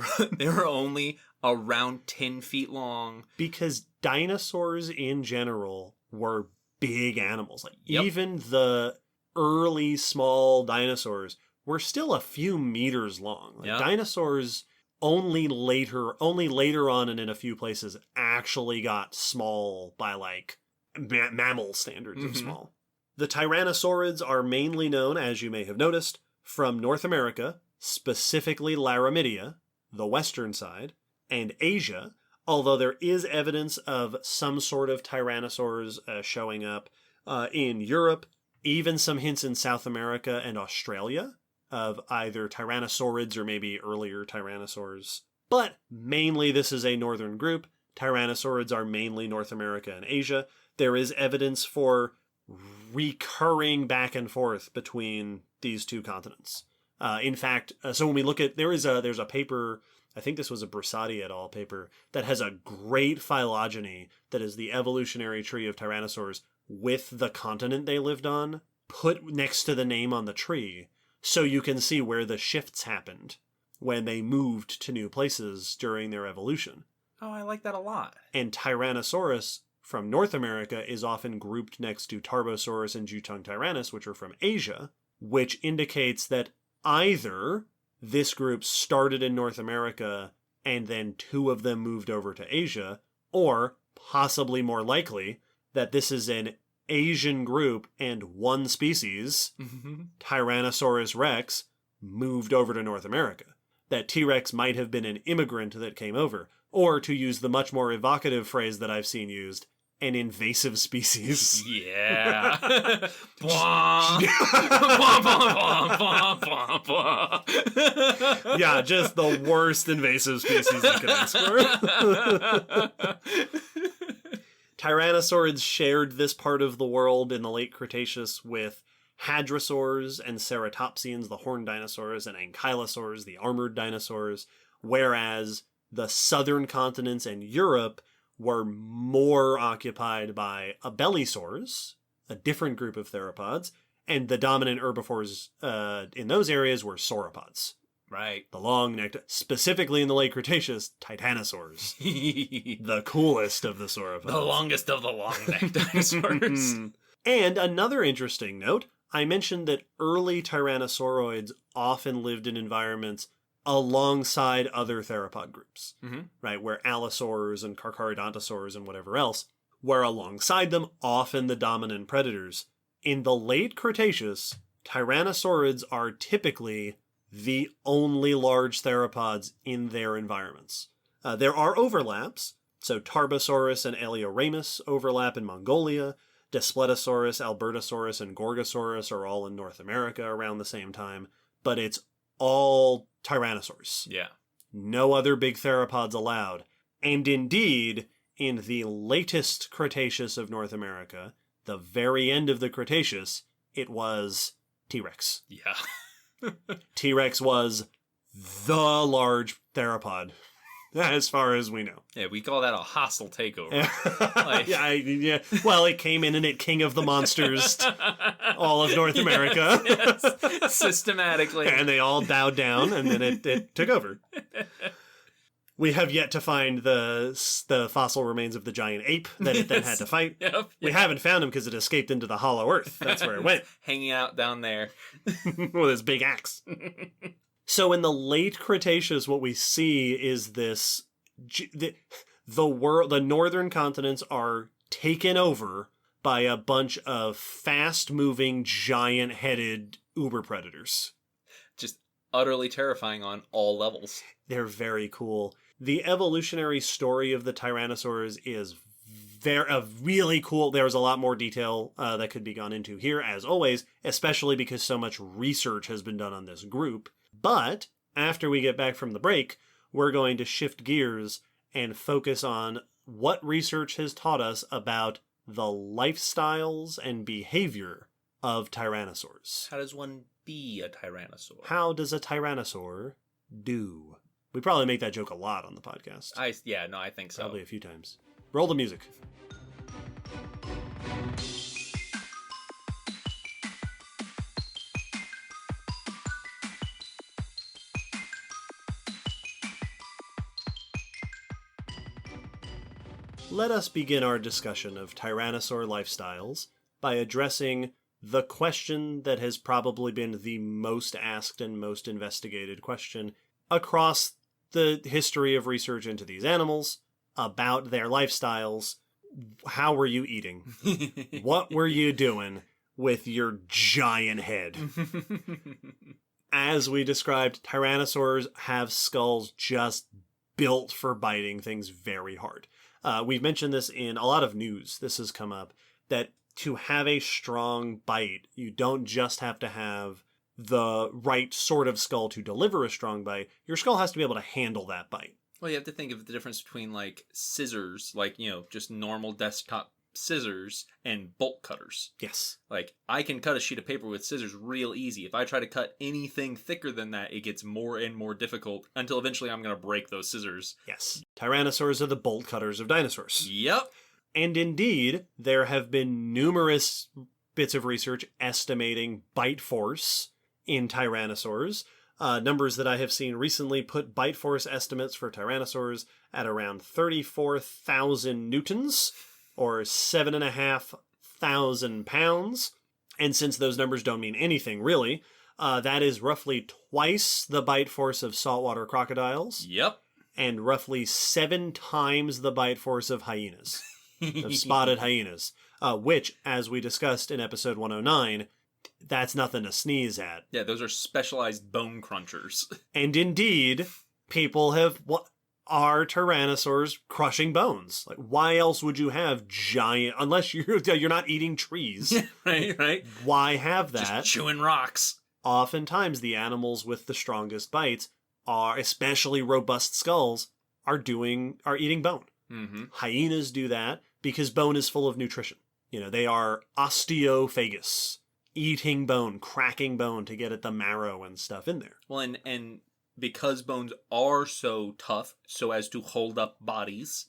were only around 10 feet long. Because dinosaurs in general were big animals. Like Yep. Even the early small dinosaurs were still a few meters long. Like, Yeah. dinosaurs only later on and in a few places actually got small by like mammal standards of small. The tyrannosaurids are mainly known, as you may have noticed, from North America, specifically Laramidia, the western side, and Asia, although there is evidence of some sort of tyrannosaurs showing up in Europe, even some hints in South America and Australia of either tyrannosaurids or maybe earlier tyrannosaurs. But mainly this is a northern group. Tyrannosaurids are mainly North America and Asia. There is evidence for recurring back and forth between these two continents. In fact, so when we look at, there's a paper, I think this was a Brissati et al. Paper, that has a great phylogeny that is the evolutionary tree of tyrannosaurs with the continent they lived on put next to the name on the tree, so you can see where the shifts happened when they moved to new places during their evolution. Oh, I like that a lot. And Tyrannosaurus from North America is often grouped next to Tarbosaurus and Jutong tyrannus, which are from Asia, which indicates that either this group started in North America and then two of them moved over to Asia, or possibly more likely that this is an Asian group and one species, Tyrannosaurus rex, moved over to North America. That T-Rex might have been an immigrant that came over, or to use the much more evocative phrase that I've seen used, an invasive species. Yeah. Bwah. Bwah, bwah, bwah, bwah, bwah. Yeah, just the worst invasive species you could ask for. Tyrannosaurids shared this part of the world in the late Cretaceous with hadrosaurs and ceratopsians, the horned dinosaurs, and ankylosaurs, the armored dinosaurs, whereas the southern continents and Europe were more occupied by abelisaurs, a different group of theropods, and the dominant herbivores in those areas were sauropods. Right. The long-necked, specifically in the late Cretaceous, titanosaurs. The coolest of the sauropods. The longest of the long-necked dinosaurs. And another interesting note, I mentioned that early tyrannosauroids often lived in environments alongside other theropod groups, right? Where allosaurs and carcharodontosaurs and whatever else were alongside them, often the dominant predators. In the late Cretaceous, tyrannosaurids are typically the only large theropods in their environments. There are overlaps, so Tarbosaurus and Eleoramus overlap in Mongolia, Daspletosaurus, Albertosaurus, and Gorgosaurus are all in North America around the same time, but it's all tyrannosaurs. Yeah. No other big theropods allowed. And indeed, in the latest Cretaceous of North America, the very end of the Cretaceous, it was T-Rex. Yeah. T-Rex was the large theropod, as far as we know. Yeah, we call that a hostile takeover. Like... yeah. Well, it came in and it king of the monsters, all of North America. Yes, systematically. And they all bowed down, and then it took over. We have yet to find the fossil remains of the giant ape that it then had to fight. Yep. We haven't found him because it escaped into the hollow earth. That's where it went. Hanging out down there. With his big axe. So in the late Cretaceous, what we see is this... The northern continents are taken over by a bunch of fast-moving, giant-headed uber predators. Just utterly terrifying on all levels. They're very cool. The evolutionary story of the tyrannosaurs is really cool. There's a lot more detail that could be gone into here, as always, especially because so much research has been done on this group. But after we get back from the break, we're going to shift gears and focus on what research has taught us about the lifestyles and behavior of tyrannosaurs. How does one be a tyrannosaur? How does a tyrannosaur do? We probably make that joke a lot on the podcast. I think so. Probably a few times. Roll the music. Let us begin our discussion of tyrannosaur lifestyles by addressing the question that has probably been the most asked and most investigated question across the history of research into these animals, about their lifestyles. How were you eating? What were you doing with your giant head? As we described, tyrannosaurs have skulls just built for biting things very hard. We've mentioned this in a lot of news. This has come up, that to have a strong bite, you don't just have to have the right sort of skull to deliver a strong bite. Your skull has to be able to handle that bite. Well, you have to think of the difference between, like, scissors, like, just normal desktop scissors, and bolt cutters. Yes. Like, I can cut a sheet of paper with scissors real easy. If I try to cut anything thicker than that, it gets more and more difficult until eventually I'm going to break those scissors. Yes. Tyrannosaurs are the bolt cutters of dinosaurs. Yep. And indeed, there have been numerous bits of research estimating bite force in tyrannosaurs. Numbers that I have seen recently put bite force estimates for tyrannosaurs at around 34,000 newtons, or 7,500 pounds. And since those numbers don't mean anything, really, that is roughly twice the bite force of saltwater crocodiles. Yep. And roughly 7 times the bite force of hyenas, of spotted hyenas, which, as we discussed in episode 109, that's nothing to sneeze at. Yeah, those are specialized bone crunchers. And indeed, people have... are tyrannosaurs crushing bones? Like, why else would you have giant... Unless you're not eating trees. Right. Why have that? Just chewing rocks. Oftentimes, the animals with the strongest bites, are especially robust skulls, are eating bone. Mm-hmm. Hyenas do that because bone is full of nutrition. They are osteophagus, eating bone, cracking bone to get at the marrow and stuff in there. Well, and because bones are so tough so as to hold up bodies,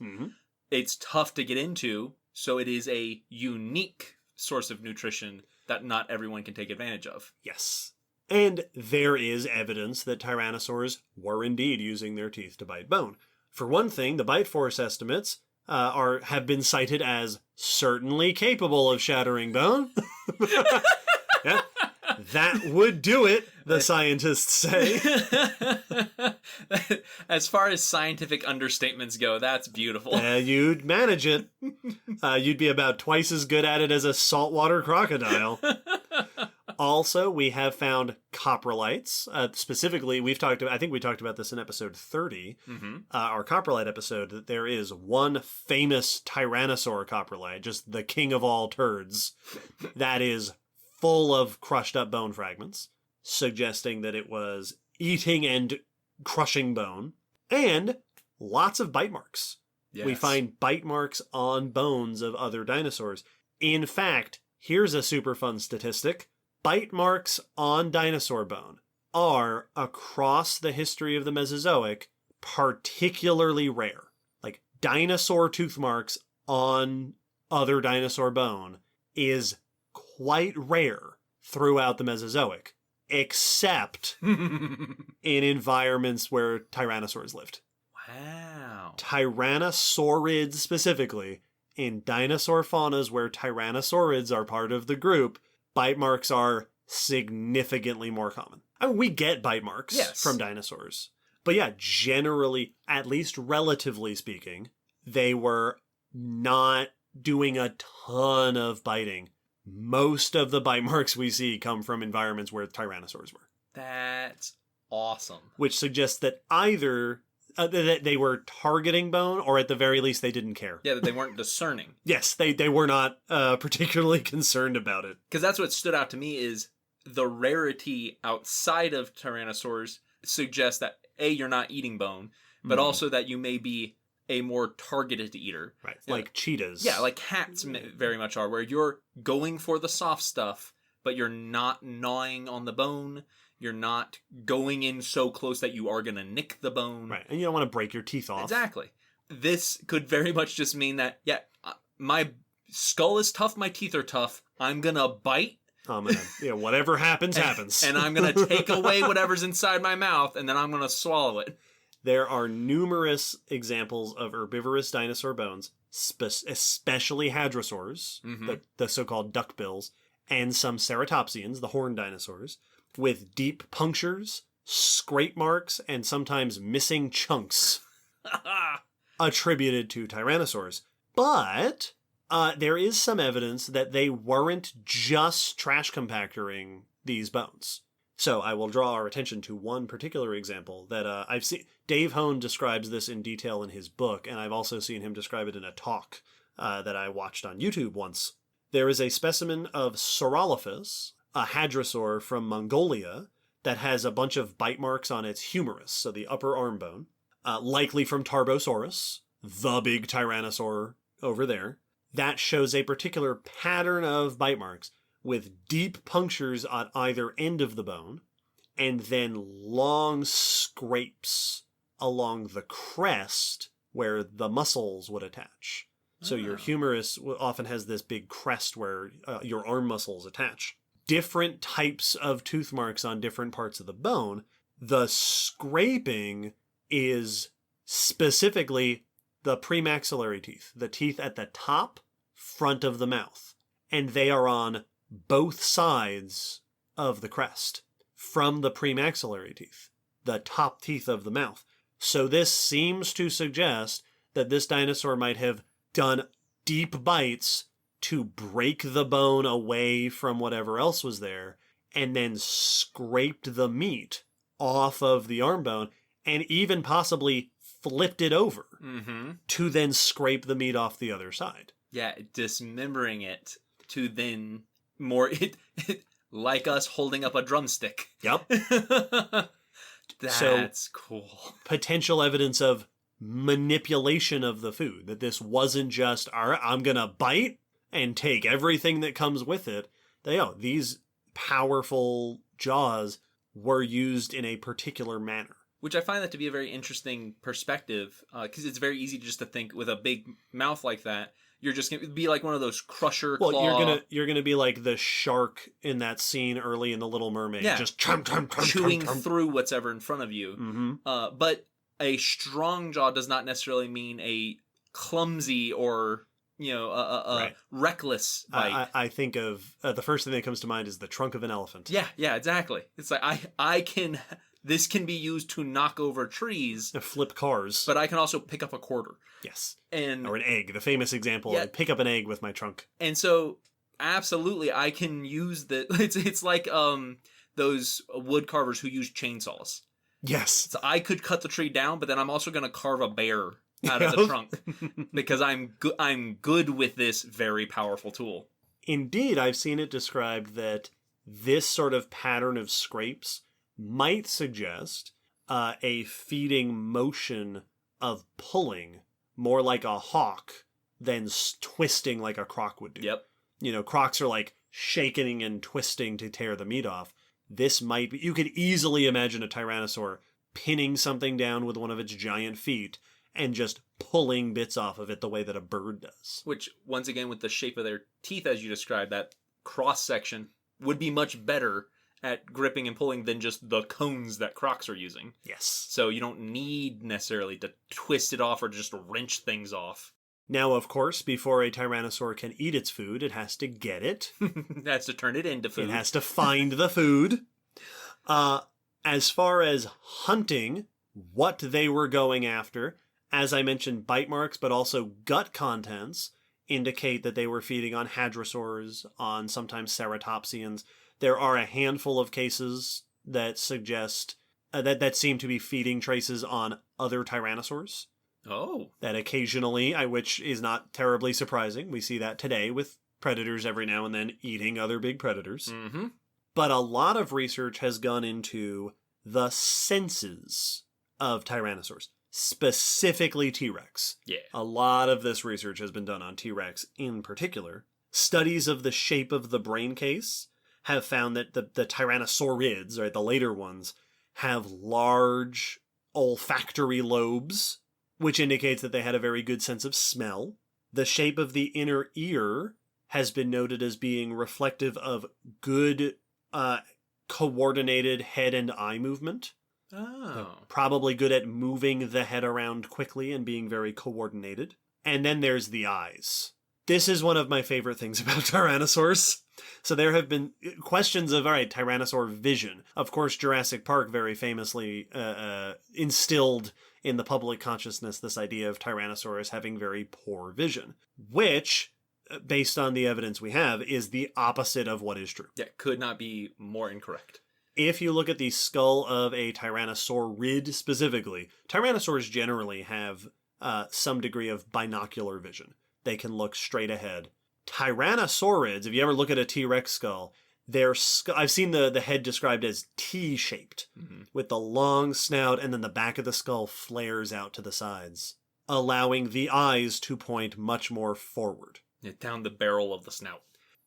it's tough to get into, so it is a unique source of nutrition that not everyone can take advantage of. Yes. And there is evidence that tyrannosaurs were indeed using their teeth to bite bone. For one thing, the bite force estimates have been cited as certainly capable of shattering bone. Yeah. That would do it, the scientists say. As far as scientific understatements go, that's beautiful. You'd manage it. You'd be about twice as good at it as a saltwater crocodile. Also, we have found coprolites. Specifically, I think we talked about this in episode 30, our coprolite episode, that there is one famous tyrannosaur coprolite, just the king of all turds, that is full of crushed up bone fragments, suggesting that it was eating and crushing bone, and lots of bite marks. Yes. We find bite marks on bones of other dinosaurs. In fact, here's a super fun statistic. Bite marks on dinosaur bone are, across the history of the Mesozoic, particularly rare. Like, dinosaur tooth marks on other dinosaur bone is quite rare throughout the Mesozoic, except in environments where tyrannosaurs lived. Wow. Tyrannosaurids specifically, in dinosaur faunas where tyrannosaurids are part of the group, bite marks are significantly more common. I mean, we get bite marks from dinosaurs. But yeah, generally, at least relatively speaking, they were not doing a ton of biting. Most of the bite marks we see come from environments where tyrannosaurs were. That's awesome. Which suggests that either that they were targeting bone, or at the very least they didn't care. Yeah, that they weren't discerning. Yes, they were not particularly concerned about it. Because that's what stood out to me is the rarity outside of tyrannosaurs suggests that, A, you're not eating bone, but also that you may be a more targeted eater. Right, like cheetahs. Yeah, like cats very much are, where you're going for the soft stuff, but you're not gnawing on the bone. You're not going in so close that you are going to nick the bone. Right, and you don't want to break your teeth off. Exactly. This could very much just mean that, my skull is tough, my teeth are tough, I'm going to bite. Whatever happens, happens. And I'm going to take away whatever's inside my mouth, and then I'm going to swallow it. There are numerous examples of herbivorous dinosaur bones, especially hadrosaurs, the so-called duckbills, and some ceratopsians, the horned dinosaurs, with deep punctures, scrape marks, and sometimes missing chunks attributed to tyrannosaurs. But there is some evidence that they weren't just trash compactoring these bones. So I will draw our attention to one particular example that I've seen. Dave Hone describes this in detail in his book, and I've also seen him describe it in a talk that I watched on YouTube once. There is a specimen of Saurolophus, a hadrosaur from Mongolia, that has a bunch of bite marks on its humerus, so the upper arm bone, likely from Tarbosaurus, the big tyrannosaur over there. That shows a particular pattern of bite marks with deep punctures on either end of the bone, and then long scrapes along the crest where the muscles would attach. So your humerus often has this big crest where your arm muscles attach. Different types of tooth marks on different parts of the bone. The scraping is specifically the premaxillary teeth, the teeth at the top front of the mouth. And they are on both sides of the crest from the premaxillary teeth, the top teeth of the mouth. So this seems to suggest that this dinosaur might have done deep bites to break the bone away from whatever else was there, and then scraped the meat off of the arm bone, and even possibly flipped it over to then scrape the meat off the other side. Yeah, dismembering it to then more like us holding up a drumstick. Yep. That's cool. Potential evidence of manipulation of the food, that this wasn't just, all right, I'm gonna bite and take everything that comes with it. These powerful jaws were used in a particular manner. Which I find that to be a very interesting perspective, because it's very easy just to think with a big mouth like that, you're just going to be like one of those crusher claw... Well, you're gonna be like the shark in that scene early in The Little Mermaid. Yeah. Just chewing through what's ever in front of you. Mm-hmm. But a strong jaw does not necessarily mean a clumsy or, right. Reckless bite. I think of, the first thing that comes to mind is the trunk of an elephant. Yeah, exactly. It's like, this can be used to knock over trees. Flip cars. But I can also pick up a quarter. Yes. Or an egg, the famous example. Yeah. Pick up an egg with my trunk. And so, absolutely, I can use it's like those wood carvers who use chainsaws. Yes. So I could cut the tree down, but then I'm also going to carve a bear out of the trunk. Because I'm good with this very powerful tool. Indeed, I've seen it described that this sort of pattern of scrapes might suggest a feeding motion of pulling, more like a hawk than twisting like a croc would do. Yep. Crocs are like shaking and twisting to tear the meat off. This might be... You could easily imagine a tyrannosaur pinning something down with one of its giant feet and just pulling bits off of it the way that a bird does. Which, once again, with the shape of their teeth, as you described, that cross-section would be much better at gripping and pulling than just the cones that crocs are using. Yes. So you don't need necessarily to twist it off or just wrench things off. Now, of course, before a tyrannosaur can eat its food, it has to get it. It has to turn it into food. It has to find the food. As far as hunting, what they were going after, as I mentioned, bite marks, but also gut contents indicate that they were feeding on hadrosaurs, on sometimes ceratopsians. There are a handful of cases that suggest that seem to be feeding traces on other tyrannosaurs. Oh. That occasionally, which is not terribly surprising, we see that today with predators every now and then eating other big predators. Mm-hmm. But a lot of research has gone into the senses of tyrannosaurs, specifically T-Rex. Yeah. A lot of this research has been done on T-Rex in particular. Studies of the shape of the brain case have found that the tyrannosaurids, right, the later ones, have large olfactory lobes, which indicates that they had a very good sense of smell. The shape of the inner ear has been noted as being reflective of good coordinated head and eye movement. Oh. They're probably good at moving the head around quickly and being very coordinated. And then there's the eyes. This is one of my favorite things about tyrannosaurs. So there have been questions of, all right, Tyrannosaur vision. Of course, Jurassic Park very famously instilled in the public consciousness this idea of Tyrannosaurus having very poor vision, which, based on the evidence we have, is the opposite of what is true. Yeah, could not be more incorrect. If you look at the skull of a Tyrannosaurid specifically, Tyrannosaurs generally have some degree of binocular vision. They can look straight ahead. Tyrannosaurids, if you ever look at a T-Rex skull, I've seen the head described as T-shaped, with the long snout, and then the back of the skull flares out to the sides, allowing the eyes to point much more forward. Yeah, down the barrel of the snout.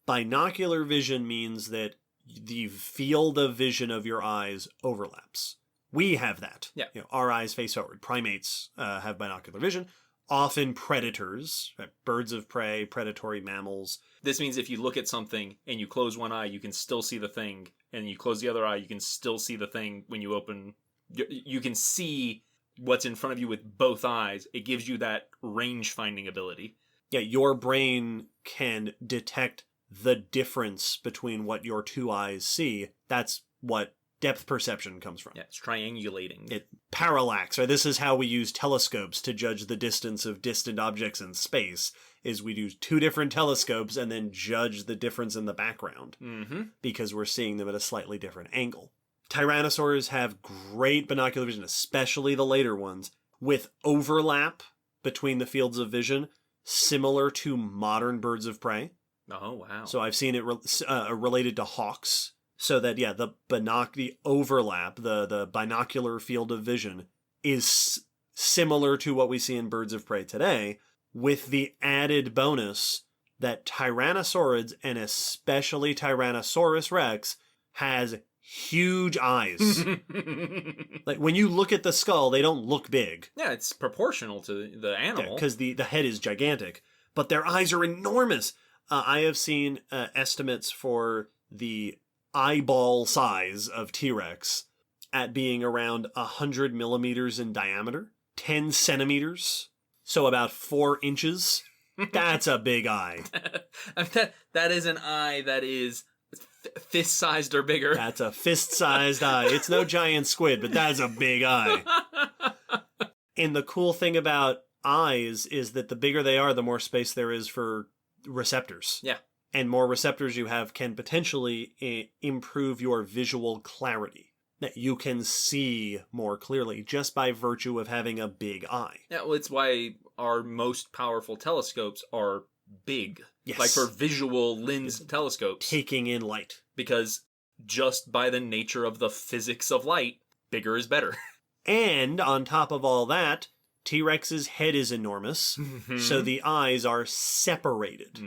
Binocular vision means that the field of vision of your eyes overlaps. We have that. Yeah. Our eyes face forward. Primates have binocular vision. Often predators, right? Birds of prey, predatory mammals. This means if you look at something and you close one eye, you can still see the thing. And you close the other eye, you can still see the thing. When you open, you can see what's in front of you with both eyes. It gives you that range-finding ability. Yeah, your brain can detect the difference between what your two eyes see. That's what depth perception comes from. Yeah, it's triangulating. Parallax, right? This is how we use telescopes to judge the distance of distant objects in space, is we use two different telescopes and then judge the difference in the background, because we're seeing them at a slightly different angle. Tyrannosaurs have great binocular vision, especially the later ones, with overlap between the fields of vision, similar to modern birds of prey. Oh, wow. So I've seen it related to hawks. So that, yeah, the overlap, the binocular field of vision is similar to what we see in birds of prey today, with the added bonus that Tyrannosaurids, and especially Tyrannosaurus rex, has huge eyes. Like, when you look at the skull, they don't look big. Yeah, it's proportional to the animal. Because the head is gigantic, but their eyes are enormous. I have seen estimates for the eyeball size of T-Rex at being around 100 millimeters in diameter, 10 centimeters, so about 4 inches. That's a big eye. That is an eye that is fist-sized or bigger. That's a fist-sized eye. It's no giant squid, but that's a big eye. And the cool thing about eyes is that the bigger they are, the more space there is for receptors. Yeah. And more receptors you have can potentially improve your visual clarity. That you can see more clearly just by virtue of having a big eye. Yeah, well, it's why our most powerful telescopes are big. Yes. Like for visual lens telescopes. Taking in light. Because just by the nature of the physics of light, bigger is better. And on top of all that, T-Rex's head is enormous, so the eyes are separated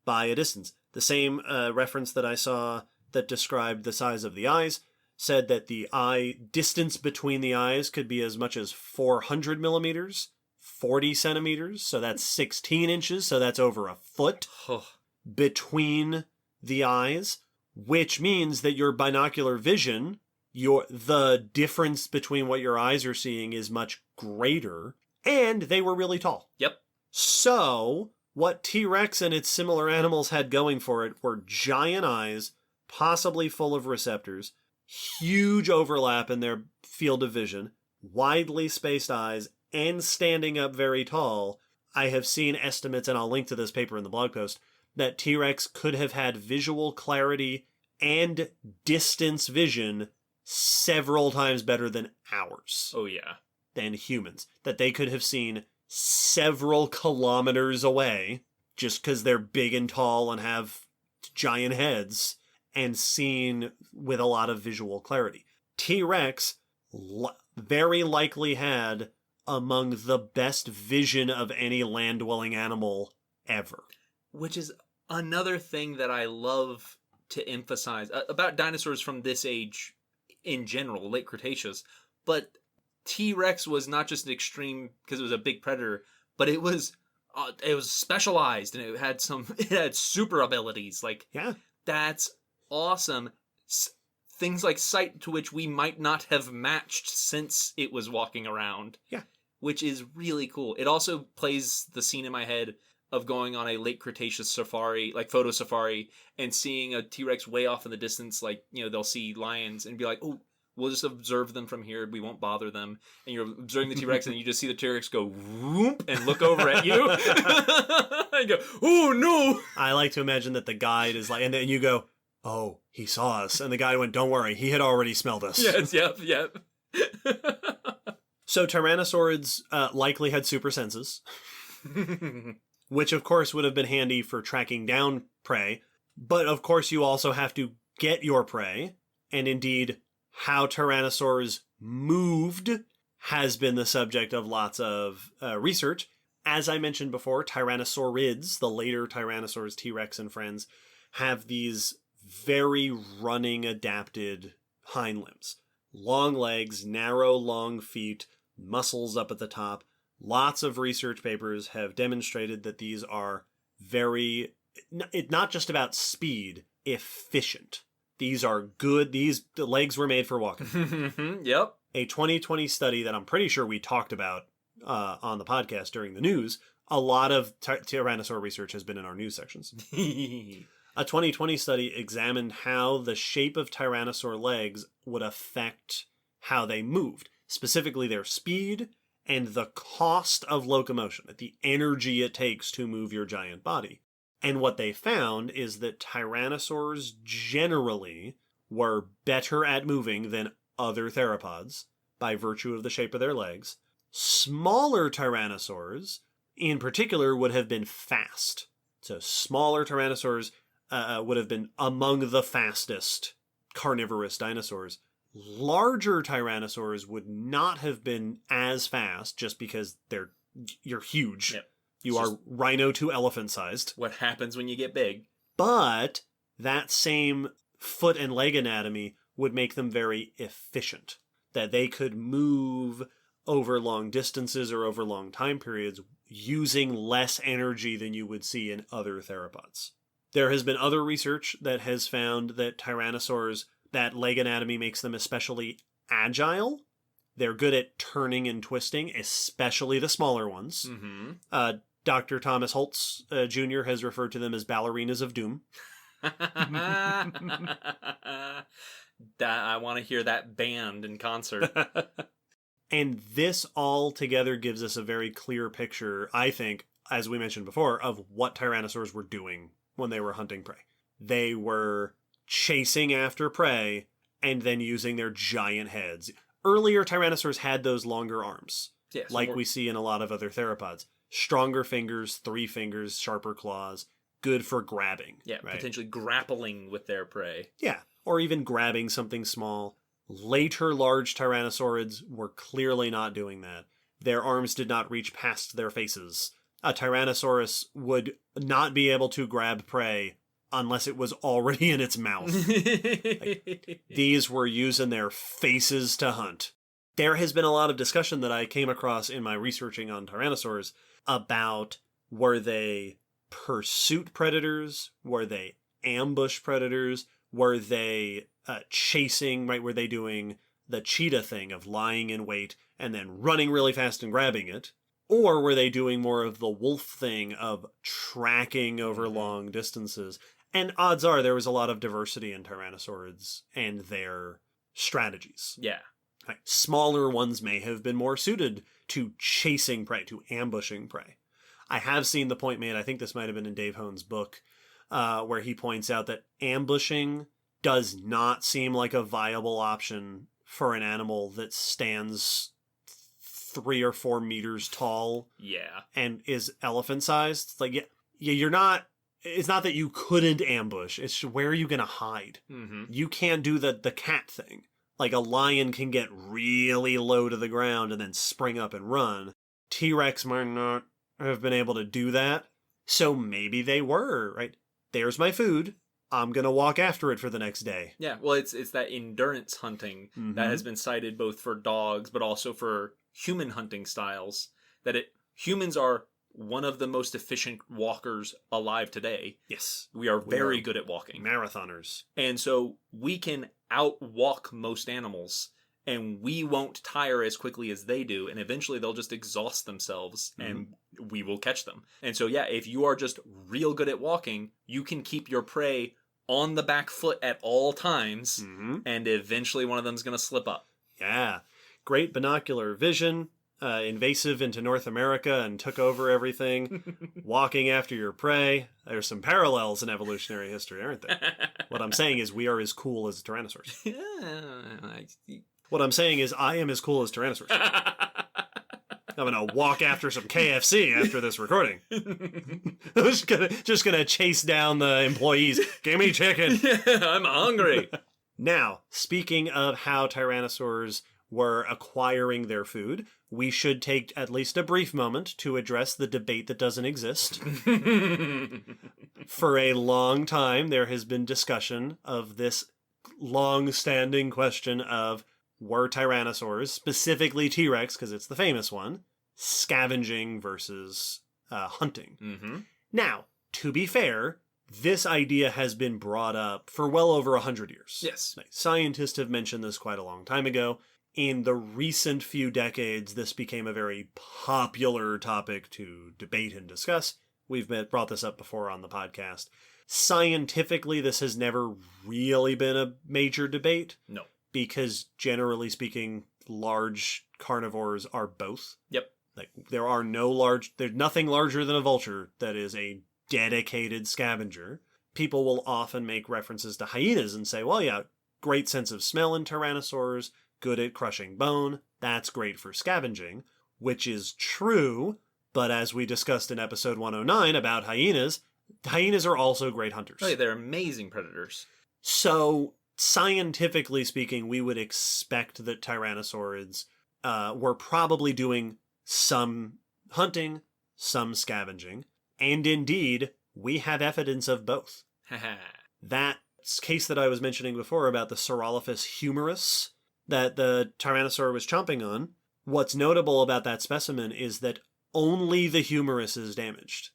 by a distance. The same reference that I saw that described the size of the eyes said that the eye distance between the eyes could be as much as 400 millimeters, 40 centimeters, so that's 16 inches, so that's over a foot between the eyes, which means that your binocular vision, the difference between what your eyes are seeing is much greater, and they were really tall. Yep. So, what T-Rex and its similar animals had going for it were giant eyes, possibly full of receptors, huge overlap in their field of vision, widely spaced eyes, and standing up very tall. I have seen estimates, and I'll link to this paper in the blog post, that T-Rex could have had visual clarity and distance vision several times better than ours. Oh, yeah. Than humans. That they could have seen several kilometers away, just because they're big and tall and have giant heads, and seen with a lot of visual clarity. T-Rex very likely had among the best vision of any land-dwelling animal ever. Which is another thing that I love to emphasize about dinosaurs from this age in general, late Cretaceous, but T-Rex was not just an extreme because it was a big predator, but it was specialized, and it had super abilities. Like, yeah, that's awesome. Things like sight, to which we might not have matched since it was walking around. Yeah, which is really cool. It also plays the scene in my head of going on a late Cretaceous safari, like photo safari, and seeing a T-Rex way off in the distance, like, you know, they'll see lions and be like, oh, we'll just observe them from here. We won't bother them. And you're observing the T-Rex and you just see the T-Rex go whoop and look over at you. And go, oh no! I like to imagine that the guide is like, and then you go, oh, he saw us. And the guide went, don't worry, he had already smelled us. Yes, yep. So Tyrannosaurs likely had super senses, which of course would have been handy for tracking down prey. But of course you also have to get your prey. And indeed, how Tyrannosaurs moved has been the subject of lots of research. As I mentioned before, Tyrannosaurids, the later Tyrannosaurs, T-Rex and friends, have these very running adapted hind limbs. Long legs, narrow, long feet, muscles up at the top. Lots of research papers have demonstrated that these are very, not just about speed, efficient. These are good. The legs were made for walking. Yep. A 2020 study that I'm pretty sure we talked about on the podcast during the news. A lot of Tyrannosaur research has been in our news sections. A 2020 study examined how the shape of Tyrannosaur legs would affect how they moved, specifically their speed and the cost of locomotion, the energy it takes to move your giant body. And what they found is that Tyrannosaurs generally were better at moving than other theropods by virtue of the shape of their legs. Smaller Tyrannosaurs, in particular, would have been fast. So smaller Tyrannosaurs would have been among the fastest carnivorous dinosaurs. Larger Tyrannosaurs would not have been as fast just because you're huge. Yep. You are rhino to elephant sized. What happens when you get big? But that same foot and leg anatomy would make them very efficient. That they could move over long distances or over long time periods using less energy than you would see in other theropods. There has been other research that has found that Tyrannosaurs, that leg anatomy makes them especially agile. They're good at turning and twisting, especially the smaller ones. Mm-hmm. Dr. Thomas Holtz Jr. has referred to them as ballerinas of doom. I want to hear that band in concert. And this all together gives us a very clear picture, I think, as we mentioned before, of what Tyrannosaurs were doing when they were hunting prey. They were chasing after prey and then using their giant heads. Earlier Tyrannosaurs had those longer arms, like we see in a lot of other theropods. Stronger fingers, 3 fingers, sharper claws, good for grabbing. Yeah, right? Potentially grappling with their prey. Yeah, or even grabbing something small. Later large Tyrannosaurids were clearly not doing that. Their arms did not reach past their faces. A Tyrannosaurus would not be able to grab prey unless it was already in its mouth. These were using their faces to hunt. There has been a lot of discussion that I came across in my researching on Tyrannosaurs about, were they pursuit predators? Were they ambush predators? Were they chasing, right? Were they doing the cheetah thing of lying in wait and then running really fast and grabbing it? Or were they doing more of the wolf thing of tracking over long distances? And odds are there was a lot of diversity in Tyrannosaurids and their strategies. Yeah. Right. Smaller ones may have been more suited to chasing prey, to ambushing prey. I have seen the point made, I think this might have been in Dave Hone's book, where he points out that ambushing does not seem like a viable option for an animal that stands 3 or 4 meters tall. Yeah. And is elephant sized. It's like, yeah, you're not, it's not that you couldn't ambush, it's where are you going to hide? Mm-hmm. You can't do the cat thing. Like a lion can get really low to the ground and then spring up and run. T-Rex might not have been able to do that. So maybe they were, right? There's my food. I'm going to walk after it for the next day. Yeah, well, it's that endurance hunting that has been cited both for dogs but also for human hunting styles. Humans are one of the most efficient walkers alive today. Yes. We are very good at walking. Marathoners. And so we can outwalk most animals. and we won't tire as quickly as they do, and eventually they'll just exhaust themselves, and we will catch them. And so, yeah, if you are just real good at walking, you can keep your prey on the back foot at all times, and eventually one of them's going to slip up. Yeah. Great binocular vision, invasive into North America and took over everything, walking after your prey. There's some parallels in evolutionary history, aren't there? What I'm saying is we are as cool as Tyrannosaurs. What I'm saying is I am as cool as Tyrannosaurs. I'm going to walk after some KFC after this recording. I'm just gonna chase down the employees. Give me chicken. I'm hungry. Now, speaking of how tyrannosaurs were acquiring their food, we should take at least a brief moment to address the debate that doesn't exist. For a long time, there has been discussion of this long-standing question of, were tyrannosaurs, specifically T-Rex, because it's the famous one, scavenging versus hunting? Now, to be fair, this idea has been brought up for well over 100 years. Yes. Scientists have mentioned this quite a long time ago. In the recent few decades, this became a very popular topic to debate and discuss. We've brought this up before on the podcast. Scientifically, this has never really been a major debate. No. Because generally speaking, large carnivores are both. Yep. Like there's nothing larger than a vulture that is a dedicated scavenger. People will often make references to hyenas and say, well, yeah, great sense of smell in tyrannosaurs, good at crushing bone, that's great for scavenging, which is true, but as we discussed in episode 109 about hyenas are also great hunters. Oh, yeah, they're amazing predators. So, scientifically speaking, we would expect that tyrannosaurids were probably doing some hunting, some scavenging, and indeed, we have evidence of both. That case that I was mentioning before about the Saurolophus humerus that the Tyrannosaur was chomping on, what's notable about that specimen is that only the humerus is damaged.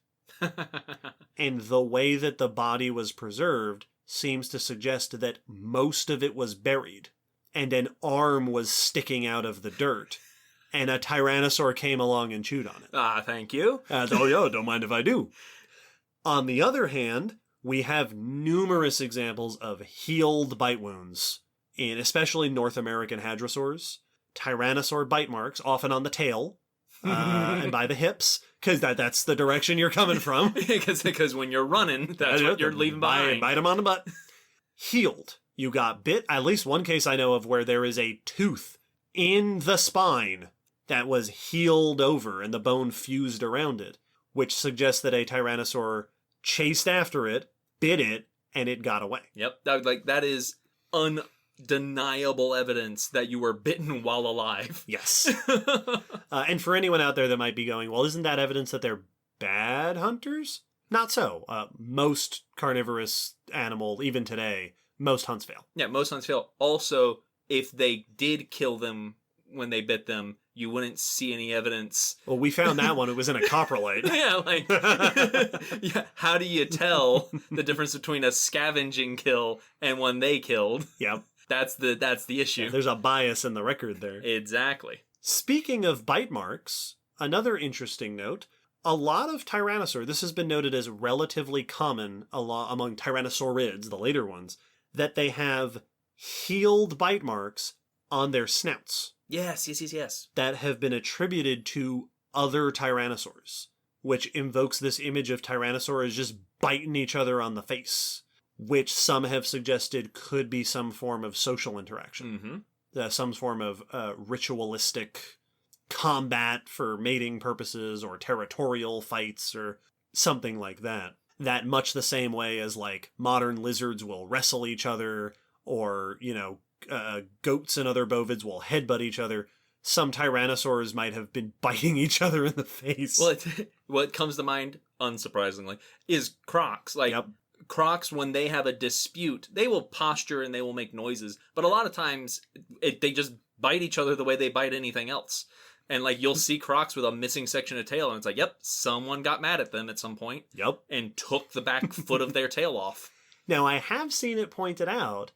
And the way that the body was preserved seems to suggest that most of it was buried, and an arm was sticking out of the dirt, and a Tyrannosaur came along and chewed on it. Ah, thank you. Oh, yeah, don't mind if I do. On the other hand, we have numerous examples of healed bite wounds in especially North American hadrosaurs, tyrannosaur bite marks, often on the tail and by the hips, because that's the direction you're coming from. Because when you're running, that's what you're leaving behind. Bite them on the butt. Healed. You got bit. At least one case I know of where there is a tooth in the spine that was healed over and the bone fused around it, which suggests that a tyrannosaur chased after it, bit it, and it got away. Yep. That is undeniable evidence that you were bitten while alive. Yes. And for anyone out there that might be going, well, isn't that evidence that they're bad hunters? Not so. Most carnivorous animal, even today, most hunts fail. Yeah, most hunts fail. Also, if they did kill them when they bit them, you wouldn't see any evidence. Well, we found that one. It was in a coprolite. Yeah, how do you tell the difference between a scavenging kill and one they killed? Yep. That's the issue. Yeah, there's a bias in the record there. Exactly. Speaking of bite marks, another interesting note, a lot of tyrannosaur, this has been noted as relatively common among tyrannosaurids, the later ones, that they have healed bite marks on their snouts. Yes. That have been attributed to other tyrannosaurs, which invokes this image of tyrannosaurs just biting each other on the face, which some have suggested could be some form of social interaction. Some form of ritualistic combat for mating purposes or territorial fights or something like that. That much the same way as like modern lizards will wrestle each other or, goats and other bovids will headbutt each other. Some tyrannosaurs might have been biting each other in the face. Well, what comes to mind, unsurprisingly, is crocs. Crocs, when they have a dispute, they will posture and they will make noises. But a lot of times, they just bite each other the way they bite anything else. And you'll see crocs with a missing section of tail, and it's yep, someone got mad at them at some point. Yep. And took the back foot of their tail off. Now, I have seen it pointed out,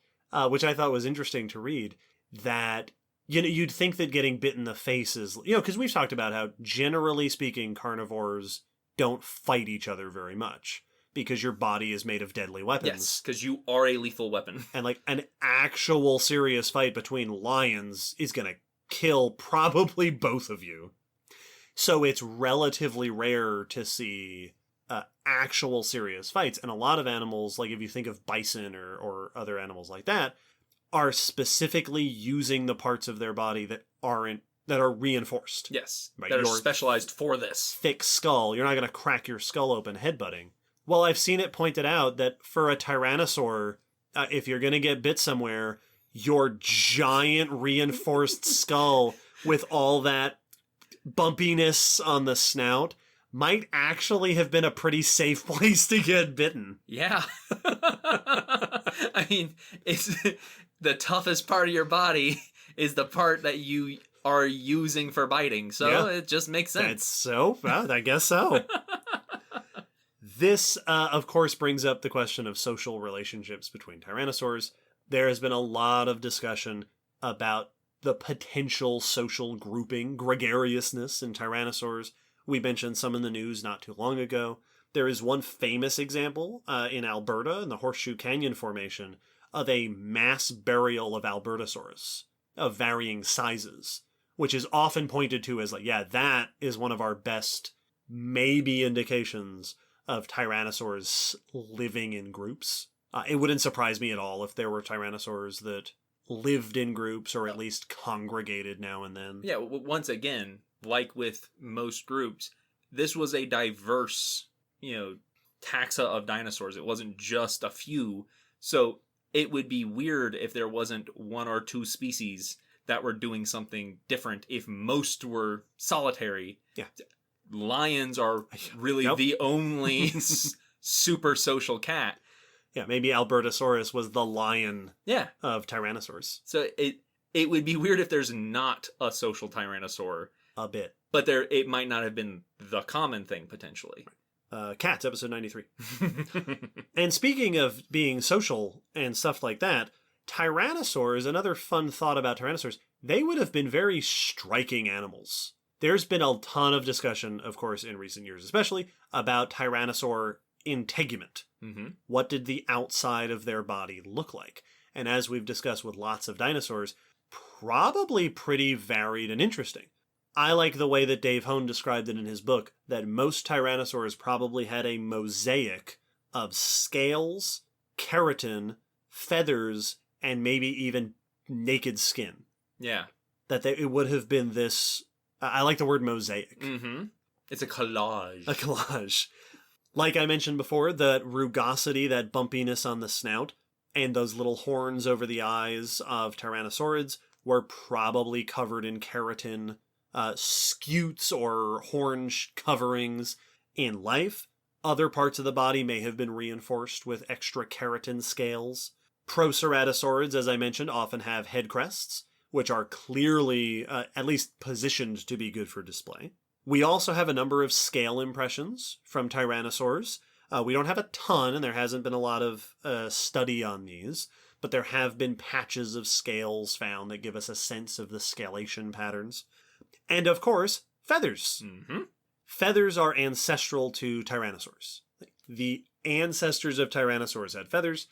which I thought was interesting to read, that You know, you'd think that getting bit in the face is, you know, because we've talked about how, generally speaking, carnivores don't fight each other very much because your body is made of deadly weapons. Yes, because you are a lethal weapon. And like an actual serious fight between lions is going to kill probably both of you. So it's relatively rare to see actual serious fights. And a lot of animals, like if you think of bison or other animals like that, are specifically using the parts of their body that are reinforced. Yes, right? that are specialized for this. Thick skull, you're not going to crack your skull open headbutting. Well, I've seen it pointed out that for a tyrannosaur, if you're going to get bit somewhere, your giant reinforced skull with all that bumpiness on the snout might actually have been a pretty safe place to get bitten. Yeah. I mean, it's the toughest part of your body is the part that you are using for biting. So it just makes sense. Well, I guess so. This, of course, brings up the question of social relationships between tyrannosaurs. There has been a lot of discussion about the potential social grouping, gregariousness in tyrannosaurs. We mentioned some in the news not too long ago. There is one famous example in Alberta, in the Horseshoe Canyon Formation, of a mass burial of Albertosaurus of varying sizes, which is often pointed to as like, yeah, that is one of our best maybe indications of tyrannosaurs living in groups. It wouldn't surprise me at all if there were tyrannosaurs that lived in groups or at least congregated now and then. Yeah, once again, like with most groups, this was a diverse, taxa of dinosaurs. It wasn't just a few. So it would be weird if there wasn't one or two species that were doing something different if most were solitary. Yeah. Lions are really the only super social cat. Yeah, maybe Albertosaurus was the lion of tyrannosaurs. So it would be weird if there's not a social tyrannosaur. A bit. But it might not have been the common thing, potentially. Cats, episode 93. And speaking of being social and stuff like that, tyrannosaurs, another fun thought about tyrannosaurs, they would have been very striking animals. There's been a ton of discussion, of course, in recent years especially, about tyrannosaur integument. Mm-hmm. What did the outside of their body look like? And as we've discussed with lots of dinosaurs, probably pretty varied and interesting. I like the way that Dave Hone described it in his book, that most tyrannosaurs probably had a mosaic of scales, keratin, feathers, and maybe even naked skin. Yeah. That it would have been this... I like the word mosaic. Mm-hmm. It's a collage. A collage. Like I mentioned before, the rugosity, that bumpiness on the snout, and those little horns over the eyes of tyrannosaurids were probably covered in keratin, scutes or horn coverings in life. Other parts of the body may have been reinforced with extra keratin scales. Proceratosaurids, as I mentioned, often have head crests, which are clearly at least positioned to be good for display. We also have a number of scale impressions from tyrannosaurs. We don't have a ton, and there hasn't been a lot of study on these, but there have been patches of scales found that give us a sense of the scalation patterns. And of course, feathers. Mm-hmm. Feathers are ancestral to tyrannosaurs. The ancestors of tyrannosaurs had feathers,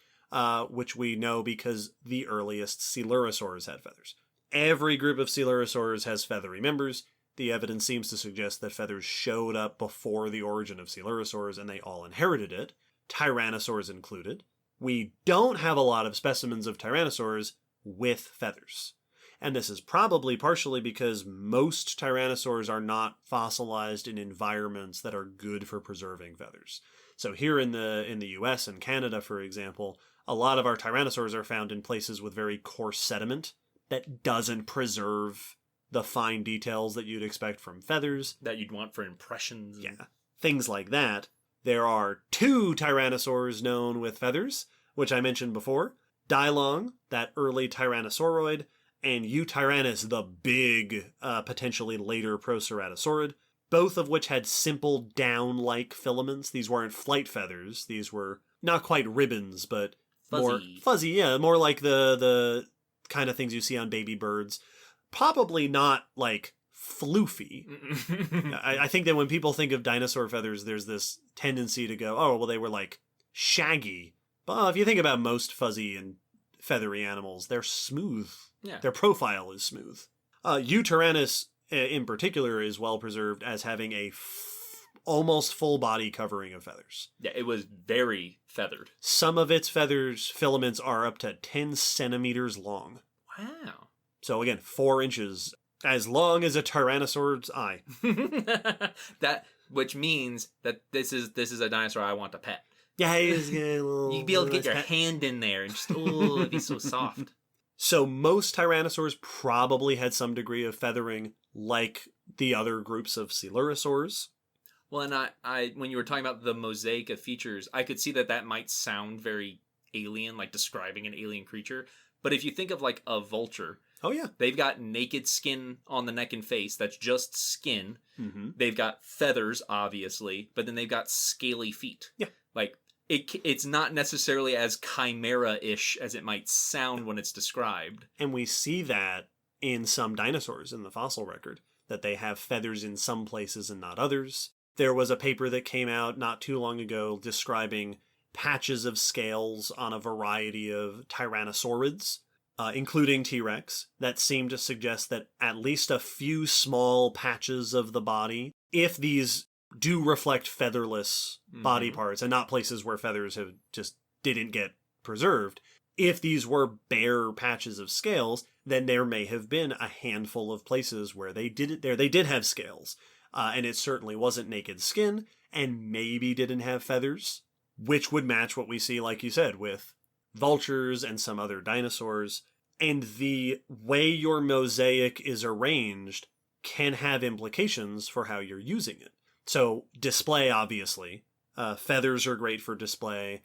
which we know because the earliest coelurosaurs had feathers. Every group of coelurosaurs has feathery members. The evidence seems to suggest that feathers showed up before the origin of coelurosaurs and they all inherited it, tyrannosaurs included. We don't have a lot of specimens of tyrannosaurs with feathers. And this is probably partially because most tyrannosaurs are not fossilized in environments that are good for preserving feathers. So here in the US and Canada, for example, a lot of our tyrannosaurs are found in places with very coarse sediment that doesn't preserve the fine details that you'd expect from feathers. That you'd want for impressions. Yeah, things like that. There are 2 tyrannosaurs known with feathers, which I mentioned before. Dilong, that early tyrannosauroid, and Eutyrannus, the big, potentially later Proceratosaurid, both of which had simple down-like filaments. These weren't flight feathers. These were not quite ribbons, but fuzzy. More fuzzy, yeah, more like the kind of things you see on baby birds. probably not like floofy. I think that when people think of dinosaur feathers, there's this tendency to go, oh, well, they were like shaggy. But if you think about most fuzzy and feathery animals, they're smooth. Yeah. Their profile is smooth. Eutyrannus in particular is well preserved as having a almost full body covering of feathers. Yeah, it was very feathered. Some of its filaments are up to 10 centimeters long. Wow. So again, 4 inches, as long as a tyrannosaur's eye. Which means that this is a dinosaur I want to pet. Yeah, you'd be able to get your hand in there and just, oh, it'd be so soft. So most tyrannosaurs probably had some degree of feathering, like the other groups of coelurosaurs. Well, and I when you were talking about the mosaic of features, I could see that might sound very alien, like describing an alien creature. But if you think of like a vulture, oh yeah, they've got naked skin on the neck and face. That's just skin. Mm-hmm. They've got feathers, obviously, but then they've got scaly feet. Yeah, like it's not necessarily as chimera-ish as it might sound when it's described. And we see that in some dinosaurs in the fossil record, that they have feathers in some places and not others. There was a paper that came out not too long ago describing patches of scales on a variety of tyrannosaurids, including T-Rex, that seemed to suggest that at least a few small patches of the body, if these do reflect featherless body parts and not places where feathers have just didn't get preserved, if these were bare patches of scales, then there may have been a handful of places where they did have scales. And it certainly wasn't naked skin, and maybe didn't have feathers, which would match what we see, like you said, with vultures and some other dinosaurs. And the way your mosaic is arranged can have implications for how you're using it. So display, obviously. Feathers are great for display.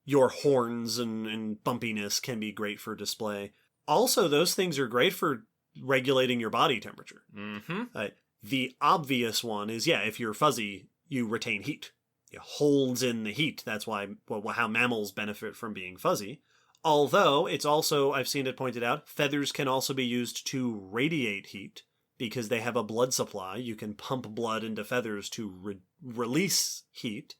Your horns and bumpiness can be great for display. Also, those things are great for regulating your body temperature. Mm-hmm. The obvious one is, if you're fuzzy, you retain heat. It holds in the heat. That's why how mammals benefit from being fuzzy. Although, it's also, I've seen it pointed out, feathers can also be used to radiate heat because they have a blood supply. You can pump blood into feathers to release heat,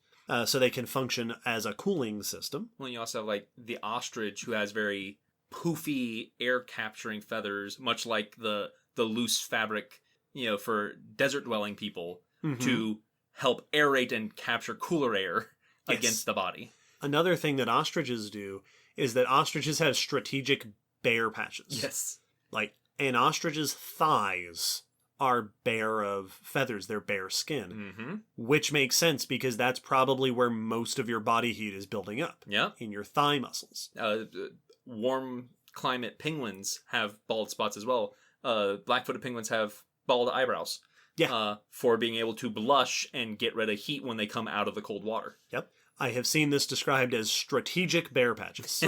so they can function as a cooling system. Well, you also have like the ostrich, who has very poofy air-capturing feathers, much like the loose fabric, for desert-dwelling people, to help aerate and capture cooler air against the body. Another thing that ostriches do is that ostriches have strategic bare patches. Yes. Like, an ostrich's thighs are bare of feathers. They're bare skin. Which makes sense because that's probably where most of your body heat is building up. Yeah. In your thigh muscles. Warm climate penguins have bald spots as well. Black-footed penguins have bald eyebrows. Yeah. For being able to blush and get rid of heat when they come out of the cold water. Yep. I have seen this described as strategic bear patches.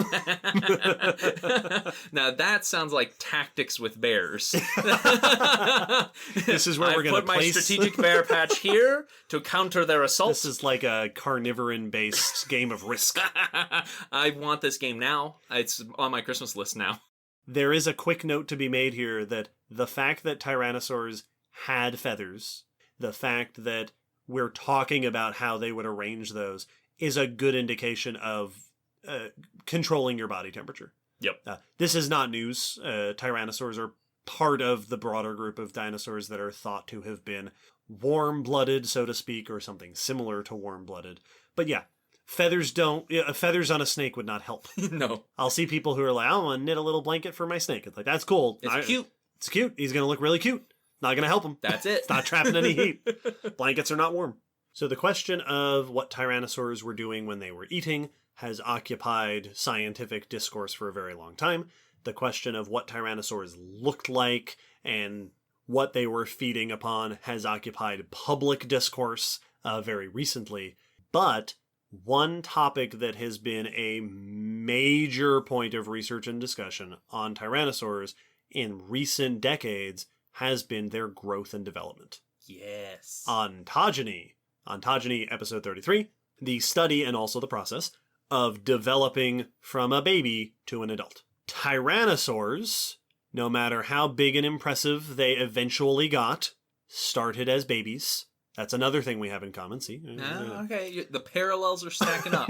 Now that sounds like tactics with bears. This is where we're going to put my strategic bear patch here to counter their assault. This is like a carnivoran-based game of Risk. I want this game now. It's on my Christmas list now. There is a quick note to be made here that the fact that tyrannosaurs had feathers, the fact that we're talking about how they would arrange those, is a good indication of controlling your body temperature. Yep. This is not news. Tyrannosaurs are part of the broader group of dinosaurs that are thought to have been warm-blooded, so to speak, or something similar to warm-blooded. But feathers feathers on a snake would not help. No. I'll see people who are like, I want to knit a little blanket for my snake. It's like, that's cool. It's cute. It's cute. He's going to look really cute. Not going to help him. That's it. It's not trapping any heat. Blankets are not warm. So the question of what tyrannosaurs were doing when they were eating has occupied scientific discourse for a very long time. The question of what tyrannosaurs looked like and what they were feeding upon has occupied public discourse very recently. But one topic that has been a major point of research and discussion on tyrannosaurs in recent decades has been their growth and development. Yes. Ontogeny, episode 33, the study and also the process of developing from a baby to an adult. Tyrannosaurs no matter how big and impressive they eventually got, started as babies. That's another thing we have in common, see? Okay, the parallels are stacking up.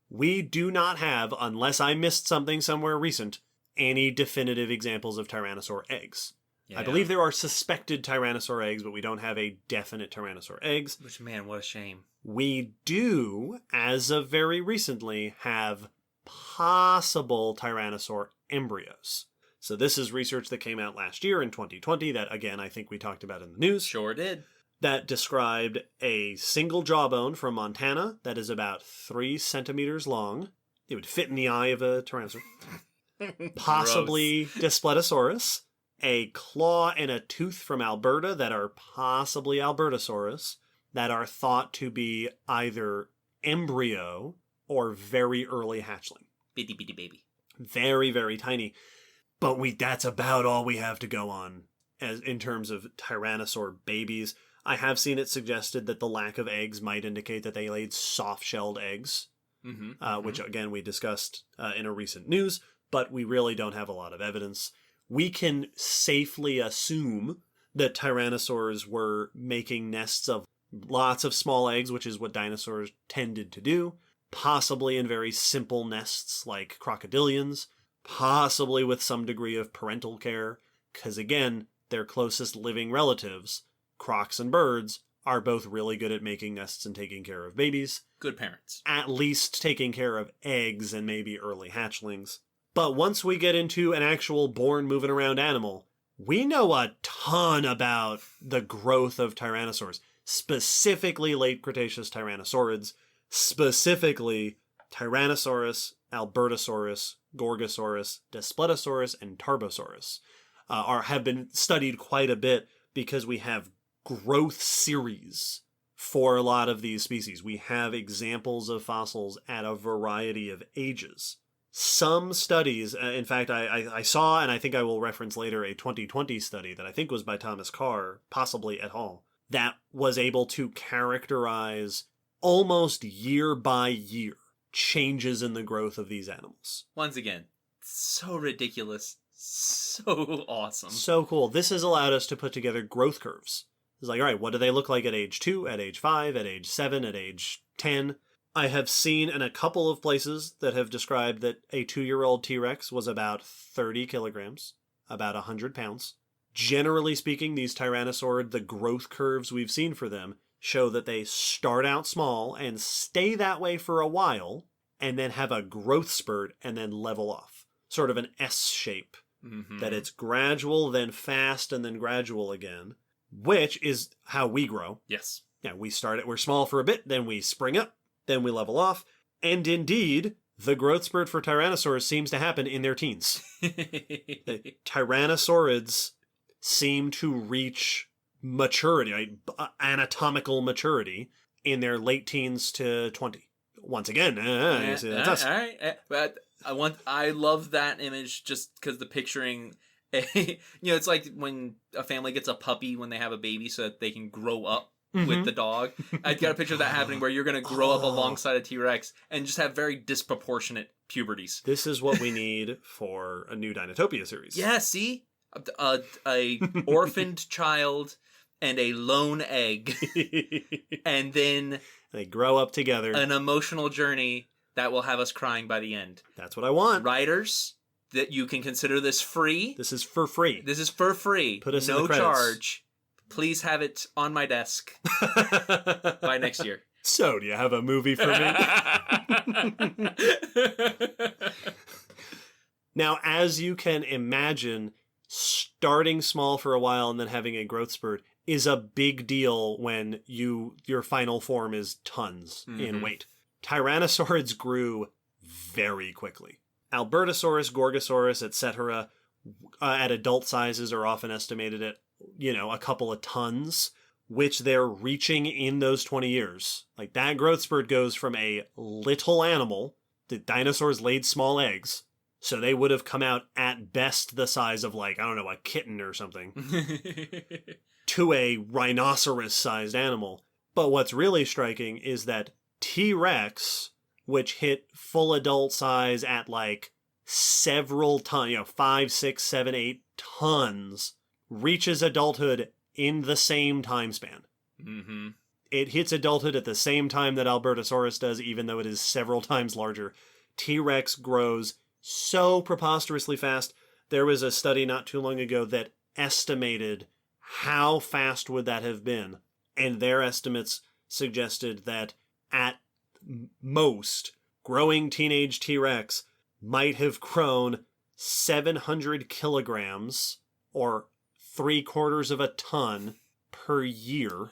We do not have, unless I missed something somewhere recent, any definitive examples of tyrannosaur eggs. Yeah. I believe there are suspected tyrannosaur eggs, but we don't have a definite tyrannosaur eggs. Which, man, what a shame. We do, as of very recently, have possible tyrannosaur embryos. So this is research that came out last year in 2020 that, again, I think we talked about in the news. Sure did. That described a single jawbone from Montana that is about 3 centimeters long. It would fit in the eye of a tyrannosaur. Possibly Displetosaurus. A claw and a tooth from Alberta that are possibly Albertosaurus, that are thought to be either embryo or very early hatchling. Bitty bitty baby. Very, very tiny. But that's about all we have to go on as in terms of tyrannosaur babies. I have seen it suggested that the lack of eggs might indicate that they laid soft-shelled eggs, which, again, we discussed in a recent news, but we really don't have a lot of evidence. We can safely assume that tyrannosaurs were making nests of lots of small eggs, which is what dinosaurs tended to do, possibly in very simple nests like crocodilians, possibly with some degree of parental care, because, again, their closest living relatives, crocs and birds, are both really good at making nests and taking care of babies. Good parents. At least taking care of eggs and maybe early hatchlings. But once we get into an actual born, moving around animal, we know a ton about the growth of tyrannosaurs, specifically late Cretaceous tyrannosaurids, specifically Tyrannosaurus, Albertosaurus, Gorgosaurus, Displetosaurus, and Tarbosaurus have been studied quite a bit because we have growth series for a lot of these species. We have examples of fossils at a variety of ages. Some studies, in fact, I saw, and I think I will reference later, a 2020 study that I think was by Thomas Carr, possibly et al., that was able to characterize almost year by year changes in the growth of these animals. Once again, so ridiculous, so awesome. So cool. This has allowed us to put together growth curves. It's like, all right, what do they look like at age 2, at age 5, at age 7, at age 10? I have seen in a couple of places that have described that a 2-year-old T-Rex was about 30 kilograms, about 100 pounds. Generally speaking, these tyrannosaurs, the growth curves we've seen for them, show that they start out small and stay that way for a while, and then have a growth spurt and then level off. Sort of an S shape. Mm-hmm. That it's gradual, then fast, and then gradual again, which is how we grow. Yes. Yeah, we're small for a bit, then we spring up, then we level off, and indeed, the growth spurt for tyrannosaurs seems to happen in their teens. The tyrannosaurids seem to reach maturity, right? Anatomical maturity, in their late teens to 20. Once again, you see, that's us. All right. But I love that image just because the picturing, it's like when a family gets a puppy when they have a baby so that they can grow up with the dog. I've got a picture of that happening where you're going to grow up alongside a T-Rex and just have very disproportionate puberties. This is what we need for a new Dinotopia series. Yeah, see? A orphaned child and a lone egg. And then they grow up together. An emotional journey that will have us crying by the end. That's what I want. Writers, that you can consider this free. This is for free. This is for free. Put us in the credits. No charge. Please have it on my desk by next year. So, do you have a movie for me? Now, as you can imagine, starting small for a while and then having a growth spurt is a big deal when your final form is tons in weight. Tyrannosaurids grew very quickly. Albertosaurus, Gorgosaurus, etc., at adult sizes are often estimated at, a couple of tons, which they're reaching in those 20 years. Like, that growth spurt goes from a little animal, the dinosaurs laid small eggs, so they would have come out at best the size of, a kitten or something, to a rhinoceros-sized animal. But what's really striking is that T-Rex, which hit full adult size at, several tons, 5, 6, 7, 8 tons, reaches adulthood in the same time span. Mm-hmm. It hits adulthood at the same time that Albertosaurus does, even though it is several times larger. T-Rex grows so preposterously fast. There was a study not too long ago that estimated how fast would that have been, and their estimates suggested that at most, growing teenage T-Rex might have grown 700 kilograms, or 3/4 of a ton, per year,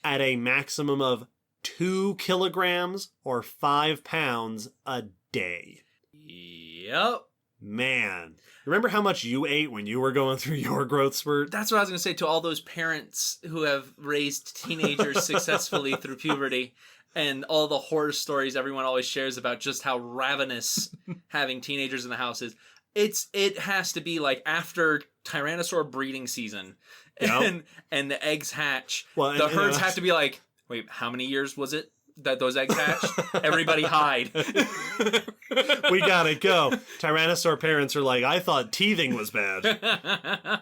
at a maximum of 2 kilograms, or 5 pounds, a day. Yep. Man, remember how much you ate when you were going through your growth spurt? That's what I was going to say to all those parents who have raised teenagers successfully through puberty, and all the horror stories everyone always shares about just how ravenous having teenagers in the house is. It has to be like after Tyrannosaur breeding season, and the eggs hatch. Well, the herds have to be like, wait, how many years was it that those eggs hatched? Everybody hide. We gotta go. Tyrannosaur parents are like, I thought teething was bad.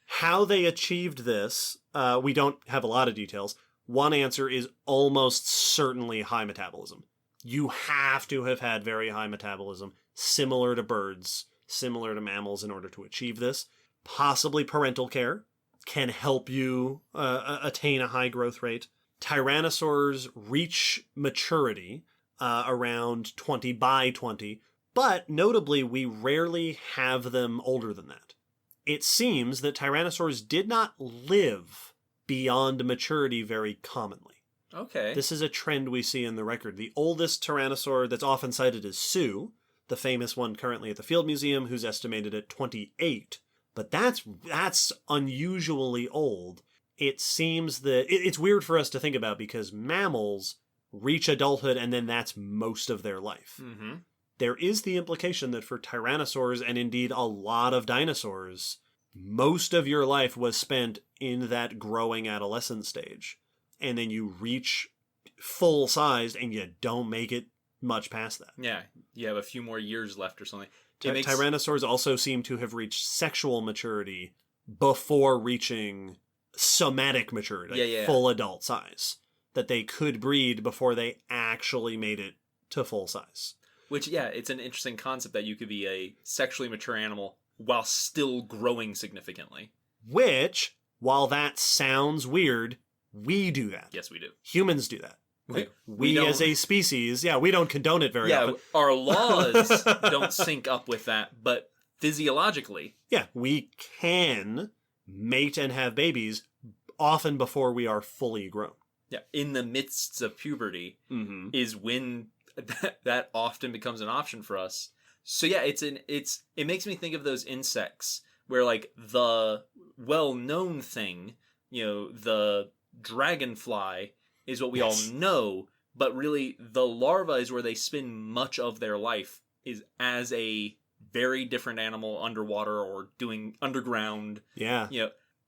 How they achieved this, we don't have a lot of details. One answer is almost certainly high metabolism. You have to have had very high metabolism, similar to birds, similar to mammals, in order to achieve this. Possibly parental care can help you attain a high growth rate. Tyrannosaurs reach maturity around 20 by 20, but notably, we rarely have them older than that. It seems that Tyrannosaurs did not live beyond maturity very commonly. Okay. This is a trend we see in the record. The oldest Tyrannosaur that's often cited is Sue, the famous one currently at the Field Museum, who's estimated at 28. But that's unusually old. It seems that it's weird for us to think about because mammals reach adulthood and then that's most of their life. Mm-hmm. There is the implication that for tyrannosaurs and indeed a lot of dinosaurs, most of your life was spent in that growing adolescent stage. And then you reach full size and you don't make it much past that. Yeah, you have a few more years left or something. Tyrannosaurs also seem to have reached sexual maturity before reaching somatic maturity, full adult size. That they could breed before they actually made it to full size. Which, it's an interesting concept that you could be a sexually mature animal while still growing significantly. Which, while that sounds weird, we do that. Yes, we do. Humans do that. We as a species, we don't condone it very often. Our laws don't sync up with that, but physiologically. Yeah, we can mate and have babies often before we are fully grown. Yeah, in the midst of puberty is when that often becomes an option for us. So it makes me think of those insects where like the well-known thing, the dragonfly is what we all know, but really the larva is where they spend much of their life is as a very different animal underwater or doing underground. Yeah.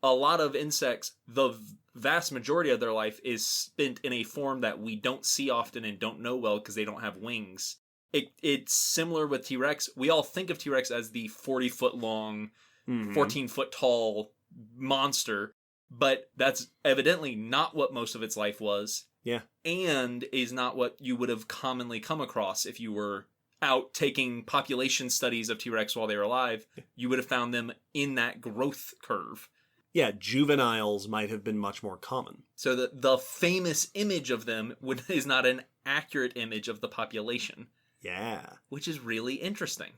A lot of insects, the vast majority of their life is spent in a form that we don't see often and don't know well because they don't have wings. It's similar with T-Rex. We all think of T-Rex as the 40-foot long, 14-foot tall monster, but that's evidently not what most of its life was. Yeah. And is not what you would have commonly come across if you were out taking population studies of T-Rex while they were alive. You would have found them in that growth curve. Yeah, juveniles might have been much more common. So the famous image of them is not an accurate image of the population. Yeah. Which is really interesting.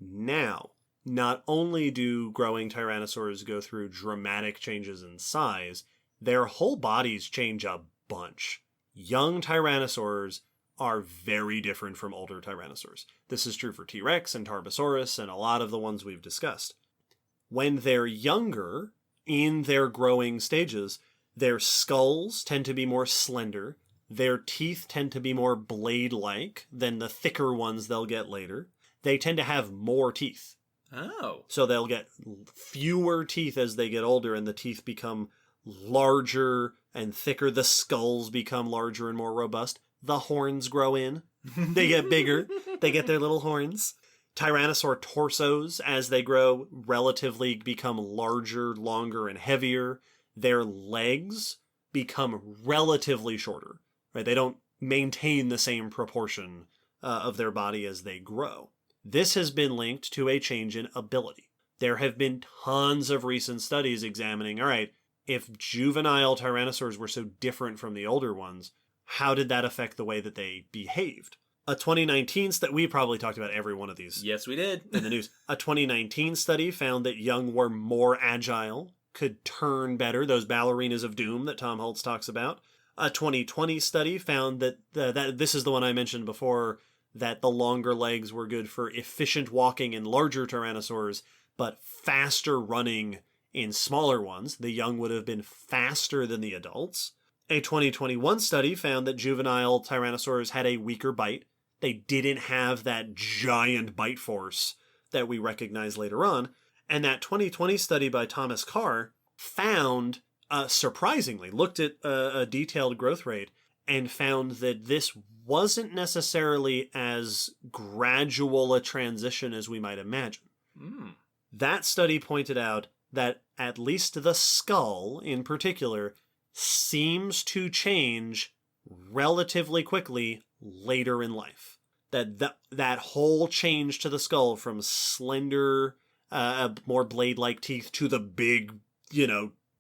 Now, not only do growing tyrannosaurs go through dramatic changes in size, their whole bodies change a bunch. Young tyrannosaurs are very different from older tyrannosaurs. This is true for T-Rex and Tarbosaurus and a lot of the ones we've discussed. When they're younger, in their growing stages, their skulls tend to be more slender, their teeth tend to be more blade-like than the thicker ones they'll get later. They tend to have more teeth. Oh. So they'll get fewer teeth as they get older, and the teeth become larger and thicker. The skulls become larger and more robust. The horns grow in. They get bigger. They get their little horns. Tyrannosaur torsos, as they grow, relatively become larger, longer, and heavier. Their legs become relatively shorter. Right? They don't maintain the same proportion of their body as they grow. This has been linked to a change in ability. There have been tons of recent studies examining, all right, if juvenile tyrannosaurs were so different from the older ones, how did that affect the way that they behaved? A 2019 study, we probably talked about every one of these. Yes, we did. In the news. A 2019 study found that young were more agile, could turn better, those ballerinas of doom that Tom Holtz talks about. A 2020 study found that, that this is the one I mentioned before, that the longer legs were good for efficient walking in larger tyrannosaurs, but faster running in smaller ones. The young would have been faster than the adults. A 2021 study found that juvenile tyrannosaurs had a weaker bite. They didn't have that giant bite force that we recognize later on. And that 2020 study by Thomas Carr found, surprisingly, looked at a detailed growth rate and found that this wasn't necessarily as gradual a transition as we might imagine. That study pointed out that at least the skull, in particular, seems to change relatively quickly later in life. That whole change to the skull from slender, more blade-like teeth to the big,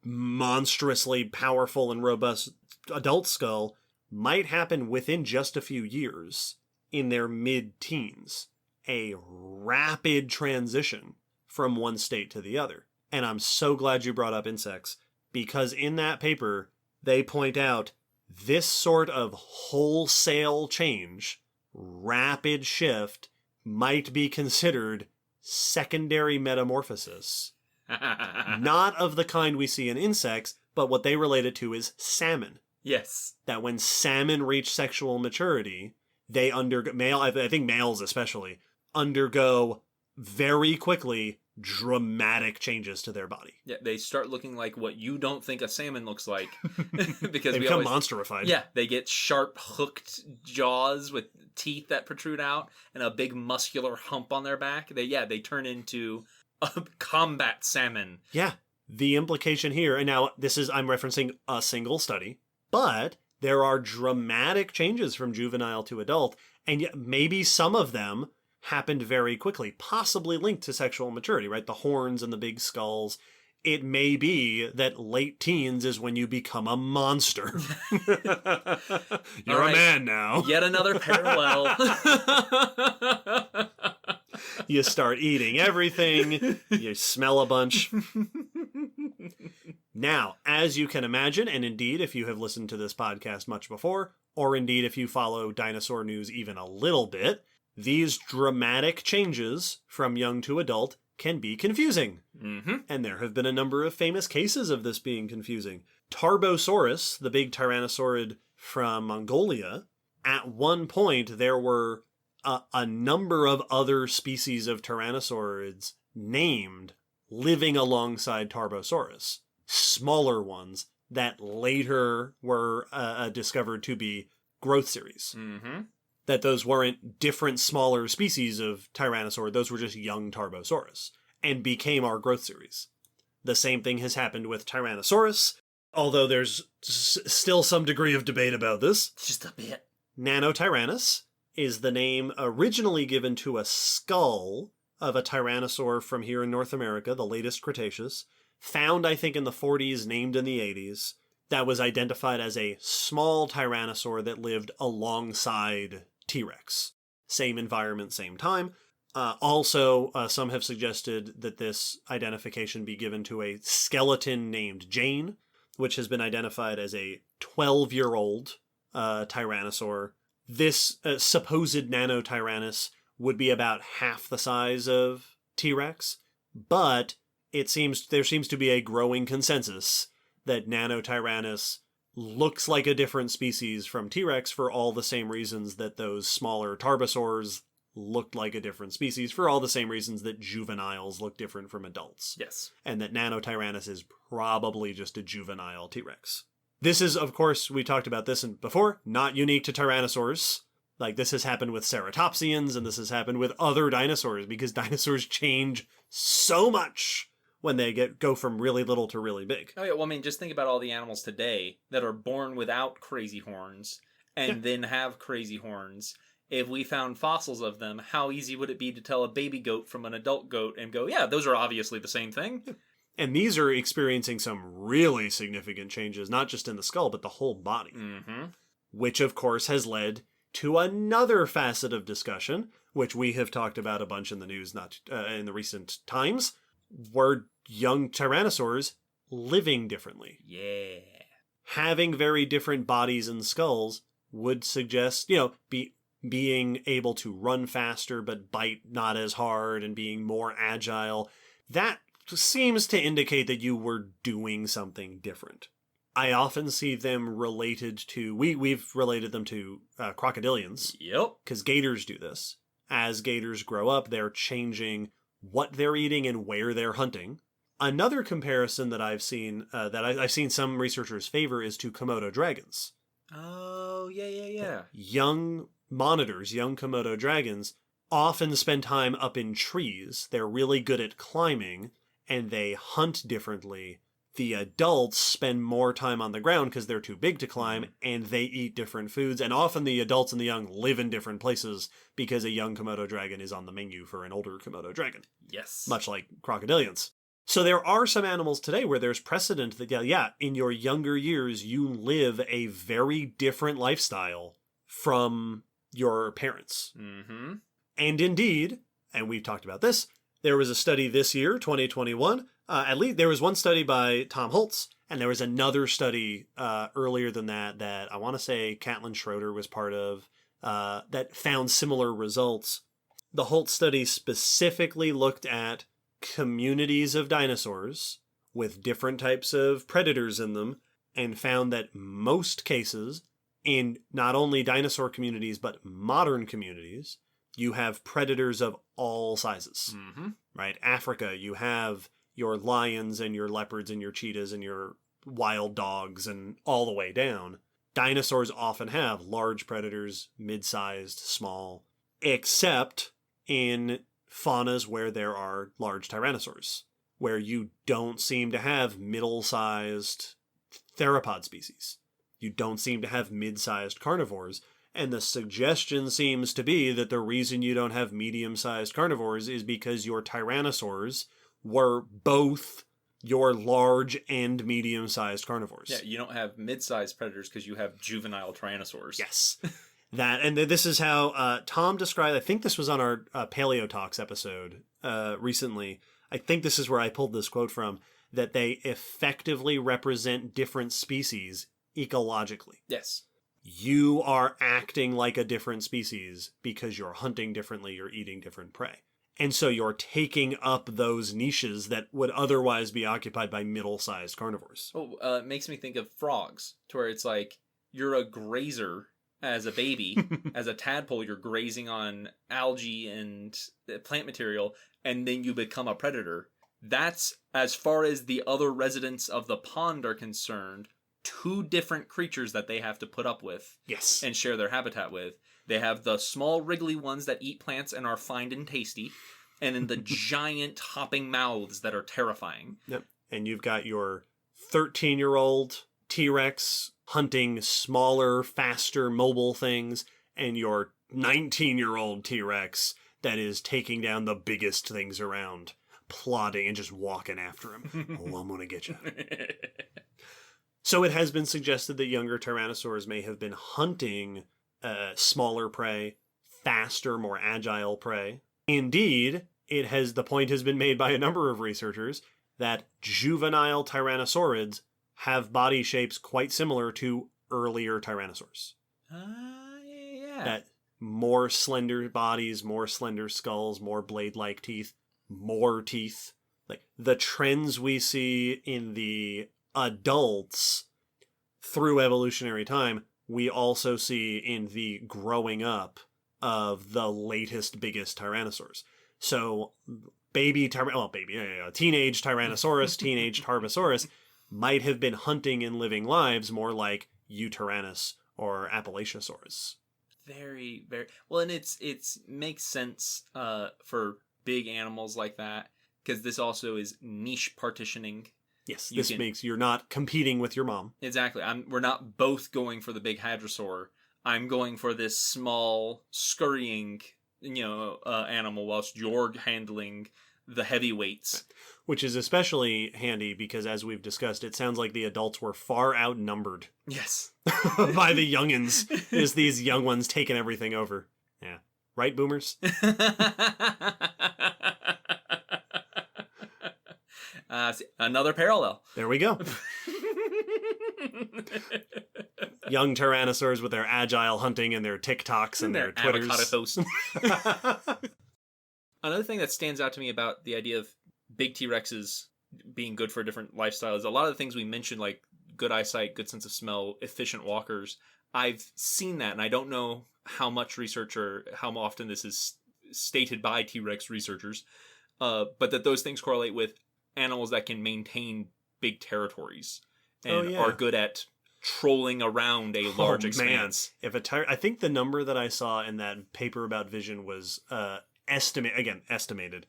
monstrously powerful and robust adult skull might happen within just a few years, in their mid-teens. A rapid transition from one state to the other. And I'm so glad you brought up insects, because in that paper, they point out this sort of wholesale change, rapid shift, might be considered secondary metamorphosis. Not of the kind we see in insects, but what they relate it to is salmon. Yes. That when salmon reach sexual maturity, they undergo, I think males especially, undergo very quickly dramatic changes to their body. Yeah, they start looking like what you don't think a salmon looks like. Because they become monstrified. Yeah, they get sharp hooked jaws with teeth that protrude out and a big muscular hump on their back. They turn into a combat salmon. Yeah. The implication here, and now I'm referencing a single study, but there are dramatic changes from juvenile to adult, and yet maybe some of them happened very quickly, possibly linked to sexual maturity, right? The horns and the big skulls. It may be that late teens is when you become a monster. You're a man now. Yet another parallel. You start eating everything. You smell a bunch. Now, as you can imagine, and indeed if you have listened to this podcast much before, or indeed if you follow dinosaur news even a little bit, these dramatic changes from young to adult can be confusing. Mm-hmm. And there have been a number of famous cases of this being confusing. Tarbosaurus, the big tyrannosaurid from Mongolia, at one point there were a number of other species of tyrannosaurids named living alongside Tarbosaurus. Smaller ones that later were discovered to be growth series. Mm-hmm. That those weren't different smaller species of Tyrannosaur, those were just young Tarbosaurus, and became our growth series. The same thing has happened with Tyrannosaurus, although there's still some degree of debate about this. Just a bit. Nanotyrannus is the name originally given to a skull of a tyrannosaur from here in North America, the latest Cretaceous, found I think in the 40s, named in the 80s, that was identified as a small tyrannosaur that lived alongside T-Rex. Same environment, same time. Also, some have suggested that this identification be given to a skeleton named Jane, which has been identified as a 12-year-old tyrannosaur. This supposed nanotyrannus would be about half the size of T-Rex, but there seems to be a growing consensus that nanotyrannus looks like a different species from T-Rex for all the same reasons that those smaller tarbosaurs looked like a different species, for all the same reasons that juveniles look different from adults. Yes. And that nanotyrannus is probably just a juvenile T-Rex. This is, of course, we talked about this before, not unique to tyrannosaurs. Like, this has happened with ceratopsians, and this has happened with other dinosaurs, because dinosaurs change so much when they go from really little to really big. Oh, yeah. Well, I mean, just think about all the animals today that are born without crazy horns and then have crazy horns. If we found fossils of them, how easy would it be to tell a baby goat from an adult goat and go, yeah, those are obviously the same thing? And these are experiencing some really significant changes, not just in the skull, but the whole body. Mm-hmm. Which, of course, has led to another facet of discussion, which we have talked about a bunch in the news in the recent times, were young tyrannosaurs living differently. Yeah. Having very different bodies and skulls would suggest, being able to run faster but bite not as hard and being more agile. That seems to indicate that you were doing something different. I often see them related to, we've related them to crocodilians. Yep. Because gators do this. As gators grow up, they're changing what they're eating and where they're hunting. Another comparison that I've seen, I've seen some researchers favor, is to Komodo dragons. Oh, yeah. Young monitors, young Komodo dragons, often spend time up in trees. They're really good at climbing, and they hunt differently. The adults spend more time on the ground because they're too big to climb, and they eat different foods. And often the adults and the young live in different places because a young Komodo dragon is on the menu for an older Komodo dragon. Yes. Much like crocodilians. So there are some animals today where there's precedent that, in your younger years, you live a very different lifestyle from your parents. Mm-hmm. And indeed, and we've talked about this, there was a study this year, 2021, at least there was one study by Tom Holtz, and there was another study earlier than that I want to say Catlin Schroeder was part of, that found similar results. The Holtz study specifically looked at communities of dinosaurs with different types of predators in them, and found that most cases, in not only dinosaur communities but modern communities, you have predators of all sizes. Mm-hmm. Right? Africa, you have your lions and your leopards and your cheetahs and your wild dogs and all the way down. Dinosaurs often have large predators, mid-sized, small, except in faunas where there are large tyrannosaurs, where you don't seem to have middle-sized theropod species. You don't seem to have mid-sized carnivores. And the suggestion seems to be that the reason you don't have medium-sized carnivores is because your tyrannosaurs were both your large and medium-sized carnivores. Yeah, you don't have mid-sized predators because you have juvenile tyrannosaurs. Yes. And this is how Tom described, I think this was on our Paleo Talks episode recently. I think this is where I pulled this quote from, that they effectively represent different species ecologically. Yes. You are acting like a different species because you're hunting differently, you're eating different prey. And so you're taking up those niches that would otherwise be occupied by middle-sized carnivores. Oh, it makes me think of frogs, to where it's like, you're a grazer as a baby. As a tadpole, you're grazing on algae and plant material, and then you become a predator. That's, as far as the other residents of the pond are concerned, two different creatures that they have to put up with. Yes. And share their habitat with. They have the small wriggly ones that eat plants and are fine and tasty, and then the giant hopping mouths that are terrifying. Yep. And you've got your 13-year-old T-Rex hunting smaller, faster, mobile things, and your 19-year-old T-Rex that is taking down the biggest things around, plodding and just walking after him. Oh, I'm gonna get you. So it has been suggested that younger tyrannosaurs may have been hunting smaller prey, faster, more agile prey. Indeed, the point has been made by a number of researchers that juvenile tyrannosaurids have body shapes quite similar to earlier tyrannosaurs. Yeah. That more slender bodies, more slender skulls, more blade-like teeth, more teeth. Like the trends we see in the adults through evolutionary time, we also see in the growing up of the latest, biggest tyrannosaurs. So teenage Tyrannosaurus, teenage Tarbosaurus might have been hunting and living lives more like Eutyrannus or Appalachiosaurus. Very, very well, and it's makes sense for big animals like that, because this also is niche partitioning. Yes, makes you're not competing with your mom. Exactly. We're not both going for the big hadrosaur. I'm going for this small scurrying, animal, whilst you're handling the heavyweights. Which is especially handy because, as we've discussed, it sounds like the adults were far outnumbered. Yes. By the youngins, is these young ones taking everything over. Yeah. Right, boomers? Another parallel. There we go. Young tyrannosaurs with their agile hunting and their TikToks and their Twitters. Avocado toast. Another thing that stands out to me about the idea of big T-Rexes being good for a different lifestyle is a lot of the things we mentioned, like good eyesight, good sense of smell, efficient walkers. I've seen that, and I don't know how much research or how often this is stated by T-Rex researchers, but that those things correlate with animals that can maintain big territories and are good at trolling around a large expanse. Man. I think the number that I saw in that paper about vision was estimated.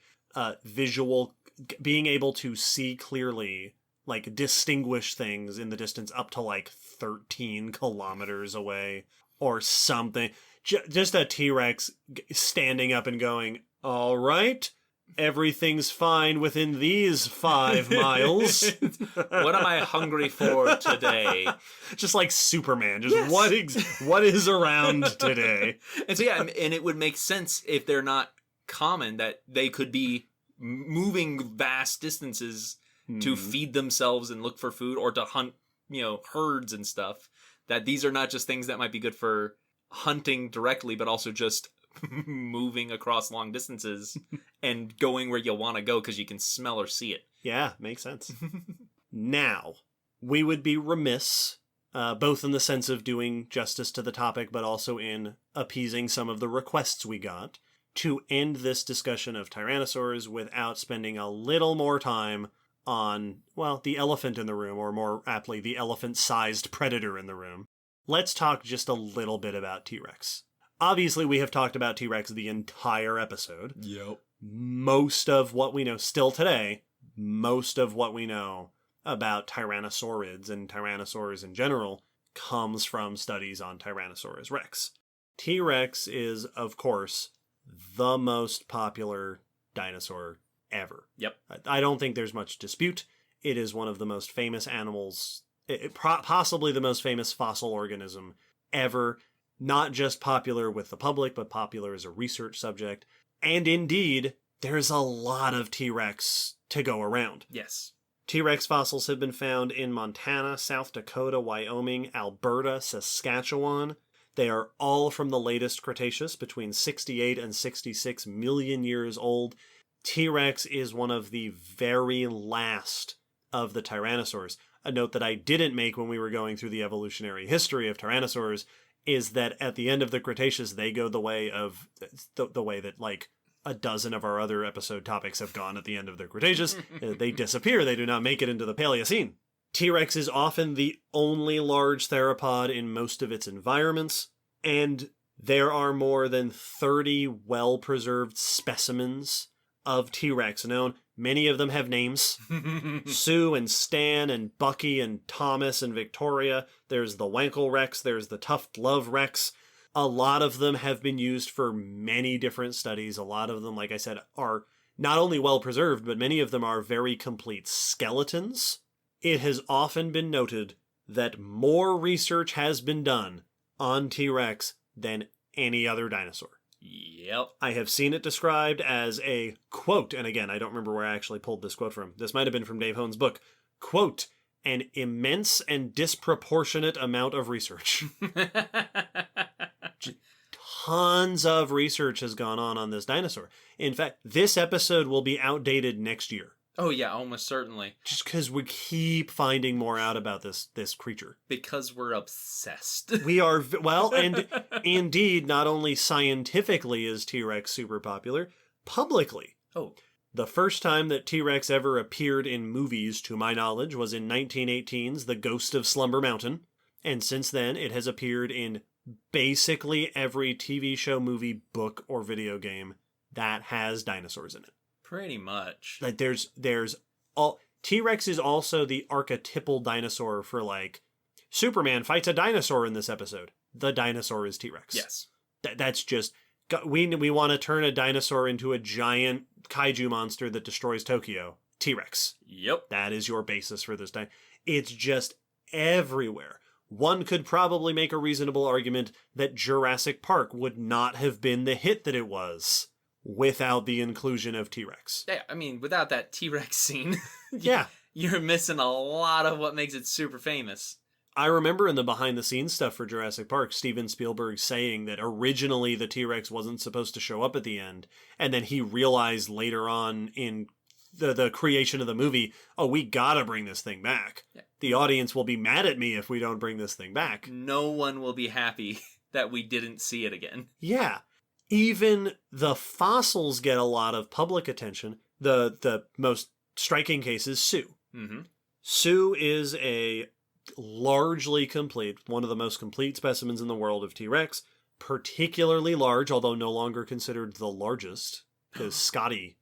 Visual, being able to see clearly, like distinguish things in the distance up to like 13 kilometers away or something. Just a T-Rex standing up and going, all right, everything's fine within these 5 miles. What am I hungry for today? Just like Superman. Just yes. What is around today? And so and it would make sense if they're not common that they could be moving vast distances to feed themselves and look for food or to hunt, herds and stuff. That these are not just things that might be good for hunting directly, but also just moving across long distances and going where you want to go because you can smell or see it. Yeah, makes sense. Now, we would be remiss, both in the sense of doing justice to the topic, but also in appeasing some of the requests we got, to end this discussion of tyrannosaurs without spending a little more time on, well, the elephant in the room, or more aptly, the elephant-sized predator in the room. Let's talk just a little bit about T-Rex. Obviously, we have talked about T-Rex the entire episode. Yep. Most of what we know, still today, most of what we know about tyrannosaurids and tyrannosaurs in general comes from studies on Tyrannosaurus rex. T-Rex is, of course, the most popular dinosaur ever. Yep. I don't think there's much dispute. It is one of the most famous animals, possibly the most famous fossil organism ever. Not just popular with the public, but popular as a research subject. And indeed, there's a lot of T-Rex to go around. Yes. T-Rex fossils have been found in Montana, South Dakota, Wyoming, Alberta, Saskatchewan. They are all from the latest Cretaceous, between 68 and 66 million years old. T-Rex is one of the very last of the tyrannosaurs. A note that I didn't make when we were going through the evolutionary history of tyrannosaurs is that at the end of the Cretaceous, they go the way of the way that like a dozen of our other episode topics have gone at the end of the Cretaceous. They disappear. They do not make it into the Paleocene. T-Rex is often the only large theropod in most of its environments, and there are more than 30 well-preserved specimens of T-Rex known. Many of them have names. Sue and Stan and Bucky and Thomas and Victoria. There's the Wankel Rex. There's the Tuft Love Rex. A lot of them have been used for many different studies. A lot of them, like I said, are not only well preserved, but many of them are very complete skeletons. It has often been noted that more research has been done on T-Rex than any other dinosaur. Yep. I have seen it described as a, quote, and again, I don't remember where I actually pulled this quote from. This might have been from Dave Hohn's book. Quote, an immense and disproportionate amount of research. Tons of research has gone on this dinosaur. In fact, this episode will be outdated next year. Oh yeah, almost certainly. Just because we keep finding more out about this creature. Because we're obsessed. We are, well, and indeed, not only scientifically is T-Rex super popular, publicly. Oh. The first time that T-Rex ever appeared in movies, to my knowledge, was in 1918's The Ghost of Slumber Mountain. And since then, it has appeared in basically every TV show, movie, book, or video game that has dinosaurs in it. Pretty much. Like there's all T-Rex is also the archetypal dinosaur for like Superman fights a dinosaur in this episode. The dinosaur is T-Rex. Yes. That's just we want to turn a dinosaur into a giant kaiju monster that destroys Tokyo. T-Rex. Yep. That is your basis for this It's just everywhere. One could probably make a reasonable argument that Jurassic Park would not have been the hit that it was without the inclusion of T-Rex. Yeah, I mean, without that T-Rex scene, yeah, you're missing a lot of what makes it super famous. I remember in the behind-the-scenes stuff for Jurassic Park, Steven Spielberg saying that originally the T-Rex wasn't supposed to show up at the end, and then he realized later on in the creation of the movie, oh, we gotta bring this thing back. Yeah. The audience will be mad at me if we don't bring this thing back. No one will be happy that we didn't see it again. Yeah. Even the fossils get a lot of public attention. The most striking case is Sue. Mm-hmm. Sue is a largely complete, one of the most complete specimens in the world of T-Rex, particularly large, although no longer considered the largest, because Scotty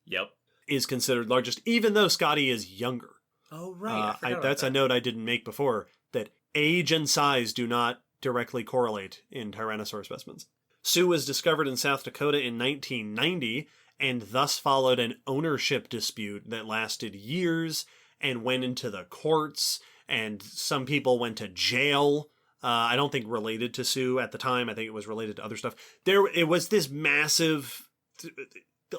is considered largest, even though Scotty is younger. Oh, right. That's a note I didn't make before, that age and size do not directly correlate in Tyrannosaur specimens. Sue was discovered in South Dakota in 1990, and thus followed an ownership dispute that lasted years and went into the courts, and some people went to jail. I don't think related to Sue at the time. I think it was related to other stuff. It was this massive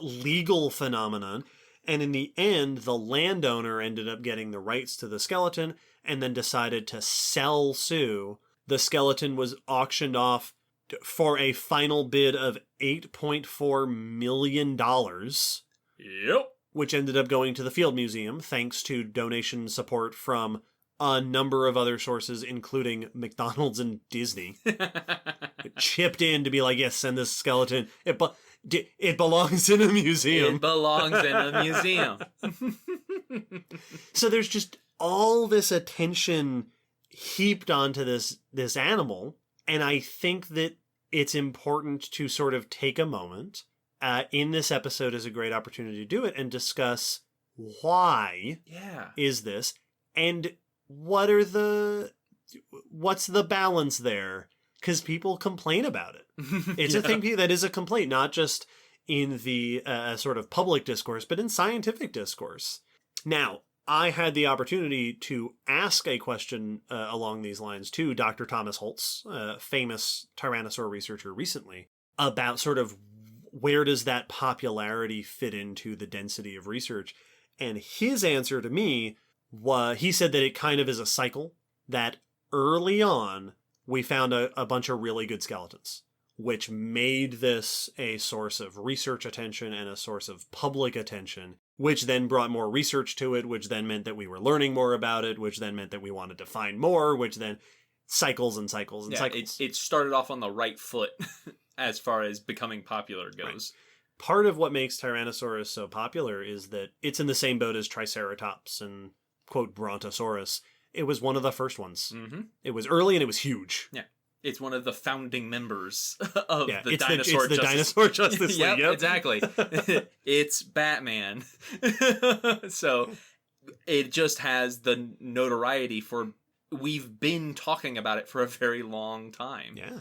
legal phenomenon. And in the end, the landowner ended up getting the rights to the skeleton and then decided to sell Sue. The skeleton was auctioned off for a final bid of $8.4 million. Yep. Which ended up going to the Field Museum, thanks to donation support from a number of other sources, including McDonald's and Disney. It chipped in to be like, yes, send this skeleton. It belongs in a museum. It belongs in a museum. So there's just all this attention heaped onto this animal, and I think that it's important to sort of take a moment. In this episode is a great opportunity to do it and discuss why is this, and what's the balance there? Because people complain about it. It's a thing that is a complaint, not just in the sort of public discourse, but in scientific discourse. Now, I had the opportunity to ask a question along these lines to Dr. Thomas Holtz, a famous Tyrannosaur researcher recently, about sort of where does that popularity fit into the density of research. And his answer to me was, he said that it kind of is a cycle, that early on, we found a bunch of really good skeletons, which made this a source of research attention and a source of public attention, which then brought more research to it, which then meant that we were learning more about it, which then meant that we wanted to find more, which then cycles and cycles and cycles. It started off on the right foot as far as becoming popular goes. Right. Part of what makes Tyrannosaurus so popular is that it's in the same boat as Triceratops and, quote, Brontosaurus. It was one of the first ones. Mm-hmm. It was early and it was huge. Yeah. It's one of the founding members of the Dinosaur Justice. The Dinosaur Justice League. Yep, exactly. It's Batman. So it just has the notoriety for, we've been talking about it for a very long time. Yeah.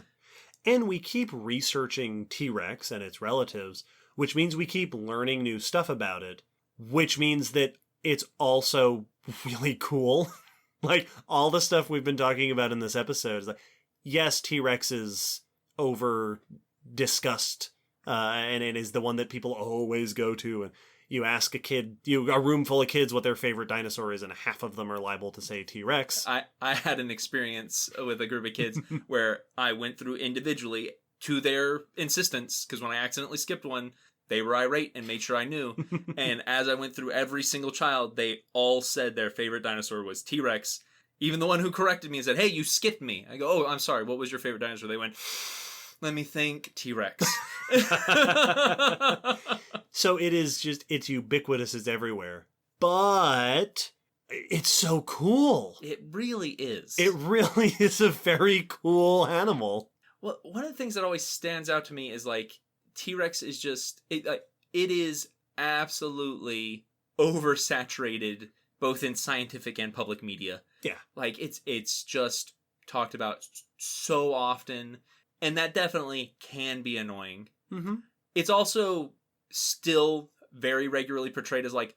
And we keep researching T-Rex and its relatives, which means we keep learning new stuff about it, which means that it's also really cool. Like, all the stuff we've been talking about in this episode is like, yes, T-Rex is over-discussed, and it is the one that people always go to. And you ask a room full of kids what their favorite dinosaur is, and half of them are liable to say T-Rex. I had an experience with a group of kids where I went through individually to their insistence, because when I accidentally skipped one, they were irate and made sure I knew. And as I went through every single child, they all said their favorite dinosaur was T-Rex. Even the one who corrected me and said, hey, you skipped me. I go, oh, I'm sorry. What was your favorite dinosaur? They went, let me think, T-Rex. So it's ubiquitous. It's everywhere. But it's so cool. It really is. It really is a very cool animal. Well, one of the things that always stands out to me is like T-Rex is just it is absolutely oversaturated both in scientific and public media. Yeah. Like it's just talked about so often, and that definitely can be annoying. Mm-hmm. It's also still very regularly portrayed as like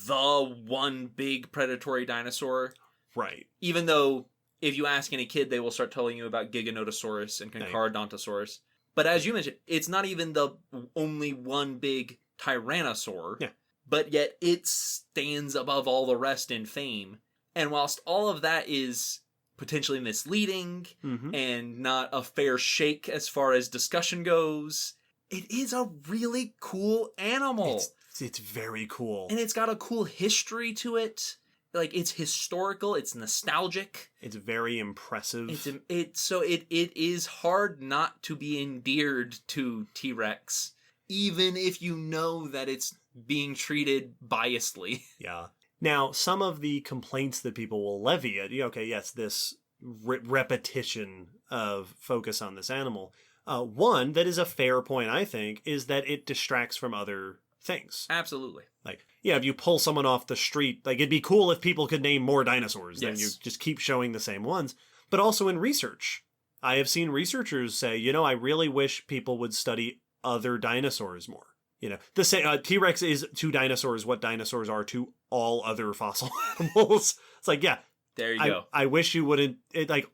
the one big predatory dinosaur. Right. Even though if you ask any kid, they will start telling you about Giganotosaurus and Concarodontosaurus. But as you mentioned, it's not even the only one big tyrannosaur. Yeah. But yet it stands above all the rest in fame. And whilst all of that is potentially misleading and not a fair shake as far as discussion goes, it is a really cool animal. It's very cool. And it's got a cool history to it. Like, it's historical, it's nostalgic. It's very impressive. So it is hard not to be endeared to T-Rex, even if you know that it's being treated biasedly. Yeah. Now, some of the complaints that people will levy at, yes, this repetition of focus on this animal. One that is a fair point, I think, is that it distracts from other things. Absolutely. Like, if you pull someone off the street, like, it'd be cool if people could name more dinosaurs than you just keep showing the same ones. But also in research. I have seen researchers say, I really wish people would study other dinosaurs more. T-Rex is to dinosaurs what dinosaurs are to all other fossil animals. It's like, yeah. There you go. I wish you wouldn't,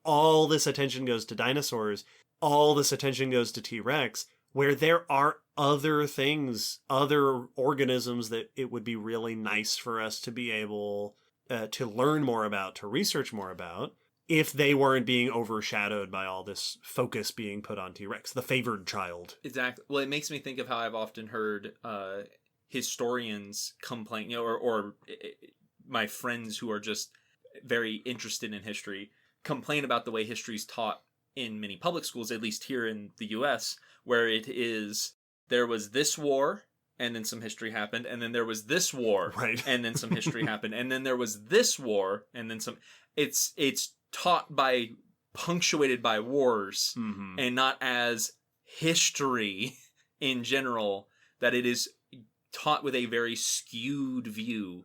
all this attention goes to dinosaurs, all this attention goes to T-Rex, where there are other things, other organisms that it would be really nice for us to be able to learn more about, to research more about, if they weren't being overshadowed by all this focus being put on T-Rex, the favored child. Exactly. Well, it makes me think of how I've often heard historians complain, or my friends who are just very interested in history complain about the way history is taught in many public schools, at least here in the U.S., where it is, there was this war, and then some history happened, and then there was this war, right, and then some history happened, and then there was this war, and then some. It's taught by, punctuated by wars, and not as history in general, that it is taught with a very skewed view.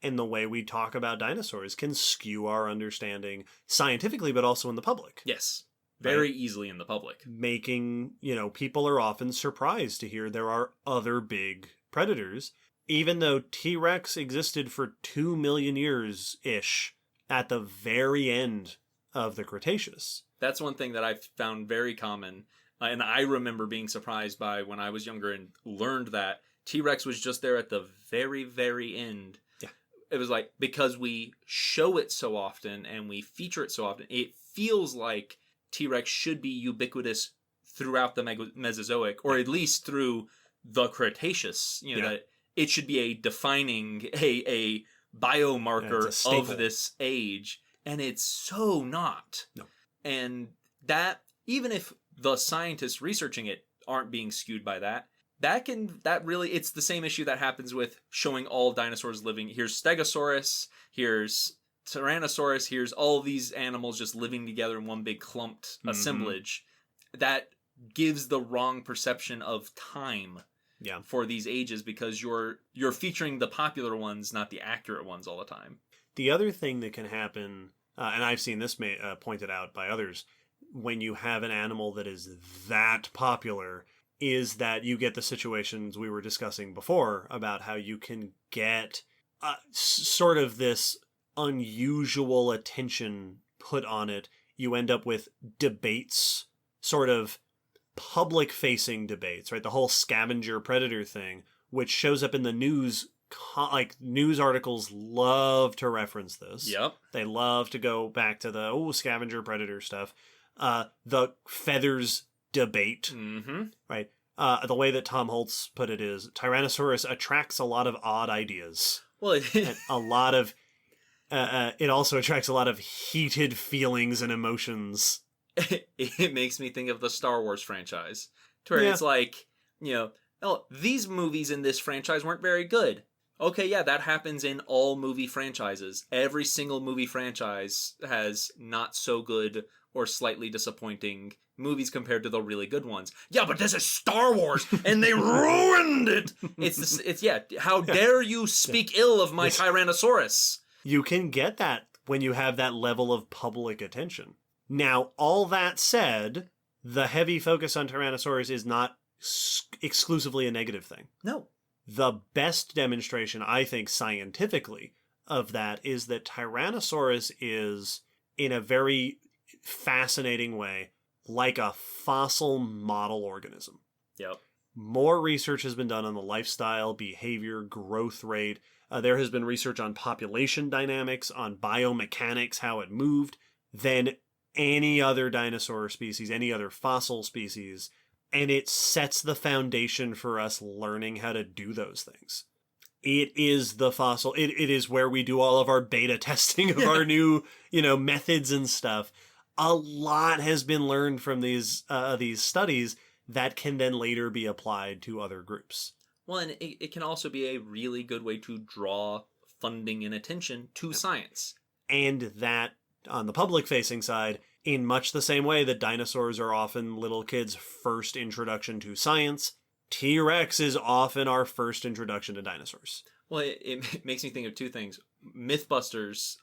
And the way we talk about dinosaurs can skew our understanding scientifically, but also in the public. Yes. Very easily in the public. Making, people are often surprised to hear there are other big predators, even though T-Rex existed for 2 million years-ish at the very end of the Cretaceous. That's one thing that I've found very common, and I remember being surprised by when I was younger and learned that T-Rex was just there at the very, very end. Yeah. It was like, because we show it so often and we feature it so often, it feels like T-Rex should be ubiquitous throughout the Mesozoic, or at least through the Cretaceous. That it should be a defining, a biomarker of this age, and it's so not. No. And that, even if the scientists researching it aren't being skewed by that really, it's the same issue that happens with showing all dinosaurs living. Here's Stegosaurus, here's Tyrannosaurus, here's all these animals just living together in one big clumped assemblage. That gives the wrong perception of time for these ages, because you're featuring the popular ones, not the accurate ones all the time. The other thing that can happen, and I've seen this pointed out by others, when you have an animal that is that popular, is that you get the situations we were discussing before about how you can get sort of this unusual attention put on it. You end up with debates, sort of public-facing debates, right? The whole scavenger predator thing, which shows up in the news, news articles love to reference this. Yep. They love to go back to the scavenger predator stuff. The feathers debate, right? The way that Tom Holtz put it is, Tyrannosaurus attracts a lot of odd ideas. Well, and a lot of it also attracts a lot of heated feelings and emotions. It makes me think of the Star Wars franchise, to where it's like, these movies in this franchise weren't very good. Okay, yeah, that happens in all movie franchises. Every single movie franchise has not so good or slightly disappointing movies compared to the really good ones. Yeah, but this is Star Wars, and they ruined it. How dare you speak ill of my Tyrannosaurus? You can get that when you have that level of public attention. Now, all that said, the heavy focus on Tyrannosaurus is not exclusively a negative thing. No. The best demonstration, I think, scientifically, of that is that Tyrannosaurus is, in a very fascinating way, like a fossil model organism. Yep. More research has been done on the lifestyle, behavior, growth rate. There has been research on population dynamics, on biomechanics, how it moved, than any other dinosaur species, any other fossil species. And it sets the foundation for us learning how to do those things. It is the fossil. It is where we do all of our beta testing of our new, methods and stuff. A lot has been learned from these studies that can then later be applied to other groups. Well, and it can also be a really good way to draw funding and attention to science. And that, on the public-facing side, in much the same way that dinosaurs are often little kids' first introduction to science, T-Rex is often our first introduction to dinosaurs. Well, it makes me think of two things. Mythbusters,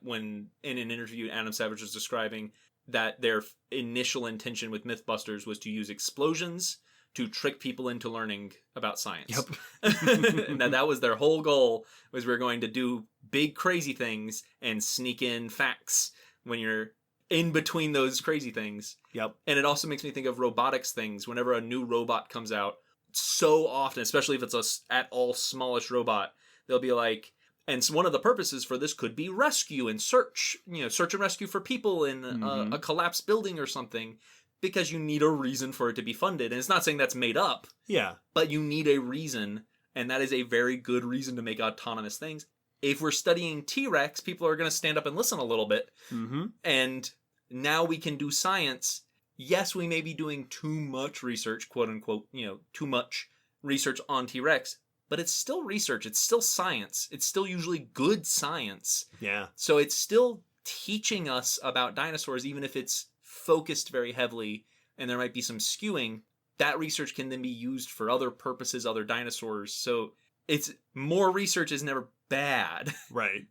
when in an interview Adam Savage was describing that their initial intention with Mythbusters was to use explosions to trick people into learning about science. Yep. Now that was their whole goal, was we're going to do big crazy things and sneak in facts when you're in between those crazy things. Yep. And it also makes me think of robotics things. Whenever a new robot comes out, so often, especially if it's a at all smallish robot, they'll be like, and one of the purposes for this could be rescue and search and rescue for people in a collapsed building or something, because you need a reason for it to be funded. And it's not saying that's made up. Yeah. But you need a reason, and that is a very good reason to make autonomous things. If we're studying T-Rex, people are going to stand up and listen a little bit. Mm-hmm. And now we can do science. Yes, we may be doing too much research, quote unquote, too much research on T-Rex, but it's still research. It's still science. It's still usually good science. Yeah. So it's still teaching us about dinosaurs, even if it's focused very heavily and there might be some skewing. That research can then be used for other purposes, other dinosaurs. So it's more research is never bad. Right.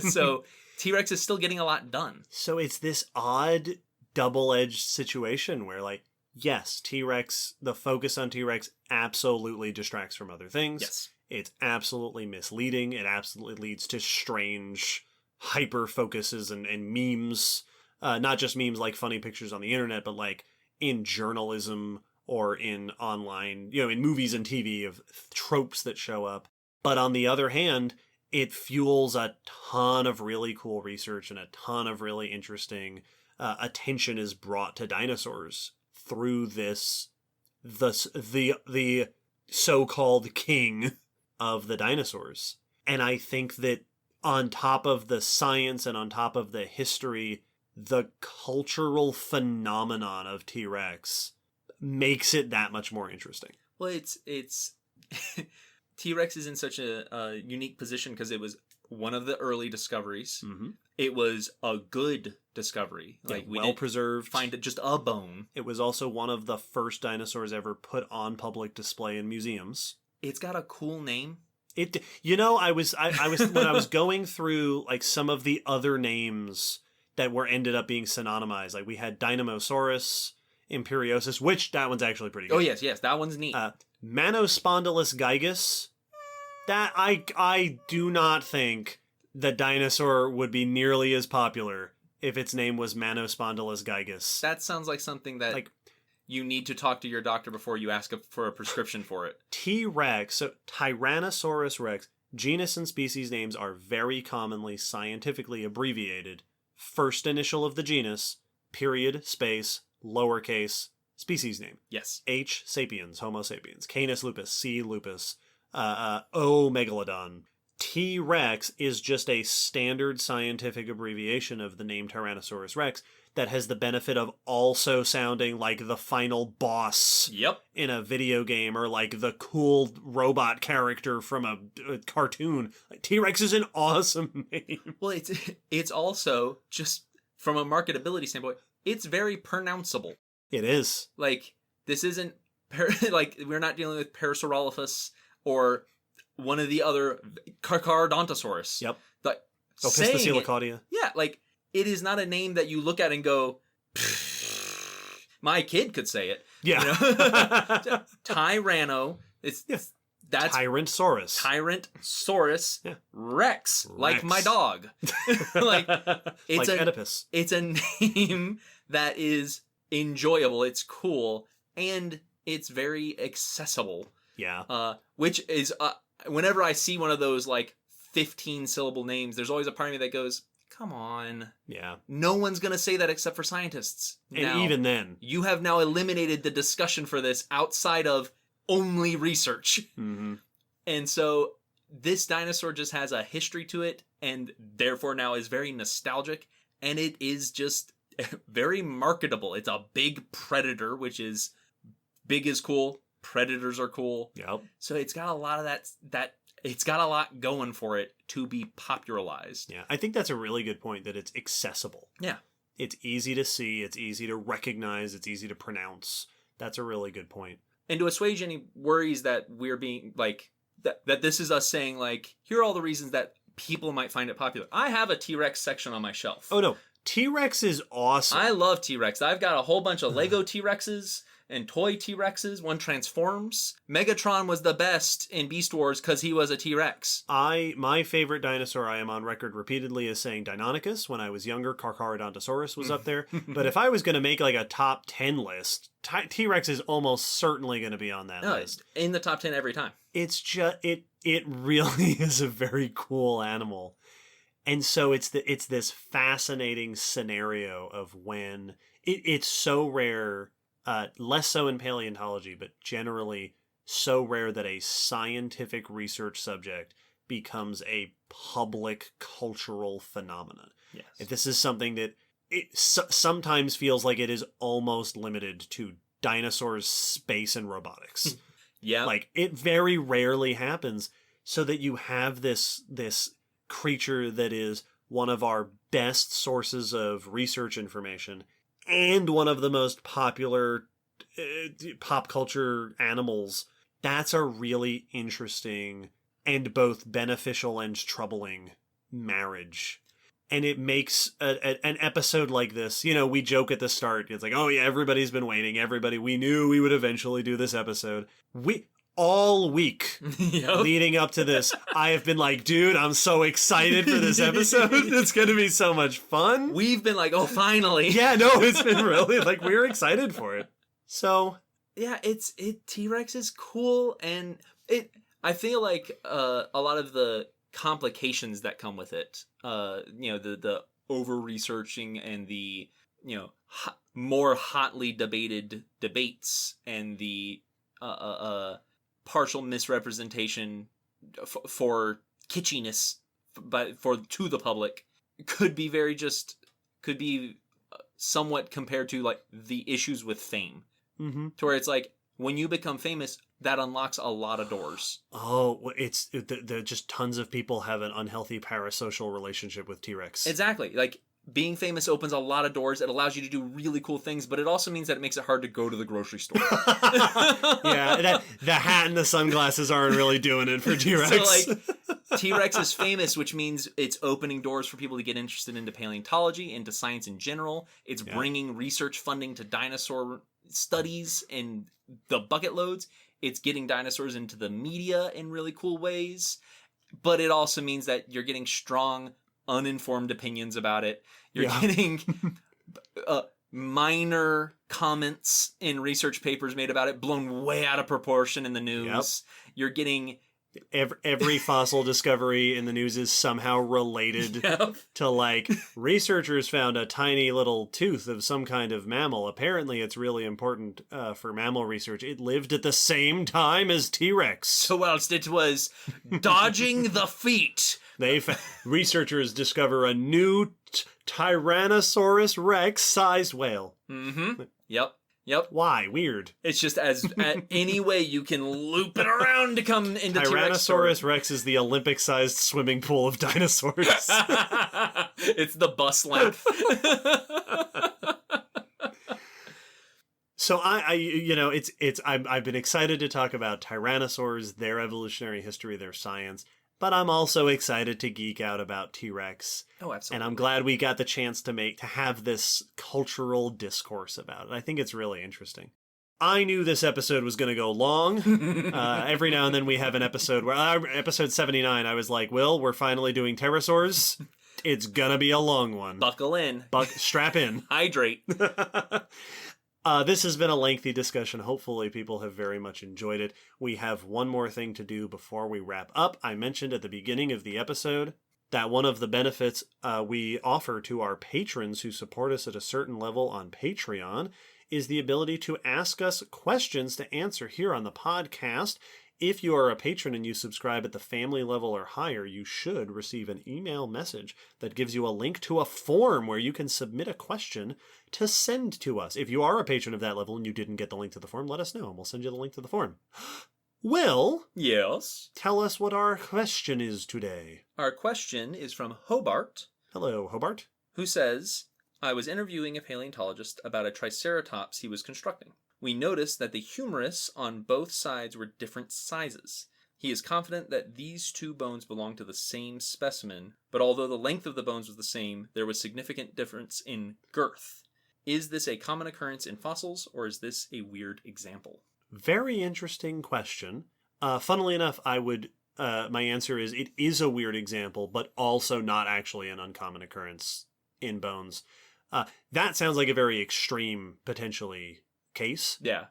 So T-Rex is still getting a lot done. So it's this odd double-edged situation where, yes, T-Rex, the focus on T-Rex absolutely distracts from other things. Yes. It's absolutely misleading. It absolutely leads to strange hyper-focuses and memes. Not just memes like funny pictures on the internet, but in journalism or in online, in movies and TV of tropes that show up. But on the other hand, it fuels a ton of really cool research and a ton of really interesting attention is brought to dinosaurs through the so-called king of the dinosaurs. And I think that on top of the science and on top of the history, the cultural phenomenon of T-Rex makes it that much more interesting. Well, it's T-Rex is in such a unique position because it was one of the early discoveries. Mm-hmm. It was a good discovery. Well preserved. Find it just a bone. It was also one of the first dinosaurs ever put on public display in museums. It's got a cool name. I was when I was going through some of the other names that ended up being synonymized. We had Dinosaurus, Imperiosus, which that one's actually pretty good. Oh yes, that one's neat. Manospondylus gigas. That I do not think the dinosaur would be nearly as popular if its name was Manospondylus gigas. That sounds like something that you need to talk to your doctor before you ask for a prescription for it. T-Rex, so Tyrannosaurus rex, genus and species names are very commonly scientifically abbreviated. First initial of the genus, period, space, lowercase, species name. Yes. H. sapiens, Homo sapiens. Canis lupus, C. lupus. O. megalodon. T-Rex is just a standard scientific abbreviation of the name Tyrannosaurus rex that has the benefit of also sounding like the final boss in a video game or the cool robot character from a cartoon. T-Rex is an awesome name. Well, it's also just from a marketability standpoint, it's very pronounceable. It is. Like, this isn't, like, we're not dealing with Parasaurolophus or one of the other Carcharodontosaurus. Yep. Like, Piscicilacaudia. Yeah, like, it is not a name that you look at and go, my kid could say it. Yeah. You know? Tyranno. That's Tyrannosaurus. Tyrannosaurus Rex, like my dog. Like, it's like Oedipus. It's a name that is enjoyable. It's cool, and it's very accessible. Yeah. Which is whenever I see one of those like 15-syllable names, there's always a part of me that goes, "Come on." Yeah. No one's gonna say that except for scientists. And now, even then, you have now eliminated the discussion for this outside of only research. Mm-hmm. And so this dinosaur just has a history to it, and therefore now is very nostalgic, and it is just very marketable. It's a big predator, which is big is cool. Predators are cool. Yep. So it's got a lot of that it's got a lot going for it to be popularized. Yeah. I think that's a really good point, that it's accessible. Yeah. It's easy to see. It's easy to recognize. It's easy to pronounce. That's a really good point. And to assuage any worries that we're being like that this is us saying like, here are all the reasons that people might find it popular. I have a T-Rex section on my shelf. Oh no, T-Rex is awesome. I love T-Rex. I've got a whole bunch of Lego T-Rexes and toy T-Rexes. One transforms. Megatron was the best in Beast Wars because he was a T-Rex. My favorite dinosaur, I am on record repeatedly as saying Deinonychus. When I was younger, Carcharodontosaurus was up there. But if I was going to make like a top 10 list, T-Rex is almost certainly going to be on that list. In the top 10 every time. It's just it really is a very cool animal. And so it's this fascinating scenario of when it's so rare, less so in paleontology, but generally so rare that a scientific research subject becomes a public cultural phenomenon. Yes. If this is something that it sometimes feels like it is almost limited to dinosaurs, space, and robotics. Yeah. Like, it very rarely happens, so that you have this creature that is one of our best sources of research information and one of the most popular pop culture animals. That's a really interesting and both beneficial and troubling marriage. And it makes an episode like this, you know, we joke at the start. It's like, oh yeah, everybody's been waiting. We knew we would eventually do this episode. All week leading up to this, I have been like, dude, I'm so excited for this episode. It's going to be so much fun. We've been like, oh, finally. Yeah, no, it's been really, like, we're excited for it. So. Yeah, T-Rex is cool. And I feel like a lot of the complications that come with it, the over-researching and the, more hotly debated debates and the partial misrepresentation for kitschiness to the public could be somewhat compared to like the issues with fame. Mm-hmm. To where it's like, when you become famous, that unlocks a lot of doors. Oh, just tons of people have an unhealthy parasocial relationship with T-Rex. Exactly. Like, being famous opens a lot of doors. It allows you to do really cool things, but it also means that it makes it hard to go to the grocery store. Yeah, the hat and the sunglasses aren't really doing it for T-Rex. So, like, T-Rex is famous, which means it's opening doors for people to get interested into paleontology, into science in general. It's bringing research funding to dinosaur studies in the bucket loads. It's getting dinosaurs into the media in really cool ways. But it also means that you're getting strong, uninformed opinions about it. You're getting minor comments in research papers made about it blown way out of proportion in the news. Yep. You're getting... Every fossil discovery in the news is somehow related to, like, researchers found a tiny little tooth of some kind of mammal. Apparently it's really important for mammal research. It lived at the same time as T-Rex. So whilst it was dodging the feet... Researchers discover a new Tyrannosaurus Rex sized whale. Mm-hmm. Yep. Yep. Why? Weird. It's just any way you can loop it around to come into T-Rex story. Tyrannosaurus Rex is the Olympic-sized swimming pool of dinosaurs. It's the bus length. So I've been excited to talk about tyrannosaurs, their evolutionary history, their science, but I'm also excited to geek out about T-Rex. Oh, absolutely. And I'm glad we got the chance to have this cultural discourse about it. I think it's really interesting. I knew this episode was going to go long. Every now and then we have an episode where, episode 79, I was like, Will, we're finally doing pterosaurs. It's going to be a long one. Buckle in. Strap in. Hydrate. This has been a lengthy discussion. Hopefully people have very much enjoyed it. We have one more thing to do before we wrap up. I mentioned at the beginning of the episode that one of the benefits we offer to our patrons who support us at a certain level on Patreon is the ability to ask us questions to answer here on the podcast. If you are a patron and you subscribe at the family level or higher, you should receive an email message that gives you a link to a form where you can submit a question to send to us. If you are a patron of that level and you didn't get the link to the form, let us know and we'll send you the link to the form. Will? Yes? Tell us what our question is today. Our question is from Hobart. Hello, Hobart. Who says, I was interviewing a paleontologist about a triceratops he was constructing. We noticed that the humerus on both sides were different sizes. He is confident that these two bones belong to the same specimen, but although the length of the bones was the same, there was significant difference in girth. Is this a common occurrence in fossils, or is this a weird example? Very interesting question. Funnily enough, my answer is it is a weird example, but also not actually an uncommon occurrence in bones. That sounds like a very extreme, potentially, case. Yeah.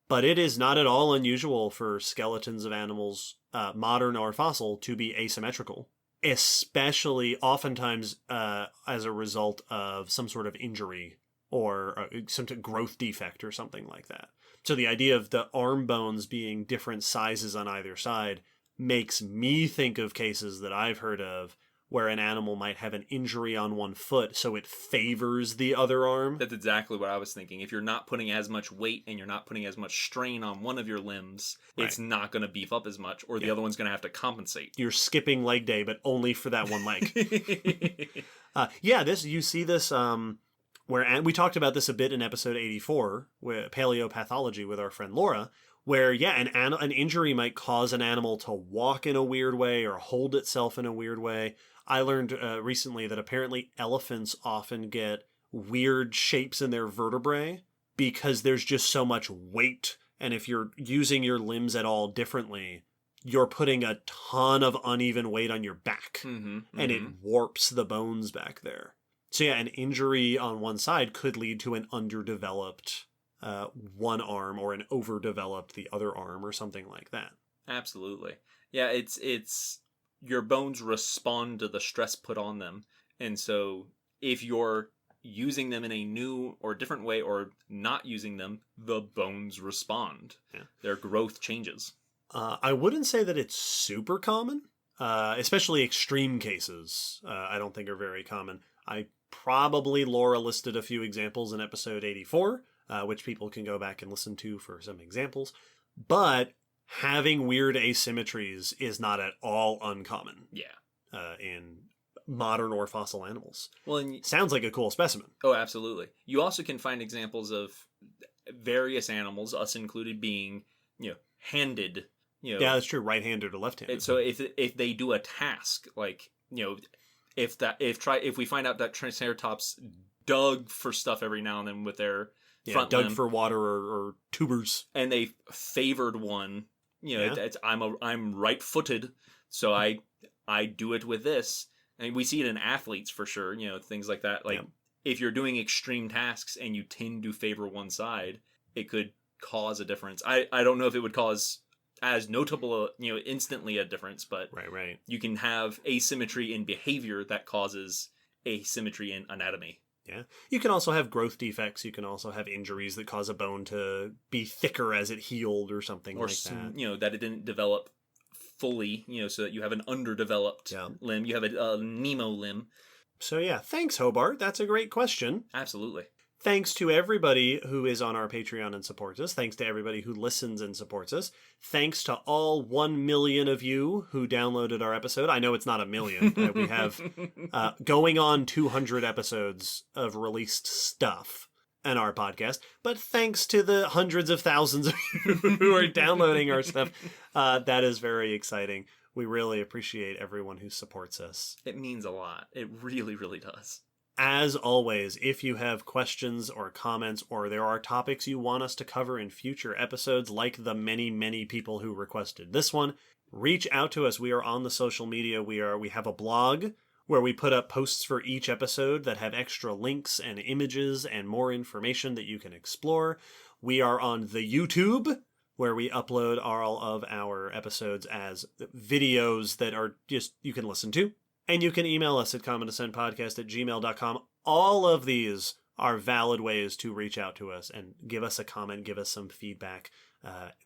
But it is not at all unusual for skeletons of animals, modern or fossil, to be asymmetrical, especially oftentimes as a result of some sort of injury or some growth defect or something like that. So the idea of the arm bones being different sizes on either side makes me think of cases that I've heard of where an animal might have an injury on one foot, so it favors the other arm. That's exactly what I was thinking. If you're not putting as much weight and you're not putting as much strain on one of your limbs, right, it's not going to beef up as much, or the other one's going to have to compensate. You're skipping leg day, but only for that one leg. You see this, where we talked about this a bit in episode 84, with paleopathology with our friend Laura, where, an injury might cause an animal to walk in a weird way or hold itself in a weird way. I learned recently that apparently elephants often get weird shapes in their vertebrae because there's just so much weight. And if you're using your limbs at all differently, you're putting a ton of uneven weight on your back. And it warps the bones back there. So an injury on one side could lead to an underdeveloped one arm or an overdeveloped the other arm or something like that. Absolutely. Yeah, it's your bones respond to the stress put on them. And so if you're using them in a new or different way or not using them, the bones respond. Yeah. Their growth changes. I wouldn't say that it's super common, especially extreme cases. I don't think are very common. Laura listed a few examples in episode 84, which people can go back and listen to for some examples. But having weird asymmetries is not at all uncommon. Yeah. In modern or fossil animals. Well, sounds like a cool specimen. Oh, absolutely. You also can find examples of various animals, us included, being, handed. Yeah, that's true. Right-handed or left-handed. So if they do a task, like, if we find out that Triceratops dug for stuff every now and then with their front dug limb, for water or tubers, and they favored one, I'm right-footed, so I do it with this, and we see it in athletes for sure, things like that. Like if you're doing extreme tasks and you tend to favor one side, it could cause a difference. I don't know if it would cause as notable, instantly a difference, but right. You can have asymmetry in behavior that causes asymmetry in anatomy. Yeah. You can also have growth defects. You can also have injuries that cause a bone to be thicker as it healed or something like that. That it didn't develop fully, so that you have an underdeveloped limb. You have a Nemo limb. So thanks, Hobart. That's a great question. Absolutely. Thanks to everybody who is on our Patreon and supports us. Thanks to everybody who listens and supports us. Thanks to all 1 million of you who downloaded our episode. I know it's not a million. We have going on 200 episodes of released stuff on our podcast. But thanks to the hundreds of thousands of you who are downloading our stuff. That is very exciting. We really appreciate everyone who supports us. It means a lot. It really, really does. As always, if you have questions or comments, or there are topics you want us to cover in future episodes, like the many, many people who requested this one, reach out to us. We are on the social media. We have a blog where we put up posts for each episode that have extra links and images and more information that you can explore. We are on the YouTube, where we upload all of our episodes as videos that are just, you can listen to. And you can email us at commondescentpodcast@gmail.com. All of these are valid ways to reach out to us and give us a comment, give us some feedback,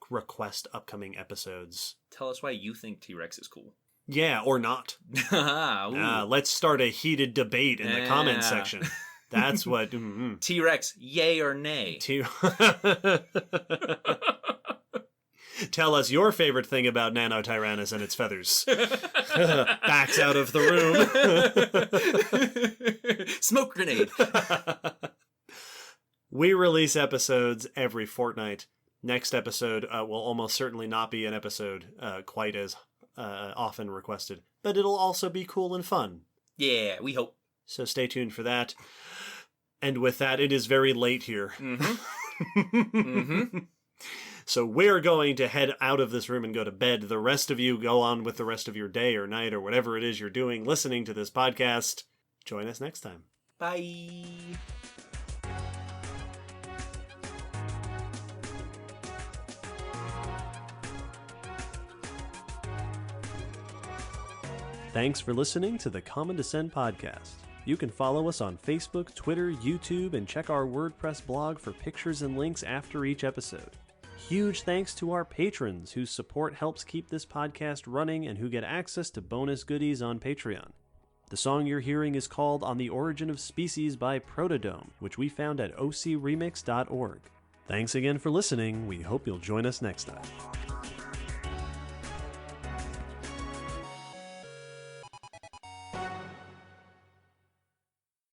request upcoming episodes. Tell us why you think T-Rex is cool. Yeah, or not. Let's start a heated debate in the comment section. That's what... T-Rex, yay or nay? Tell us your favorite thing about Nanotyrannus and its feathers. Backs out of the room. Smoke grenade. We release episodes every fortnight. Next episode will almost certainly not be an episode quite as often requested, but it'll also be cool and fun. Yeah, we hope. So stay tuned for that. And with that, it is very late here. So we're going to head out of this room and go to bed. The rest of you go on with the rest of your day or night or whatever it is you're doing listening to this podcast. Join us next time. Bye. Thanks for listening to the Common Descent podcast. You can follow us on Facebook, Twitter, YouTube, and check our WordPress blog for pictures and links after each episode. Huge thanks to our patrons whose support helps keep this podcast running and who get access to bonus goodies on Patreon. The song you're hearing is called On the Origin of Species by Protodome, which we found at ocremix.org. Thanks again for listening. We hope you'll join us next time.